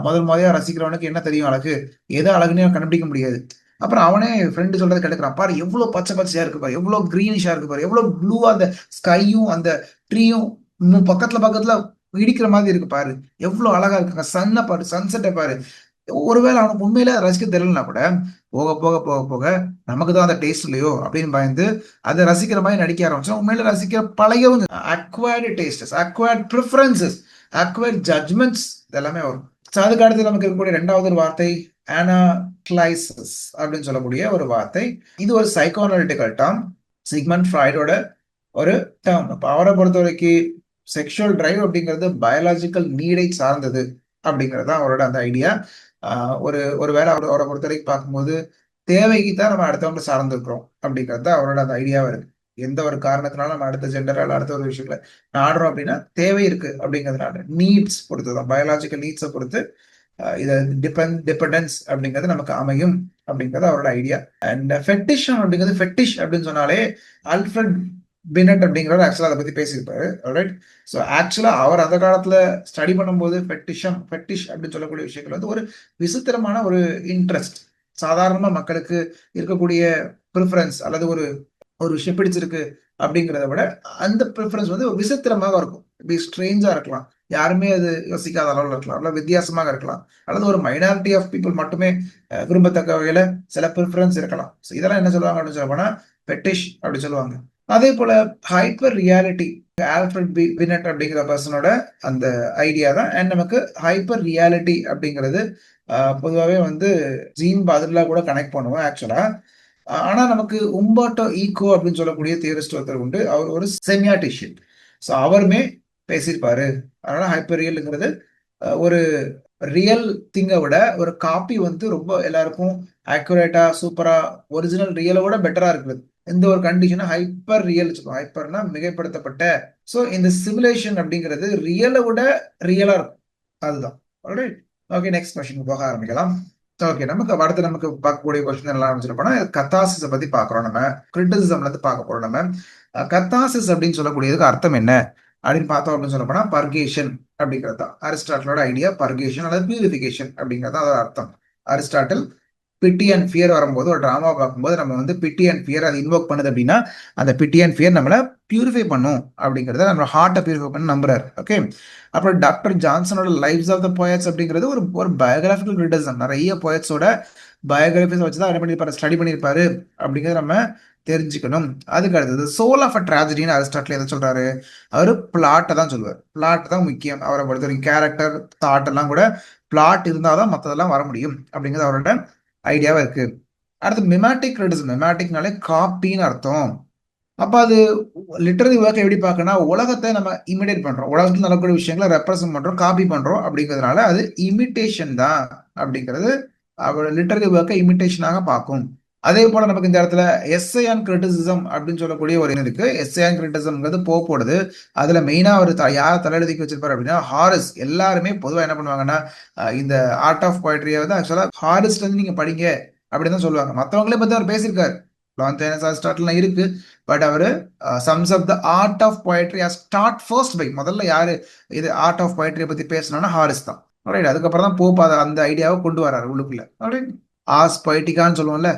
முதல் முறையா ரசிக்கிறவனுக்கு என்ன தெரியும் அழகு, எது அழகுன்னு கண்டுபிடிக்க முடியாது. அப்புறம் அவனே ஃப்ரெண்டு சொல்றது கேட்டுக்கிறான், பாரு எவ்வளவு பச்சை பச்சையா இருக்கு பாரு, எவ்வளவு கிரீனிஷா இருக்கு பாரு, எவ்வளவு ப்ளூவா அந்த ஸ்கையும் அந்த ட்ரீயும் பக்கத்துல பக்கத்துல இடிக்கிற மாதிரி இருக்கு பாரு, எவ்வளவு அழகா இருக்குங்க, சன்னை பாரு, சன்செட்டை பாரு. ஒருவேளை அவனுக்கு உண்மையில ரசிக்க தெரியலனா கூட போக போக போக போக நமக்கு தான் அந்த டேஸ்ட் இல்லையோ அப்படின்னு பயந்து அதை ரசிக்கிற மாதிரி நடிக்க ஆரம்பிச்சோம். உண்மையில ரசிக்கிற பழையவங்க acquired tastes, acquired preferences, acquired judgments இதெல்லாமே வரும். ஸோ அதுக்கு அடுத்து நமக்கு இருக்கக்கூடிய ரெண்டாவது ஒரு வார்த்தை அனாக்ளைசிஸ் அப்படின்னு சொல்லக்கூடிய ஒரு வார்த்தை. இது ஒரு சைக்கோஅனாலிட்டிக்கல் டேர்ம், சிக்மண்ட் ஃப்ராய்டோட ஒரு டேர்ம். இப்போ அவரை பொறுத்த வரைக்கும் செக்ஷுவல் டிரைவ் அப்படிங்கிறது பயாலஜிக்கல் நீடை சார்ந்தது அப்படிங்கிறது தான் அவரோட அந்த ஐடியா. ஒரு ஒரு வேளை அவரை பொறுத்த வரைக்கும் பார்க்கும்போது தேவைக்கு தான் நம்ம அடுத்தவங்க சார்ந்திருக்கிறோம் அப்படிங்கிறது தான் அவரோட அந்த ஐடியாவா இருக்கு. எந்த ஒரு காரணத்தினாலும் நம்ம அடுத்த ஜெண்டரால் அடுத்த ஒரு விஷயங்களை நாடுறோம் அப்படின்னா தேவை இருக்கு அப்படிங்கிறதுனால, நீட்ஸ் பொறுத்து தான், பயாலஜிக்கல் நீட்ஸை பொறுத்து இதை டிபெண்டன்ஸ் அப்படிங்கிறது நமக்கு அமையும் அப்படிங்கிறது அவரோட ஐடியா. அண்ட் ஃபெட்டிஷம் அப்படிங்கிறது, ஃபெட்டிஷ் அப்படின்னு சொன்னாலே ஆல்ஃபிரட் பினட் அப்படிங்கிறவர் ஆக்சுவலா அதை பத்தி பேசியிருப்பாரு. ரைட், ஸோ ஆக்சுவலா அவர் அந்த காலத்துல ஸ்டடி பண்ணும்போது ஃபெட்டிஷ் அப்படின்னு சொல்லக்கூடிய விஷயங்கள் வந்து ஒரு விசித்திரமான ஒரு இன்ட்ரெஸ்ட். சாதாரணமா மக்களுக்கு இருக்கக்கூடிய ப்ரிஃபரன்ஸ் அல்லது ஒரு ஒரு விஷயம் பிடிச்சிருக்கு அப்படிங்கிறத விட அந்த ப்ரிஃபரன்ஸ் வந்து ஒரு விசித்திரமாக இருக்கும், இப்படி ஸ்ட்ரேஞ்சா இருக்கலாம், யாருமே அது யோசிக்காத அளவில் இருக்கலாம், அல்ல வித்தியாசமாக இருக்கலாம், அல்லது ஒரு மைனாரிட்டி ஆஃப் பீப்புள் மட்டுமே விரும்பத்தக்க வகையில சில ப்ரிஃபரன்ஸ் இருக்கலாம். ஸோ இதெல்லாம் என்ன சொல்லுவாங்க அப்படின்னு சொல்ல போனா ஃபெட்டிஷ் அப்படி சொல்லுவாங்க. அதே போல ஹைப்பர் ரியாலிட்டி, ஆல்ஃபிரட் பினட் அப்படிங்கிற பர்சனோட அந்த ஐடியா தான். அண்ட் நமக்கு ஹைப்பர் ரியாலிட்டி அப்படிங்கிறது பொதுவாகவே வந்து ஜீன் பதிலாக கூட கனெக்ட் பண்ணுவோம் ஆக்சுவலா. ஆனா நமக்கு உம்பாட்டோ ஈகோ அப்படின்னு சொல்லக்கூடிய தியரிஸ்ட் ஒருத்தர் உண்டு. அவர் ஒரு செமியாட்டிஷியன். ஸோ அவருமே பேசியிருப்பாரு. அதனால ஹைப்பர் ரியல்ங்கிறது ஒரு ரியல் திங்கை விட ஒரு காப்பி வந்து ரொம்ப எல்லாருக்கும் ஆக்குரேட்டா சூப்பரா ஒரிஜினல் ரியலை விட பெட்டரா இருக்குது. இந்த ஒரு கண்டிஷனை ஹைப்பர் ரியல் வச்சுக்கோ. ஹைப்பர்னா மிகைப்படுத்தப்பட்ட. ஸோ இந்த சிமுலேஷன் அப்படிங்கிறது ரியலை விட ரியலா இருக்கும். அதுதான். ஆல்ரைட். ஓகே, நெக்ஸ்ட் கொஸ்டின் போக ஆரம்பிக்கலாம். ஓகே, நமக்கு அடுத்து நமக்கு பார்க்கக்கூடிய கொஸ்டின் எல்லாம் ஆரம்பிச்சிருப்போம்னா கத்தாசிஸ் பத்தி பார்க்குறோம். நம்ம கிரிட்டிசிசம்ல இருந்து பார்க்க போறோம். நம்ம கத்தாசிஸ் அப்படின்னு சொல்லக்கூடியதுக்கு அர்த்தம் என்ன அப்படின்னு பார்த்தோம் அப்படின்னு சொல்ல போனா பர்கேஷன் அப்படிங்கிறது தான் அரிஸ்டாட்டிலோட ஐடியா. பர்கேஷன் அல்லது பியூரிஃபிகேஷன் அப்படிங்கிறது தான் அதோட அர்த்தம். அரிஸ்டாட்டில் பிட்டி அண்ட் ஃபியர் வரும்போது ஒரு ட்ராமா பார்க்கும்போது நம்ம வந்து பிட்டி அண்ட் ஃபியர் அது இன்வோக் பண்ணுது அப்படின்னா அந்த பிட்டி அண்ட் ஃபியர் நம்மளை பியூரிஃபை பண்ணும் அப்படிங்கிறத நம்ம ஹார்ட்டை பியூரிஃபை பண்ண நம்புறாரு. ஓகே, அப்புறம் டாக்டர் ஜான்சனோட லைஃப்ஸ் ஆஃப் த போயட்ஸ் அப்படிங்கிறது ஒரு ஒரு பயோகிராஃபிக்கல் கிரிட்டிசம். நிறைய போயட்ஸோட பயோகிராஃபிஸ் வச்சு தான் என்ன பண்ணியிருப்பாரு, ஸ்டடி பண்ணியிருப்பாரு அப்படிங்கிறத நம்ம தெரிஞ்சுக்கணும். அதுக்கு அடுத்தது சோல் ஆஃப் அ ட்ராஜடின்னு அரிஸ்டாட்டில் எதை சொல்றாரு, அவர் பிளாட்டை தான் சொல்லுவார். பிளாட் தான் முக்கியம் அவரை பொறுத்த வரைக்கும். கேரக்டர் தாட் எல்லாம் கூட பிளாட் இருந்தால் தான் மற்றதெல்லாம் வர முடியும் அப்படிங்கிறது அவரோட ஐடியாவா இருக்கு. அடுத்து மிமேட்டிக் கிரிட்டிசம். மிமேட்டிக்னாலே காப்பின்னு அர்த்தம். அப்ப அது லிட்டரரி ஒர்க் எப்படி பார்க்கணும்னா உலகத்தை நம்ம இமிடேட் பண்றோம், உலகத்தில் நடக்கக்கூடிய விஷயங்களை ரெப்ரசென்ட் பண்றோம், காப்பி பண்றோம் அப்படிங்கிறதுனால அது இமிட்டேஷன் தான் அப்படிங்கிறது அவரோட லிட்டரரி ஒர்க்கை இமிட்டேஷனாக பார்க்கும். அதே போல நமக்கு இந்த இடத்துல எஸ்ஐ அண்ட் கிரிட்டிசிசம் அப்படின்னு சொல்லக்கூடிய ஒரு இது இருக்கு. எஸ்ஐ அண்ட் கிரிட்டிசிசம்ங்கிறது போடுது. அதுல மெயினா அவர் யார் தலையெழுதிக்கு வச்சிருப்பாரு அப்படின்னா ஹாரிஸ். எல்லாருமே பொதுவாக என்ன பண்ணுவாங்கன்னா இந்த ஆர்ட் ஆஃப் போய்ட்ரியை வந்து ஆக்சுவலா ஹாரிஸ்ல இருந்து நீங்க படிங்க அப்படின்னு தான் சொல்லுவாங்க. மற்றவங்களே பத்தி அவர் பேசியிருக்காரு. லான்சைனஸ் அரிஸ்டாட்டில்லாம் இருக்கு. பட் அவரு sums of the art of poetry start first by முதல்ல யாரு இது ஆர்ட் ஆஃப் போயட்ரியை பத்தி பேசணும்னா ஹாரிஸ் தான். அதுக்கப்புறம் தான் போப் அந்த ஐடியாவை கொண்டு வராரு உள்ளுக்குள்ள. ஆஸ் பொய்டிக்கான்னு சொல்லுவோம்ல.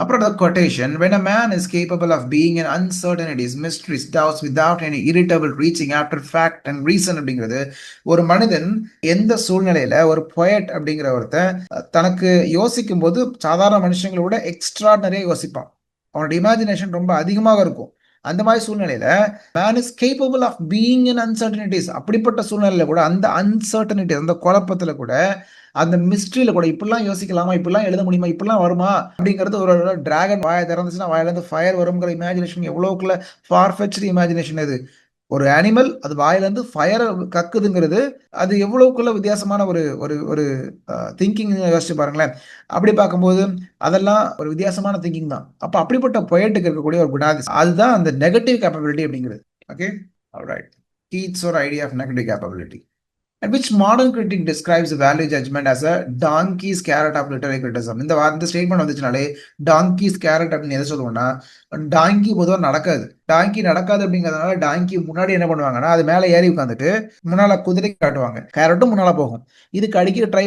அப்புறம் the quotation, when a man is capable of being in uncertainties, mysteries, doubts without any irritable reaching after fact and reason அப்படிங்கிறது ஒரு மனிதன் எந்த சூழ்நிலையில ஒரு poet அப்படிங்கிற ஒருத்தன் தனக்கு யோசிக்கும் போது சாதாரண மனுஷங்களோட எக்ஸ்ட்ராடனரியா யோசிப்பான். அவனோட இமேஜினேஷன் ரொம்ப அதிகமாக இருக்கும். அந்த மாதிரி சூழ்நிலையில man is capable of being in uncertainties. அப்படிப்பட்ட சூழ்நிலையில கூட அந்த அன்சர்டனிட்டி அந்த குழப்பத்துல கூட அந்த மிஸ்ட்ரியில கூட இப்படிலாம் யோசிக்கலாமா, இப்படிலாம் எழுத முடியுமா, இப்படிலாம் வருமா அப்படிங்கிறது ஒரு டிராகன் வாயை திறந்துச்சுன்னா வாயில இருந்து ஃபயர் வருங்கிற இமேஜினேஷன் எவ்வளவுக்குள்ள ஃபார்ஃபெச்ட் இமேஜினேஷன் இது. ஒரு அனிமல் அது வாயில இருந்து ஃபயரை கக்குதுங்கிறது அது எவ்வளவுக்குள்ள வித்தியாசமான ஒரு ஒரு ஒரு திங்கிங் யோசிச்சு பாருங்களேன். அப்படி பார்க்கும்போது அதெல்லாம் ஒரு வித்தியாசமான திங்கிங் தான். அப்ப அப்படிப்பட்ட பொயட்டுக்கு இருக்கக்கூடிய ஒரு குணாதிசயம் அதுதான் அந்த நெகட்டிவ் கேப்பபிலிட்டி அப்படிங்கிறது. Okay, alright. கீட்ஸோட idea of negative capability. And which modern critic describes value judgment as a donkey's carrot of literary criticism. இந்த ஸ்டேட்மெண்ட் வந்துச்சுனாலே டாங்கிஸ் கேரட் அப்படின்னு எதை சொல்லுவோம்னா டாங்கி பொதுவாக நடக்காது. டாங்கி நடக்காது அப்படிங்கிறதுனால டாங்கி முன்னாடி என்ன பண்ணுவாங்கன்னா அது மேலே ஏறி உட்காந்துட்டு முன்னால குதிரை காட்டுவாங்க, கேரட்டும் முன்னால போகும். இதுக்கு அடிக்க ட்ரை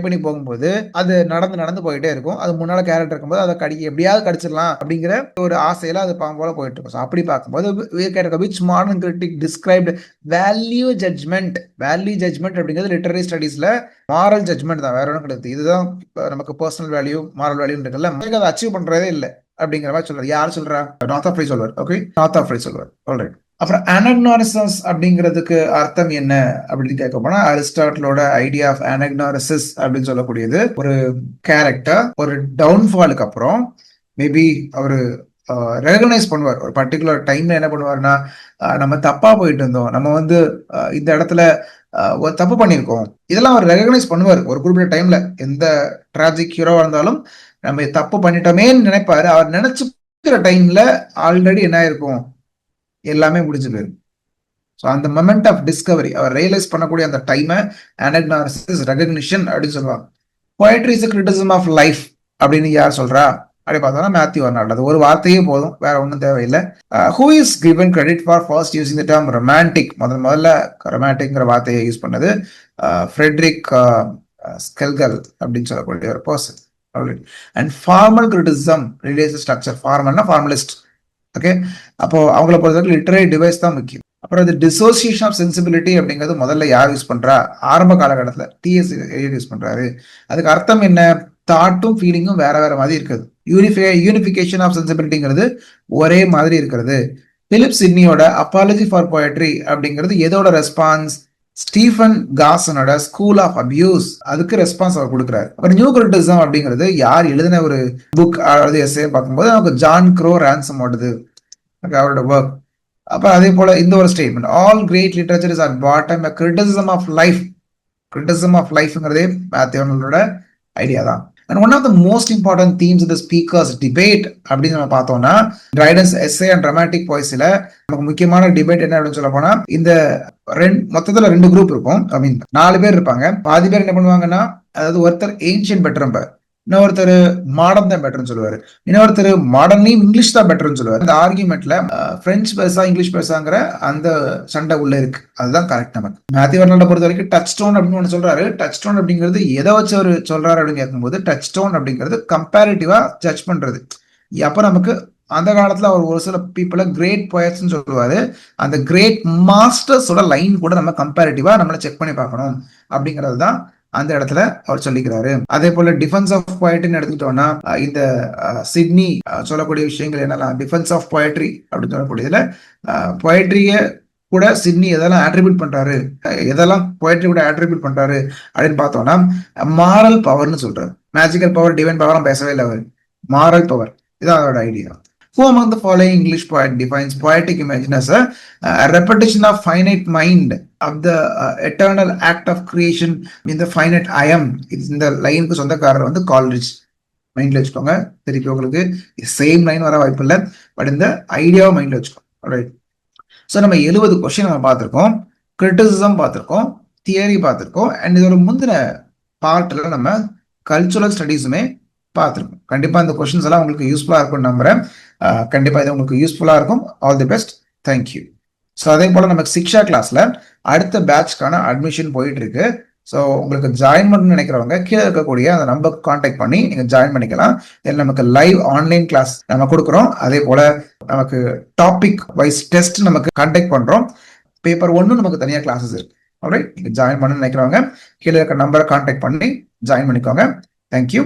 பண்ணி போகும்போது அது நடந்து போயிட்டே இருக்கும். அது முன்னால கேரட் இருக்கும்போது அதை எப்படியாவது கடிச்சிடலாம் அப்படிங்கிற ஒரு ஆசையில அது போல போயிட்டு இருக்கும். அப்படி பார்க்கும்போது which modern critic described value judgement அப்படிங்கிறது லிட்டரரி ஸ்டடீஸ்ல மாரல் ஜட்ஜ்மெண்ட் தான், வேற ஒன்றும் கிடையாது. இதுதான் நமக்கு பர்சனல் வேல்யூ மாரல் வேல்யூ இருக்குல்ல, அதை அச்சீவ் பண்றதே இல்லை அப்படிங்கிற மாதிரி சொல்றாரு. யார் சொல்றா? நார்த் ஆஃப் சொல்வார். ஓகே, நார்த் ஆஃப் சொல்வார். ஆல்ரைட். அப்புறம் அனக்னாரிசஸ் அப்படிங்கிறதுக்கு அர்த்தம் என்ன அப்படின்னு கேட்க போனா அரிஸ்டாட்டிலோட ஐடியா ஆஃப் அனக்னாரிசிஸ் அப்படின்னு சொல்லக்கூடியது ஒரு கேரக்டர் ஒரு டவுன்ஃபாலுக்கு அப்புறம் மேபி அவரு ரெகனைஸ் பண்ணுவார். ஒரு பர்டிகுலர் டைம்ல என்ன பண்ணுவாருன்னா நம்ம தப்பா போயிட்டு இருந்தோம், நம்ம வந்து இந்த இடத்துல ஒரு தப்பு பண்ணியிருக்கோம், இதெல்லாம் அவர் ரெகனைஸ் பண்ணுவார். ஒரு குறிப்பிட்ட டைம்ல எந்த டிராஜிக் ஹீரோவா இருந்தாலும் நம்ம தப்பு பண்ணிட்டோமேன்னு நினைப்பாரு. அவர் நினைச்சுக்கிற டைம்ல ஆல்ரெடி என்ன ஆயிருக்கும், எல்லாமே முடிஞ்சு போயிடும். ஸோ அந்த மொமெண்ட் ஆஃப் டிஸ்கவரி அவர் ரியலைஸ் பண்ணக்கூடிய அந்த டைமை அனக்னாரிசிஸ் ரெகக்னிஷன் அப்படின்னு சொல்லுவாங்க. Poetry is criticism of life அப்படின்னு யார் சொல்றா அப்படி பார்த்தோம்னா மேத்யூ அர்னால்ட். அது ஒரு வார்த்தையே போதும், வேற ஒன்றும் தேவையில்லை. Who is given credit for first using the term romantic? முதல்ல ரொமான்டிக்ங்கிற வார்த்தையை யூஸ் பண்ணது ஃப்ரெட்ரிக் ஸ்கெல்கல் அப்படின்னு சொல்லக்கூடிய ஒரு person. And formal criticism relies structure. ஃபார்மல்னா ஃபார்மலிஸ்ட். ஓகே, அப்போ அவங்கள பொறுத்தவரைக்கும் லிட்டரரி டிவைஸ் தான் முக்கியம். அப்புறம் இது டிசோசியேஷன் ஆஃப் சென்சிபிலிட்டி அப்படிங்கிறது முதல்ல யார் யூஸ் பண்றா? ஆரம்ப காலகட்டத்தில் டிஎஸ் யூஸ் பண்றாரு. அதுக்கு அர்த்தம் என்ன? தாட்டும் ஃபீலிங்கும் வேற வேற மாதிரி இருக்குது. யூனிஃபிகேஷன் ஆஃப் சென்சிபிலிட்டிங்கிறது ஒரே மாதிரி இருக்கிறது. பிலிப் சிட்னியோட அப்பாலஜி ஃபார் போயட்ரி அப்படிங்கிறது எதோட ரெஸ்பான்ஸ்? ஸ்டீஃபன் காசனோட ஸ்கூல் ஆஃப் அபியூஸ் அதுக்கு ரெஸ்பான்ஸ் அவர் கொடுக்குறாரு. அப்புறம் நியூ கிரிட்டிசம் அப்படிங்கிறது யார் எழுதின ஒரு புக் அதாவது எஸ்ஏ பார்க்கும்போது நமக்கு ஜான் க்ரோ ரான்சம் ஓடுது அவரோட ஒர்க். அப்ப அதே போல இந்த ஒரு statement, all great literature is at bottom criticism of life. Criticism of லைஃப்ங்கிறதே மேத்யூனோட ஐடியா தான். And one of the most important themes of the speakers debate அப்படின்னு நம்ம பார்த்தோம்னா ட்ரைடன்ஸ் எஸ்ஏ அண்ட் ட்ராமாட்டிக் வாய்ஸ்ல நமக்கு முக்கியமான டிபேட் என்ன அப்படின்னு சொல்ல போனா இந்த மொத்தத்துல 2 குரூப் இருக்கும். ஐ மீன் 4 பேர் இருப்பாங்க. பாதி பேர் என்ன பண்ணுவாங்கன்னா அதாவது ஒருத்தர் ஏன்ஷியன் பெட்டர், இன்னொருத்தர் மாடர்ன் தான் பெட்டர்னு சொல்லுவாரு, இன்னொருத்தர் மாடர்ன்லயும் இங்கிலீஷ் தான் பெட்டர்னு சொல்லுவாரு. இந்த ஆர்குமெண்ட்ல பிரெஞ்சு பெருசா இங்கிலீஷ் பெருசாங்கிற அந்த சண்டை உள்ள இருக்கு. அதுதான் கரெக்ட். நமக்கு மேத்யூ வர்னால்ட பொறுத்த வரைக்கும் டச் ஸ்டோன் அப்படின்னு ஒன்று சொல்றாரு. டச் ஸ்டோன் அப்படிங்கிறது எதை வச்சு அவர் சொல்றாரு அப்படின்னு கேட்கும்போது டச் ஸ்டோன் அப்படிங்கிறது கம்பேரிட்டிவா ஜட்ஜ் பண்றது. அப்ப நமக்கு அந்த காலத்துல அவர் ஒரு சில பீப்புளை கிரேட் போயட்ஸ்ன்னு சொல்லுவாரு. அந்த கிரேட் மாஸ்டர்ஸோட லைன் கூட நம்ம கம்பேரிட்டிவா நம்மள செக் பண்ணி பார்க்கணும் அப்படிங்கிறது தான் அந்த இடத்துல அவர் சொல்லிக்கிறாரு. அதே போல டிஃபென்ஸ் ஆஃப் போயட்ரின்னு எடுத்துக்கிட்டோம்னா இந்த சிட்னி சொல்லக்கூடிய விஷயங்கள் என்னெல்லாம் டிஃபென்ஸ் ஆஃப் போயட்ரி அப்படின்னு சொல்லக்கூடியதுல போயட்ரிய கூட சிட்னி எதெல்லாம் ஆட்ரிபியூட் பண்றாரு, எதெல்லாம் போயட்ரி கூட ஆட்ரிபியூட் பண்றாரு அப்படின்னு பார்த்தோம்னா மாரல் பவர்னு சொல்றாரு. மேஜிக்கல் பவர் டிவைன் பவர் பேசவே இல்லை அவர், மாரல் பவர் இதான் அவரோட idea. Who among the following English poet defines poetic imagination as a repetition of finite mind of the eternal act of creation in the finite I am? இந்த லைனுக்கு சொந்தக்காரர் வந்து Coleridge. மைண்ட்ல வச்சுக்கோங்க. திருப்பி உங்களுக்கு சேம் லைன் வர வாய்ப்பு இல்லை, பட் இந்த ஐடியாவை மைண்ட்ல வச்சுக்கோங்க. ரைட். ஸோ நம்ம 70 கொஸ்டின் நம்ம பார்த்துருக்கோம், கிரிட்டிசிசம் பார்த்துருக்கோம், தியரி பார்த்துருக்கோம், அண்ட் இதோட முந்தின பார்ட்ல நம்ம கல்ச்சுரல் ஸ்டடீஸுமே பார்த்துருக்கோம். கண்டிப்பா இந்த கொஸ்டின்ஸ் எல்லாம் உங்களுக்கு யூஸ்ஃபுல்லா இருக்கும்னு நம்புறேன். கண்டிப்பா இது உங்களுக்கு யூஸ்ஃபுல்லா இருக்கும். All the best. Thank you. So அதே போல நமக்கு சிக்ஷா கிளாஸ்ல அடுத்த பேட்ச்க்கான அட்மிஷன் போயிட்டு இருக்கு. ஸோ உங்களுக்கு ஜாயின் பண்ணணும்னு நினைக்கிறவங்க கீழே இருக்கக்கூடிய அந்த நம்பருக்கு கான்டாக்ட் பண்ணி நீங்க ஜாயின் பண்ணிக்கலாம். இதில் நமக்கு லைவ் ஆன்லைன் கிளாஸ் நம்ம கொடுக்குறோம். அதே போல நமக்கு டாபிக் வைஸ் டெஸ்ட் நமக்கு கண்டக்ட் பண்றோம். பேப்பர் 1 நமக்கு தனியாக கிளாஸஸ் இருக்கு. ஆல்ரைட், நீங்க ஜாயின் பண்ணணும்னு நினைக்கிறவங்க கீழே இருக்க நம்பரை கான்டாக்ட் பண்ணி ஜாயின் பண்ணிக்கோங்க. தேங்க்யூ.